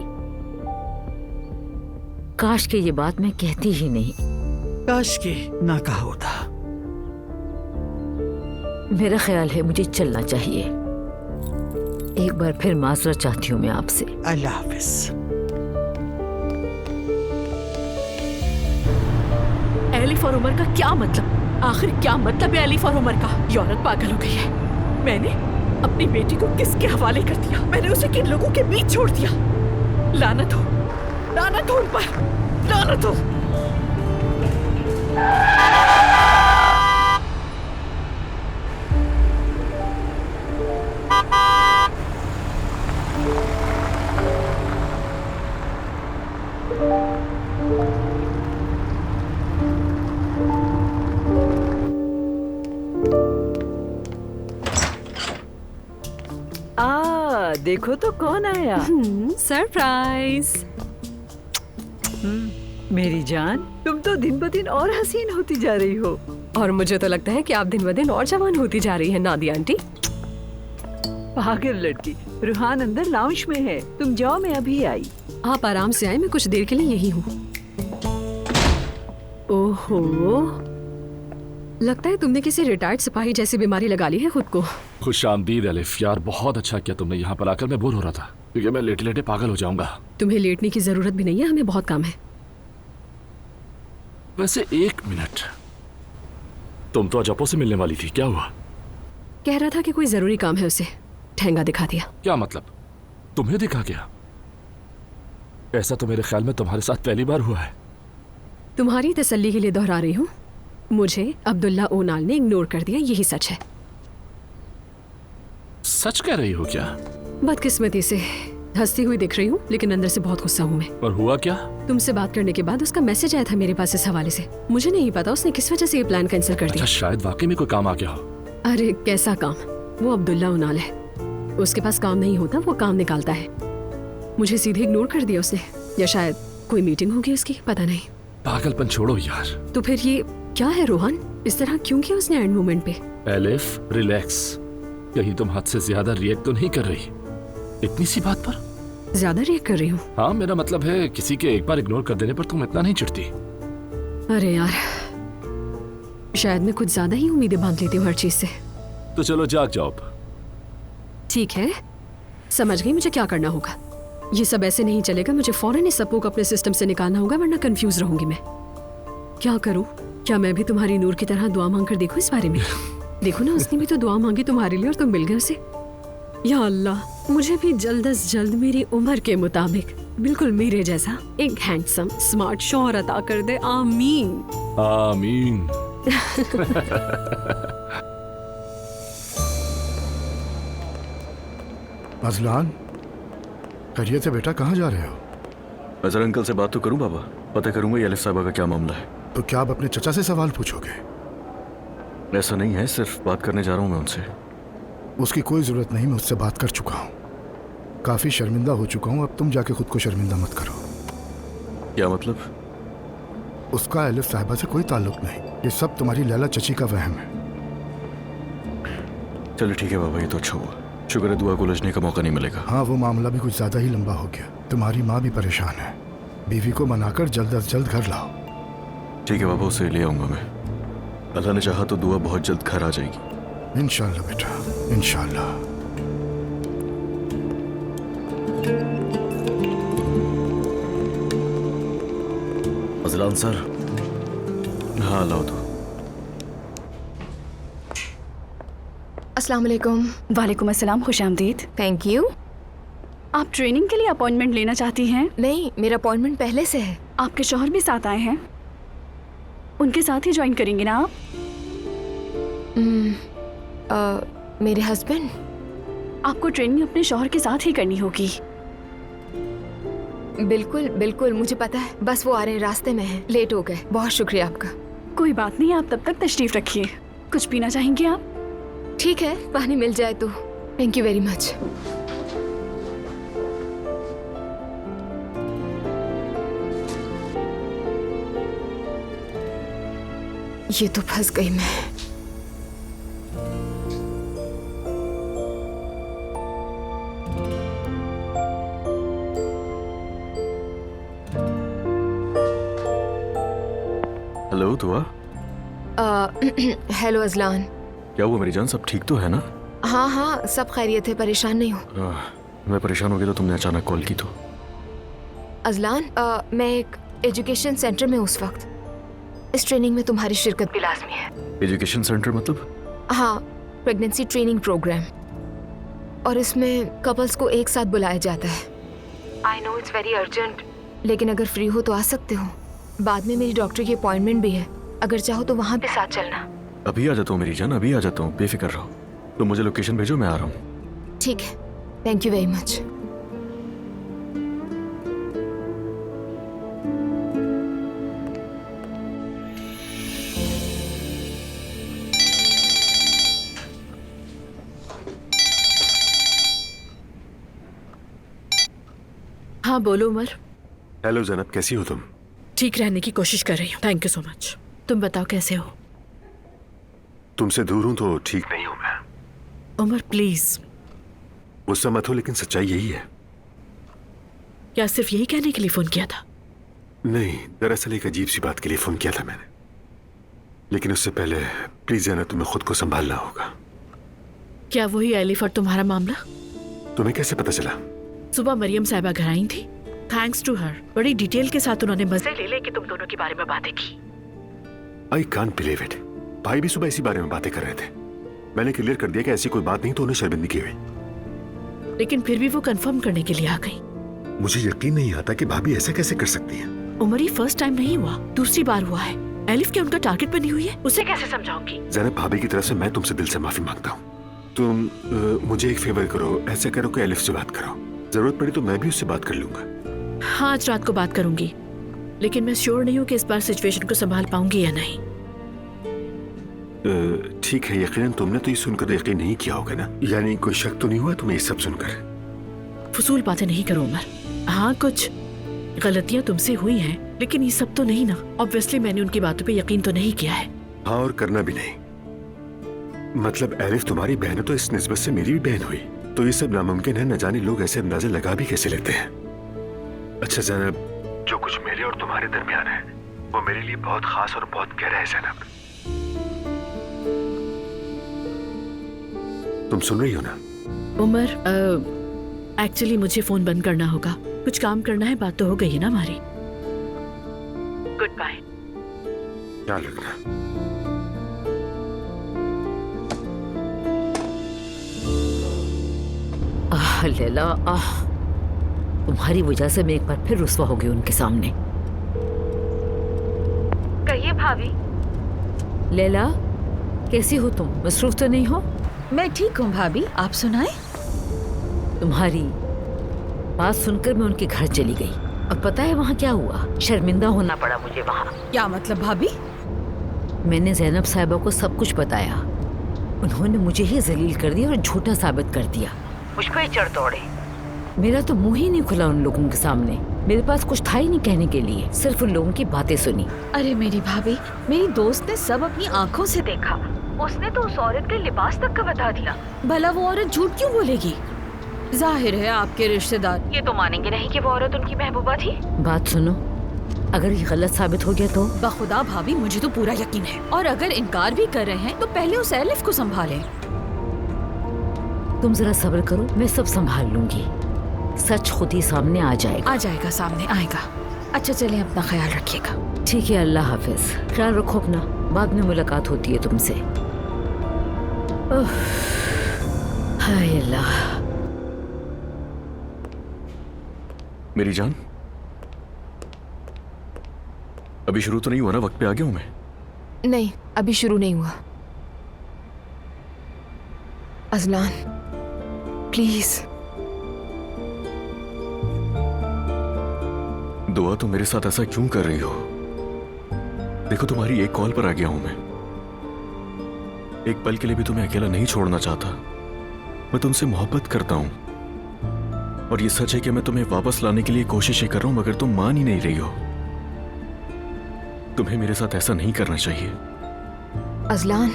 काश के ये बात मैं कहती ही नहीं। काश के ना कहा होता। मेरा ख्याल है मुझे चलना चाहिए। एक बार फिर माजरत चाहती हूँ मैं आपसे। अल्लाह हाफिज। एलिफ और उमर का क्या मतलब? आखिर क्या मतलब है एलिफ और उमर का? ये औरत पागल हो गई है। मैंने अपनी बेटी को किसके हवाले कर दिया? मैंने उसे किन लोगों के बीच छोड़ दिया? लानत हो उन पर, लानत हो। देखो तो कौन आया। सरप्राइज। मेरी जान, तुम तो दिन ब दिन और हसीन होती जा रही हो। और मुझे तो लगता है कि आप दिन ब दिन और जवान होती जा रही है नादिया आंटी। पागल लड़की, रूहान अंदर लाउंज में है, तुम जाओ, मैं अभी आई। आप आराम से आए, मैं कुछ देर के लिए यही हूँ। ओहो, लगता है तुमने किसी रिटायर्ड सिपाही जैसी बीमारी लगा ली है खुद को। खुशामदीद एलिफ, यार बहुत अच्छा किया तुमने यहाँ पर आकर। मैं बोर हो रहा था क्योंकि मैं लेटे लेटे पागल हो जाऊंगा। तुम्हें लेटने की जरूरत भी नहीं है, हमें बहुत काम है। वैसे एक मिनट, तुम तो अजपो से मिलने वाली थी, क्या हुआ? कह रहा था कि कोई जरूरी काम है उसे, ठेंगा दिखा दिया। क्या मतलब? तुम्हें दिखा गया? ऐसा तो मेरे ख्याल में तुम्हारे साथ पहली बार हुआ है। तुम्हारी तसल्ली के लिए दोहरा रही हूँ, मुझे अब्दुल्ला ओनाल ने इग्नोर कर दिया, यही सच है। सच कह रही हो क्या? बदकिस्मती से हंसती हुई दिख रही हूँ, लेकिन अंदर से बहुत गुस्सा हूँ मैं। और हुआ क्या? तुमसे बात करने के बाद उसका मैसेज आया था मेरे पास इस हवाले से। मुझे नहीं पता उसने किस वजह से ये प्लान कैंसिल कर दिया। अच्छा, शायद वाकई में कोई काम आ गया हो। अरे कैसा काम? वो अब्दुल्ला ओनाल है, उसके पास काम नहीं होता, वो काम निकालता है। मुझे सीधे इग्नोर कर दिया उसने, या शायद कोई मीटिंग होगी उसकी, पता नहीं। पागलपन छोड़ो यार। तो फिर ये क्या है रोहन? इस तरह क्यों किया उसने एंड मोमेंट पे? Elif, relax. कहीं तुम हद से ज्यादा रिएक्ट तो नहीं कर रही इतनी सी बात पर? ज्यादा रिएक्ट कर रही हूँ? हाँ, मेरा मतलब है किसी के एक बार इग्नोर कर देने पर तुम इतना नहीं चिढ़ती। अरे यार, शायद मैं कुछ ज्यादा ही उम्मीदें बांध लेती हूँ हर चीज से। तो चलो जाग जाओ अब। ठीक है, समझ गई मुझे क्या करना होगा। ये सब ऐसे नहीं चलेगा, मुझे फौरन इस सबको अपने सिस्टम से निकालना होगा, वरना कंफ्यूज रहूंगी मैं। क्या करूं? क्या मैं भी तुम्हारी नूर की तरह दुआ मांग कर देखूं इस बारे में? देखो ना, उसने भी तो दुआ मांगी तुम्हारे लिए और तुम मिल गए उसे। या अल्लाह, मुझे भी जल्द से जल्द मेरी उम्र के मुताबिक बिल्कुल मेरे जैसा एक हैंडसम स्मार्ट शौहर अता कर दे। आमीन आमीन। अजलान, खैरियत है बेटा? कहाँ जा रहे हो? अजहर अंकल से बात तो करूं बाबा, पता करूंगा एलिफ साहिबा का क्या मामला है। तो क्या आप अपने चचा से सवाल पूछोगे? ऐसा नहीं है, सिर्फ बात करने जा रहा हूं मैं उनसे। उसकी कोई जरूरत नहीं, मैं उससे बात कर चुका हूँ। काफी शर्मिंदा हो चुका हूँ, अब तुम जाके खुद को शर्मिंदा मत करो। क्या मतलब? उसका एलिफ साहिबा से कोई ताल्लुक नहीं, ये सब तुम्हारी लैला चची का वहम है। चलो ठीक है बाबा, ये तो अच्छा हुआ। शुक्र है दुआ को उलझने का मौका नहीं मिलेगा। हाँ, वो मामला भी कुछ ज्यादा ही लंबा हो गया। तुम्हारी माँ भी परेशान है। बीवी को मनाकर जल्द अज जल्द घर लाओ। ठीक है बाबा, उसे ले आऊंगा मैं। अल्लाह ने चाहा तो दुआ बहुत जल्द घर आ जाएगी। इंशाल्लाह बेटा, इंशाल्लाह। Azlan sir. हाँ लाओ तो। अस्सलाम वालेकुम। वालेकुम अस्सलाम, खुश आमदीद। Thank you. आप ट्रेनिंग के लिए अपॉइंटमेंट लेना चाहती हैं? नहीं, मेरा अपॉइंटमेंट पहले से है। आपके शौहर भी साथ आए हैं, उनके साथ ही ज्वाइन करेंगे ना आप? मेरे हस्बैंड? आपको ट्रेनिंग अपने शौहर के साथ ही करनी होगी। बिल्कुल बिल्कुल, मुझे पता है। बस वो आ रहे हैं, रास्ते में हैं। लेट हो गए। बहुत शुक्रिया आपका। कोई बात नहीं, आप तब तक तशरीफ रखिए। कुछ पीना चाहेंगे आप? ठीक है, पानी मिल जाए तो। Thank you very much. ये तो फंस गई मैं। हेलो दुआ। Hello Azlan. क्या हुआ मेरी जान, सब ठीक तो है ना? हाँ हाँ, सब खैरियत है, परेशान नहीं हूँ। मैं परेशान हो गया तो तुमने अचानक कॉल की तो। अजलान, मैं एक एजुकेशन सेंटर में उस वक्त। इस ट्रेनिंग में तुम्हारी शिरकत भी लाजमी है। एजुकेशन सेंटर मतलब? हाँ, प्रेगनेंसी ट्रेनिंग प्रोग्राम। और इसमें कपल्स को एक साथ बुलाया जाता है। I know it's very urgent, लेकिन अगर फ्री हो तो आ सकते हो। बाद में मेरी डॉक्टर की अपॉइंटमेंट भी है, अगर चाहो तो वहाँ पे साथ चलना। अभी आ जाता हूँ मेरी जान, अभी आ जाता हूँ, बेफिक्र रहो। तो मुझे लोकेशन भेजो, मैं आ रहा हूँ। ठीक है, थैंक यू वेरी मच। हाँ बोलो उमर। हेलो जैनब, कैसी हो तुम? ठीक रहने की कोशिश कर रही हूँ, थैंक यू सो मच। तुम बताओ कैसे हो? तुमसे दूर हूं तो ठीक नहीं हूं मैं। उमर प्लीज। गुस्सा मत हो, लेकिन सच्चाई यही है। क्या सिर्फ यही कहने के लिए फोन किया था? नहीं, दरअसल एक अजीब सी बात के लिए फोन किया था मैंने। लेकिन उससे पहले प्लीज जैनब, तुम्हें खुद को संभालना होगा। क्या वही एलिफ और तुम्हारा मामला? तुम्हें कैसे पता चला? सुबह मरियम साहिबा घर आई थी। थैंक्स टू हर, बड़ी डिटेल के साथ उन्होंने मजे ले ले कि तुम दोनों के बारे में बातें की। I can't believe it. भाई भी सुबह इसी बारे में बातें कर रहे थे। मैंने क्लियर कर दिया कि ऐसी कोई बात नहीं, तो उन्हें शर्मिंदगी हुई। लेकिन फिर भी वो कंफर्म करने के लिए आ गई। मुझे यकीन नहीं आता कि भाभी ऐसा कैसे कर सकती है। उमर ये फर्स्ट टाइम नहीं हुआ, दूसरी बार हुआ है। एलिफ क्या उनका टारगेट बनी हुई है? उसे कैसे समझाऊंगी? जैनब, भाभी की तरफ से मैं तुमसे दिल से माफी मांगता हूँ। तुम मुझे एक फेवर करो, ऐसा करो कि एलिफ से बात करो। जरूरत पड़ी तो मैं भी उससे बात कर लूंगा। हाँ, आज रात को बात करूंगी, लेकिन मैं श्योर नहीं हूँ कि इस बार सिचुएशन को संभाल पाऊंगी या नहीं। ठीक है, यकीनन तुमने तो ये सुनकर यकीन नहीं किया होगा ना? यानी कोई शक तो नहीं हुआ तुम्हें ये सब सुनकर? फजूल बातें नहीं करो उमर। हाँ, कुछ गलतियां तुमसे हुई हैं, लेकिन ये सब तो नहीं ना। ऑब्वियसली मैंने उनकी बातों पे यकीन तो नहीं किया है। हाँ, और करना भी नहीं। मतलब एलिफ तुम्हारी बहन है तो इस निस्बत से मेरी भी बहन हुई, तो ये सब नामुमकिन है। न जाने लोग ऐसे अंदाजे लगा भी कैसे लेते हैं। अच्छा जैनब, जो कुछ मेरे और तुम्हारे दरमियान है वो मेरे लिए बहुत खास और बहुत गहरा है जैनब। तुम सुन रही हो ना? उमर, एक्चुअली मुझे फोन बंद करना होगा, कुछ काम करना है। बात तो हो गई है ना हमारी। Goodbye. ख्याल रखना। लैला, तुम्हारी वजह से मैं एक बार फिर रुस्वा हो गई उनके सामने। कहिए भाभी। लैला, कैसी हो तुम? मसरूफ तो नहीं हो? मैं ठीक हूँ भाभी, आप सुनाए? तुम्हारी बात सुनकर मैं उनके घर चली गई, और पता है वहाँ क्या हुआ? शर्मिंदा होना पड़ा मुझे वहाँ। क्या मतलब भाभी? मैंने जैनब साहिबा को सब कुछ बताया। उन्होंने मुझे ही जलील कर दिया और झूठा साबित कर दिया। मुझ पर ही चढ़ दौड़े। मेरा तो मुंह ही नहीं खुला उन लोगों के सामने। मेरे पास कुछ था ही नहीं कहने के लिए, सिर्फ उन लोगों की बातें सुनी। अरे मेरी भाभी, मेरी दोस्त ने सब अपनी आंखों से देखा। उसने तो उस औरत के लिबास तक का बता दिया। भला वो औरत झूठ क्यों बोलेगी? जाहिर है आपके रिश्तेदार ये तो मानेंगे नहीं कि वो औरत उनकी महबूबा थी। बात सुनो, अगर ये गलत साबित हो गया तो? बखुदा भाभी मुझे तो पूरा यकीन है, और अगर इनकार भी कर रहे हैं तो पहले उस एलिफ को संभालें। तुम जरा सब्र करो, मैं सब संभाल लूंगी। सच खुद ही सामने आ जाएगा। आ जाएगा, सामने आएगा। अच्छा चलें, अपना ख्याल रखिएगा। ठीक है, अल्लाह हाफिज। ख्याल रखो अपना, बाद में मुलाकात होती है तुमसे। हाय अल्लाह। मेरी जान, अभी शुरू तो नहीं हुआ ना? वक्त पे आ गया हूं मैं? नहीं, अभी शुरू नहीं हुआ। Azlan please. दुआ तुम मेरे साथ ऐसा क्यों कर रही हो? देखो, तुम्हारी एक कॉल पर आ गया हूं मैं। एक पल के लिए भी तुम्हें अकेला नहीं छोड़ना चाहता। मैं तुमसे मोहब्बत करता हूं, और ये सच है कि मैं तुम्हें वापस लाने के लिए कोशिशें कर रहा हूं, मगर तुम मान ही नहीं रही हो। तुम्हें मेरे साथ ऐसा नहीं करना चाहिए। अजलान,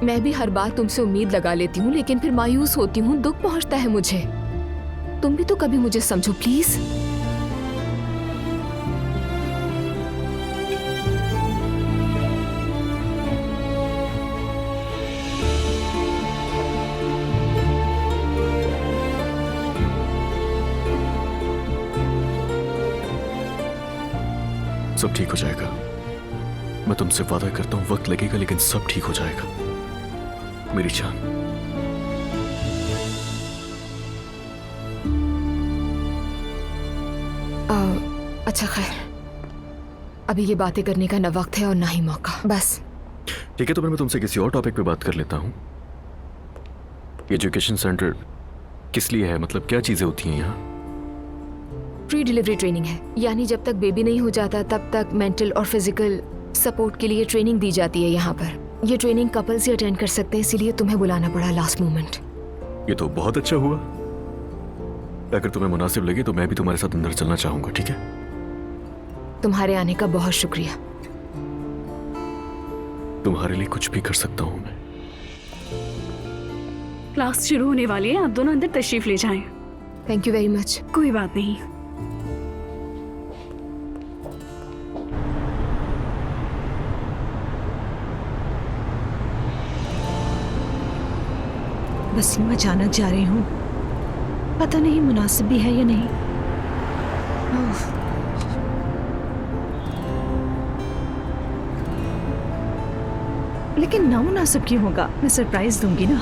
मैं भी हर बार तुमसे उम्मीद लगा लेती हूँ, लेकिन फिर मायूस होती हूँ, दुख पहुंचता है मुझे। तुम भी तो कभी मुझे समझो प्लीज। सब ठीक हो जाएगा। मैं तुमसे वादा करता हूं, वक्त लगेगा लेकिन सब ठीक हो जाएगा मेरी जान। अच्छा खैर, अभी ये बातें करने का न वक्त है और ना ही मौका। बस ठीक है, तो फिर मैं तुमसे किसी और टॉपिक पे बात कर लेता हूं। एजुकेशन सेंटर किस लिए है? मतलब क्या चीजें होती हैं यहाँ? प्री डिलीवरी ट्रेनिंग है, यानी जब तक बेबी नहीं हो जाता तब तक मेंटल और फिजिकल सपोर्ट के लिए ट्रेनिंग दी जाती है यहाँ पर। ये ट्रेनिंग कपल्स ही अटेंड कर सकते हैं, इसीलिए तुम्हें बुलाना पड़ा लास्ट मोमेंट। ये तो बहुत अच्छा हुआ। अगर तुम्हें मुनासिब लगे तो मैं भी तुम्हारे साथ अंदर चलना चाहूंगा। ठीक है? तुम्हारे आने का बहुत शुक्रिया। तुम्हारे लिए कुछ भी कर सकता हूँ मैं। क्लास शुरू होने वाली है, आप दोनों अंदर तशरीफ ले जाएं। Thank you very much. कोई बात नहीं। बस मैं अचानक जा रही हूँ, पता नहीं मुनासिब भी है या नहीं। लेकिन ना मुनासिब क्यों होगा? मैं सरप्राइज दूंगी ना।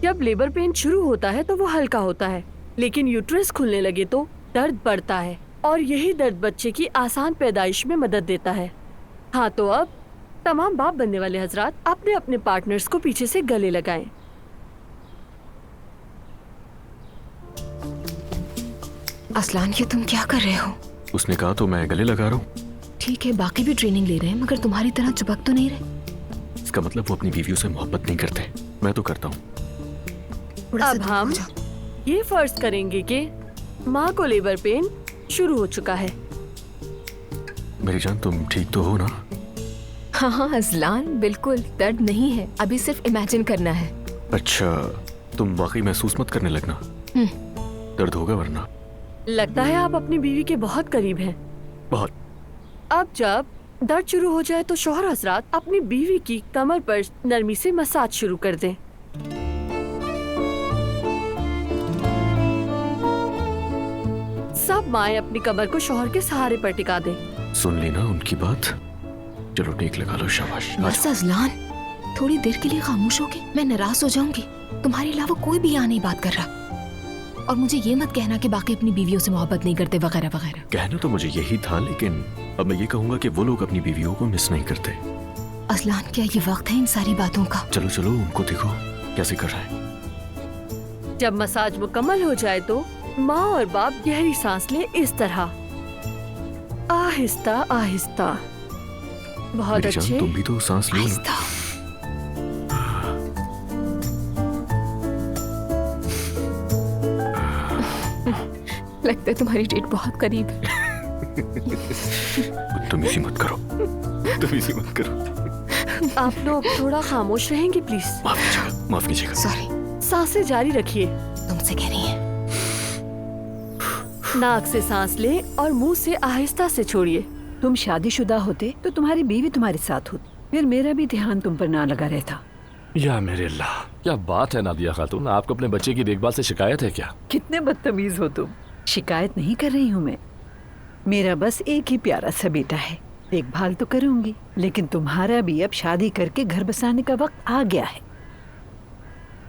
जब लेबर पेन शुरू होता है तो वो हल्का होता है, लेकिन यूट्रस खुलने लगे तो दर्द बढ़ता है, और यही दर्द बच्चे की आसान पैदाइश में मदद देता है। हाँ, तो अब तमाम बाप बनने वाले हजरात अपने अपने पार्टनर्स को पीछे से गले लगाएं। असलान, ये तुम क्या कर रहे हो? उसने कहा तो मैं गले लगा रहा हूँ। ठीक है, बाकी भी ट्रेनिंग ले रहे हैं, मगर तुम्हारी तरह चिपक तो नहीं रहे। इसका मतलब वो अपनी बीवियों से मोहब्बत नहीं करते। मैं तो करता हूँ। अब हम ये फर्ज करेंगे कि माँ को लेबर पेन शुरू हो चुका है। मेरी जान, तुम ठीक तो हो ना? हाँ हाँ अजलान, बिल्कुल दर्द नहीं है, अभी सिर्फ इमेजिन करना है। अच्छा, तुम वाकई महसूस मत करने लगना, दर्द होगा वरना। लगता है आप अपनी बीवी के बहुत करीब हैं। बहुत। अब जब दर्द शुरू हो जाए तो शौहर हजरात अपनी बीवी की कमर पर नरमी से मसाज शुरू कर दें। सब माएं अपनी कमर को शौहर के सहारे पर टिका दें। सुन ली ना उनकी बात? चलो टेक लगा लो, शाबाश। बस अजलान, थोड़ी देर के लिए खामोश होगी, मैं नाराज हो जाऊंगी। तुम्हारे अलावा कोई भी यहाँ नहीं बात कर रहा। और मुझे ये मत कहना कि बाकी अपनी बीवियों से मोहब्बत नहीं करते वगैरह वगैरह। कहना तो मुझे यही था, लेकिन अब मैं ये कहूंगा कि वो लोग अपनी बीवियों को मिस नहीं करते। अजलान, क्या ये वक्त है इन सारी बातों का? चलो चलो, उनको देखो कैसे कर रहा है। जब मसाज मुकम्मल हो जाए तो माँ और बाप गहरी सांस ले, इस तरह आहिस्ता आहिस्ता। बहुत मेरी जान, अच्छे। तुम भी तो सांस लो ना। लगता है तुम्हारी डेट बहुत करीब है। बदतमीजी मत करो, बदतमीजी मत करो। आप लोग थोड़ा खामोश रहेंगे प्लीज। माफ कीजिएगा। सॉरी। सांसें जारी रखिए। तुमसे कह रही है। नाक से सांस ले और मुंह से आहिस्ता से छोड़िए। तुम शादीशुदा होते तो तुम्हारी बीवी तुम्हारे साथ होती, फिर मेरा भी ध्यान तुम पर ना लगा रहता। या मेरे अल्लाह, क्या बात है नादिया खातून, आपको अपने बच्चे की देखभाल से शिकायत है क्या? कितने बदतमीज हो तुम। शिकायत नहीं कर रही हूँ मैं, मेरा बस एक ही प्यारा सा बेटा है, देखभाल तो करूंगी, लेकिन तुम्हारा भी अब शादी करके घर बसाने का वक्त आ गया है।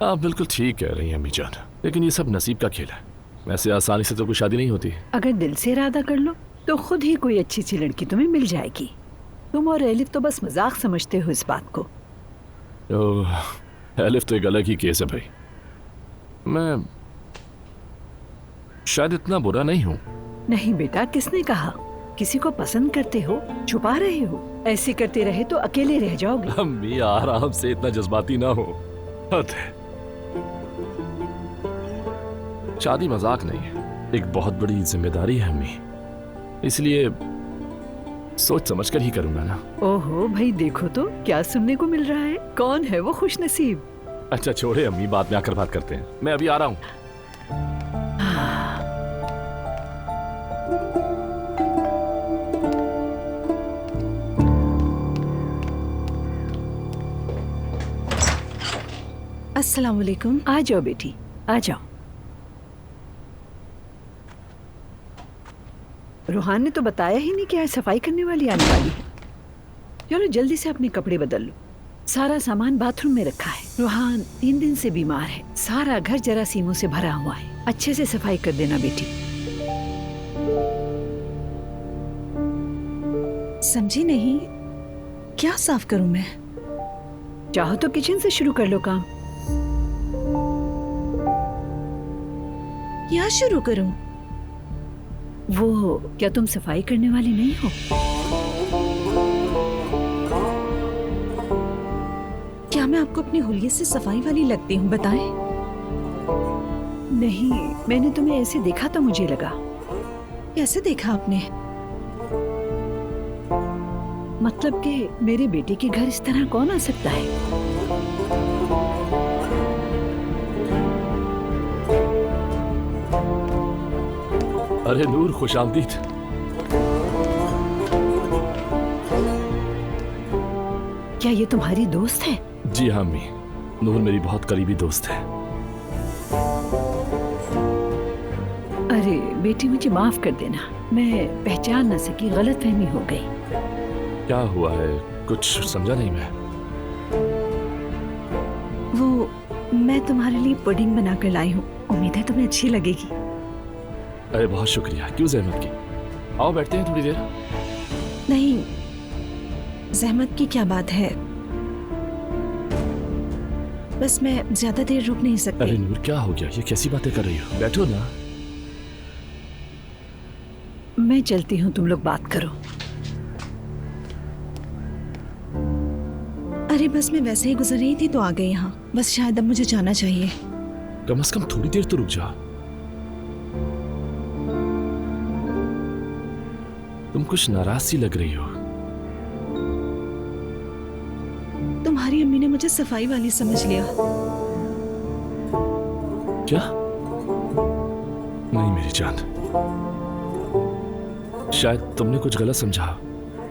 आप बिल्कुल ठीक कह रही हैं अम्मी जान, लेकिन ये सब नसीब का खेल है। वैसे आसानी से तो कोई शादी नहीं होती। अगर दिल से इरादा कर लो तो खुद ही कोई अच्छी सी लड़की तुम्हें मिल जाएगी। तुम और एलिफ तो बस मजाक समझते हो इस बात को। एलिफ तो एक अलग ही केस है भाई। मैं शायद इतना बुरा नहीं हूँ। नहीं बेटा, किसने कहा? किसी को पसंद करते हो, छुपा रहे हो। ऐसे करते रहे तो अकेले रह जाओगे। अम्मी आराम से, इतना जज्बाती ना हो। हद है। शादी मजाक नहीं है, एक बहुत बड़ी जिम्मेदारी है अम्मी, इसलिए सोच समझ कर ही करूंगा ना। ओहो भाई, देखो तो क्या सुनने को मिल रहा है। कौन है वो खुशनसीब? अच्छा छोड़े अम्मी, बाद में आकर बात करते हैं, मैं अभी आ रहा हूँ। अस्सलाम वालेकुम। आ जाओ बेटी, आ जाओ। रूहान ने तो बताया ही नहीं कि आज सफाई करने वाली आने वाली है। चलो जल्दी से अपने कपड़े बदल लो। सारा सामान बाथरूम में रखा है। रूहान 3 दिन से बीमार है, सारा घर जरासीमों से भरा हुआ है। अच्छे से सफाई कर देना बेटी। समझी नहीं, क्या साफ करूं मैं? चाहो तो किचन से शुरू कर लो काम। क्या शुरू करूं? वो क्या तुम सफाई करने वाली नहीं हो? क्या मैं आपको अपने हुलिये से सफाई वाली लगती हूँ? बताएं। नहीं, मैंने तुम्हें ऐसे देखा तो मुझे लगा। कैसे देखा आपने? मतलब कि मेरे बेटे के घर इस तरह कौन आ सकता है? अरे नूर, खुशामदीद। क्या ये तुम्हारी दोस्त है? जी हाँ अम्मी, नूर मेरी बहुत करीबी दोस्त है। अरे बेटी, मुझे माफ कर देना, मैं पहचान न सकी, गलतफहमी हो गई। क्या हुआ है? कुछ समझा नहीं मैं। वो मैं तुम्हारे लिए पुडिंग बना कर लाई हूँ, उम्मीद है तुम्हें अच्छी लगेगी। अरे बहुत शुक्रिया, क्यों जहमत की। आओ बैठते हैं थोड़ी देर। नहीं, जहमत की क्या बात है, बस मैं ज्यादा देर रुक नहीं सकती। अरे नूर, क्या हो गया? ये कैसी बातें कर रही हो? बैठो ना। मैं चलती हूँ, तुम लोग बात करो। अरे बस मैं वैसे ही गुजर रही थी तो आ गई यहाँ, बस शायद अब मुझे जाना चाहिए। कम से कम थोड़ी देर तो रुक जा। तुम कुछ नाराज सी लग रही हो। तुम्हारी अम्मी ने मुझे सफाई वाली समझ लिया। क्या? नहीं मेरी जान, शायद तुमने कुछ गलत समझा।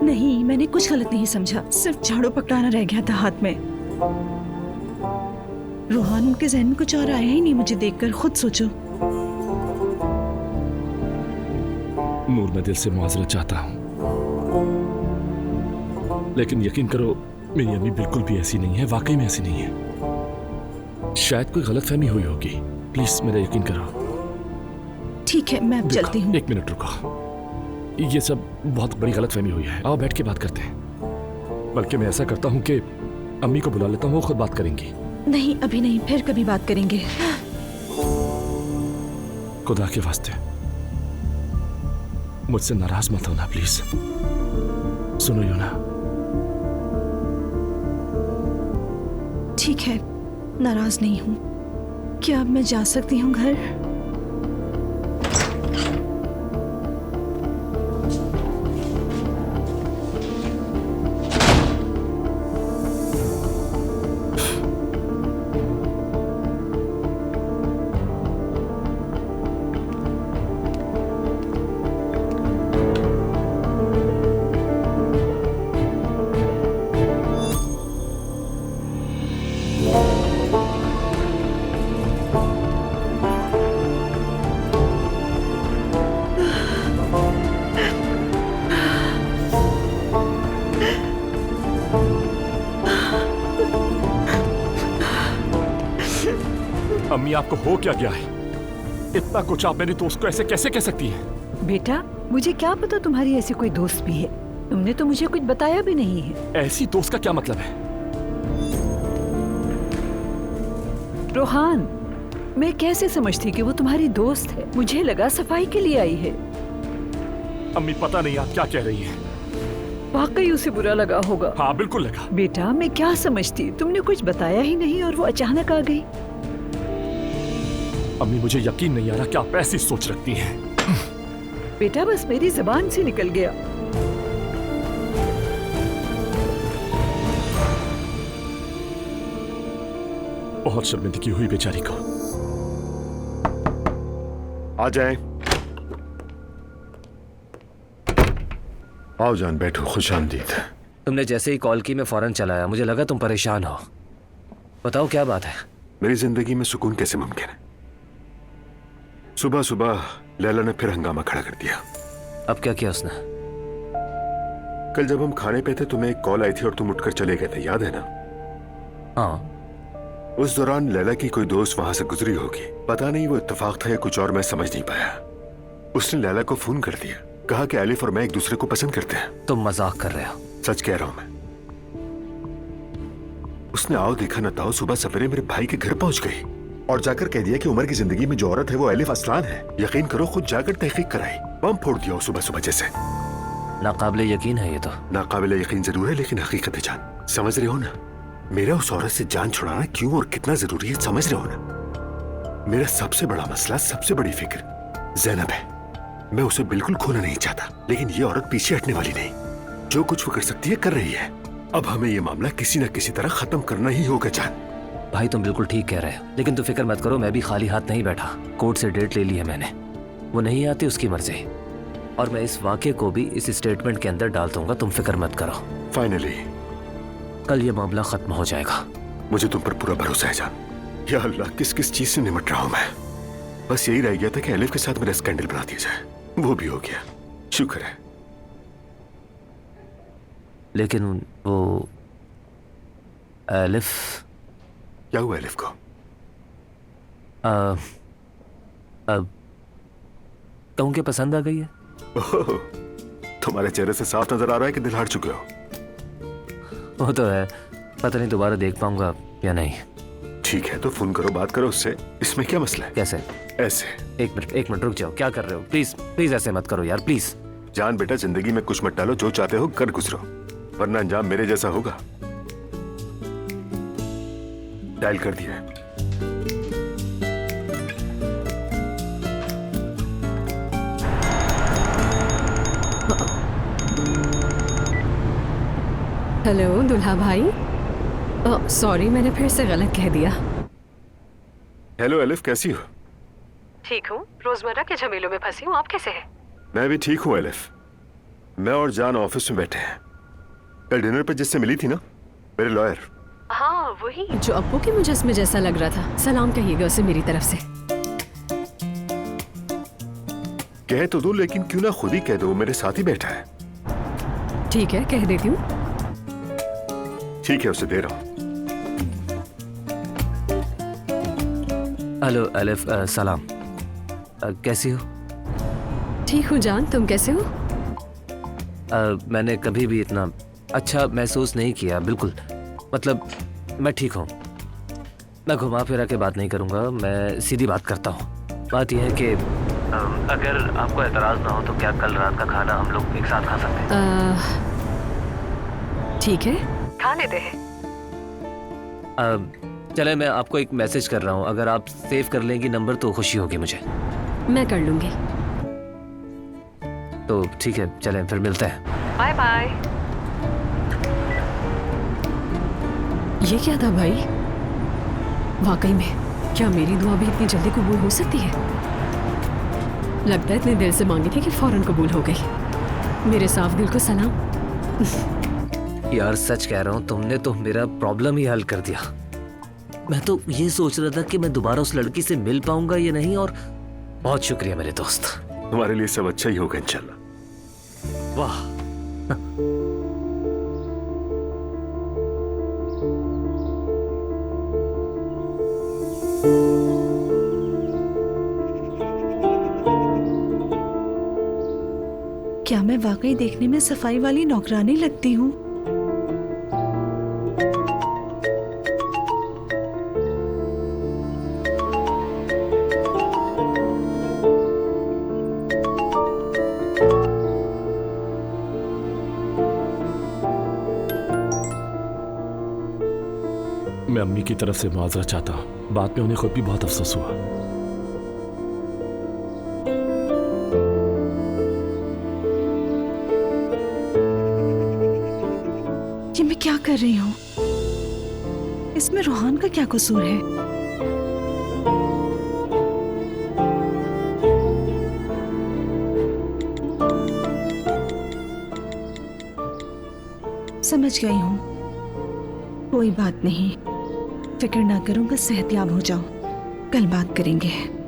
नहीं, मैंने कुछ गलत नहीं समझा, सिर्फ झाड़ू पकड़ाना रह गया था हाथ में। रूहान, उनके जहन में कुछ और आया ही नहीं मुझे देखकर, खुद सोचो। नूर, मैं दिल से मुआजरत चाहता हूँ, लेकिन यकीन करो मेरी अम्मी बिल्कुल भी ऐसी नहीं है, वाकई में ऐसी नहीं है। शायद कोई गलतफहमी हुई होगी, प्लीज मेरा यकीन करो। ठीक है, मैं अब चलती हूँ। 1 मिनट रुको, ये सब बहुत बड़ी गलतफहमी हुई है। आओ बैठ के बात करते हैं। बल्कि मैं ऐसा करता हूँ कि अम्मी को बुला लेता हूँ, वो खुद बात करेंगी। नहीं, अभी नहीं, फिर कभी बात करेंगे। खुदा के वास्ते मुझसे नाराज मत होना प्लीज। सुनो यूना। ठीक है, नाराज नहीं हूँ। क्या अब मैं जा सकती हूँ घर? अम्मी आपको हो क्या गया है? इतना कुछ आप मेरी दोस्त को ऐसे कैसे कह सकती हैं? बेटा मुझे क्या पता तुम्हारी ऐसी कोई दोस्त भी है, तुमने तो मुझे कुछ बताया भी नहीं है। ऐसी दोस्त का क्या मतलब है? रोहान, मैं कैसे समझती कि वो तुम्हारी दोस्त है? मुझे लगा सफाई के लिए आई है। अम्मी पता नहीं आप क्या कह रही हैं। वाकई उसे बुरा लगा होगा। हाँ बिल्कुल लगा। बेटा मैं क्या समझती, तुमने कुछ बताया ही नहीं और वो अचानक आ गई। अम्मी मुझे यकीन नहीं आ रहा कि आप ऐसी सोच रखती हैं। बेटा बस मेरी जुबान से निकल गया। बहुत शर्मिंदगी हुई बेचारी को। आ जाए। आओ जान, बैठो। खुश आमदीद। तुमने जैसे ही कॉल की मैं फौरन चला आया। मुझे लगा तुम परेशान हो। बताओ क्या बात है? मेरी जिंदगी में सुकून कैसे मुमकिन है? सुबह सुबह लैला ने फिर हंगामा खड़ा कर दिया। अब क्या किया उसने? कल जब हम खाने पे थे तुम्हें एक कॉल आई थी और तुम उठकर चले गए थे, याद है ना? हाँ। उस दौरान लैला की कोई दोस्त वहां से गुजरी होगी। पता नहीं वो इत्तेफाक था या कुछ और, मैं समझ नहीं पाया। उसने लैला को फोन कर दिया, कहा कि एलिफ और मैं एक दूसरे को पसंद करते हैं। तुम मजाक कर रहे हो? सच कह रहा हूं मैं। उसने आओ देखा न ताओ सुबह सवेरे मेरे भाई के घर पहुंच गई और जाकर कह दिया कि उमर की जिंदगी में जो औरत है वो एलिफ असलान है। यकीन करो खुद जाकर तहकीक कराई, बम फोड़ दिया सुबह सुबह जैसे। नाकाबिले यकीन है ये तो। नाकाबिले यकीन जरूर है लेकिन हकीकत है जान, समझ रहे हो ना? मेरा उस औरत से जान छुड़ाना क्यों और कितना जरूरी है, समझ रहे हो ना? मेरा सबसे बड़ा मसला, सबसे बड़ी फिक्र ज़ैनब है। मैं उसे बिल्कुल खोना नहीं चाहता, लेकिन ये औरत पीछे हटने वाली नहीं। जो कुछ वो कर सकती है कर रही है। अब हमें ये मामला किसी न किसी तरह खत्म करना ही होगा जान। भाई तुम बिल्कुल ठीक कह रहे हो, लेकिन तुम फिक्र मत करो, मैं भी खाली हाथ नहीं बैठा। कोर्ट से डेट ले ली है मैंने। वो नहीं आती उसकी मर्जी, और मैं इस वाक़े को भी इस स्टेटमेंट के अंदर डाल दूंगा। तुम फिक्र मत करो। फाइनली कल ये मामला खत्म हो जाएगा। मुझे तुम पर पूरा भरोसा है जान। या अल्लाह, किस किस चीज से निपट रहा हूं मैं। बस यही रह गया था कि एलिफ के साथ मेरा स्कैंडल बना दिया जाए, वो भी हो गया, शुक्र है। लेकिन वो एलिफ, क्या हुआ एलिफ को? कहूँ कि पसंद आ गई है। ओह, तुम्हारे चेहरे से साफ नजर आ रहा है कि दिल हार चुके हो। वो तो है, पता नहीं दोबारा देख पाऊंगा या नहीं। ठीक है तो फोन करो, बात करो उससे। इसमें क्या मसला है? कैसे? ऐसे। एक मिनट रुक जाओ, क्या कर रहे हो? प्लीज प्लीज ऐसे मत करो यार, प्लीज। जान बेटा, जिंदगी में कुछ मत डालो, जो चाहते हो कर गुजरो, वरना अंजाम मेरे जैसा होगा। डायल कर दिया है। हेलो दुल्हा भाई। सॉरी, मैंने फिर से गलत कह दिया। हेलो एलिफ, कैसी हो? ठीक हूँ, रोजमर्रा के झमेलों में फंसी हूँ। आप कैसे हैं? मैं भी ठीक हूँ एलिफ। मैं और जान ऑफिस में बैठे हैं। कल डिनर पे जिससे मिली थी ना, मेरे लॉयर। हाँ वही जो अप्पू के मुजस्मे जैसा लग रहा था। सलाम कहिएगा उसे मेरी तरफ से। कह तो दो, लेकिन क्यों ना खुद ही कह दो, मेरे साथ ही बैठा है। ठीक है, कह देती हूँ। ठीक है, उसे दे रहा हूँ। हेलो एलिफ, सलाम। कैसी हो? ठीक हूँ जान, तुम कैसे हो? मैंने कभी भी इतना अच्छा महसूस नहीं किया। बिल्कुल, मतलब मैं ठीक हूँ। मैं घुमा फिरा के बात नहीं करूँगा, मैं सीधी बात करता हूँ। बात यह है कि अगर आपको एतराज़ ना हो तो क्या कल रात का खाना हम लोग एक साथ खा सकते हैं? ठीक है, खा लेते हैं। चले, मैं आपको एक मैसेज कर रहा हूँ, अगर आप सेव कर लेंगी नंबर तो खुशी होगी मुझे। मैं कर लूंगी। तो ठीक है, चलें फिर मिलते हैं। Bye bye. ये क्या था भाई? वाकई में क्या मेरी दुआ भी इतनी जल्दी कबूल हो सकती है? लगता है इतने दिल से मांगी थी कि फौरन कबूल हो गई। मेरे साफ दिल को सलाम। यार सच कह रहा हूँ, तुमने तो मेरा प्रॉब्लम ही हल कर दिया। मैं तो ये सोच रहा था कि मैं दोबारा उस लड़की से मिल पाऊंगा या नहीं, और बहुत शुक्रिया मेरे दोस्त। तुम्हारे लिए सब अच्छा ही होगा इंशाल्लाह। वाह। क्या मैं वाकई देखने में सफाई वाली नौकरानी लगती हूँ? मैं अम्मी की तरफ से मुआवजा चाहता हूँ। बाद में उन्हें खुद भी बहुत अफसोस हुआ। ये मैं क्या कर रही हूँ? इसमें रोहान का क्या कसूर है? समझ गई हूँ, कोई बात नहीं, फिक्र ना करो, बस सेहतयाब हो जाओ, कल बात करेंगे।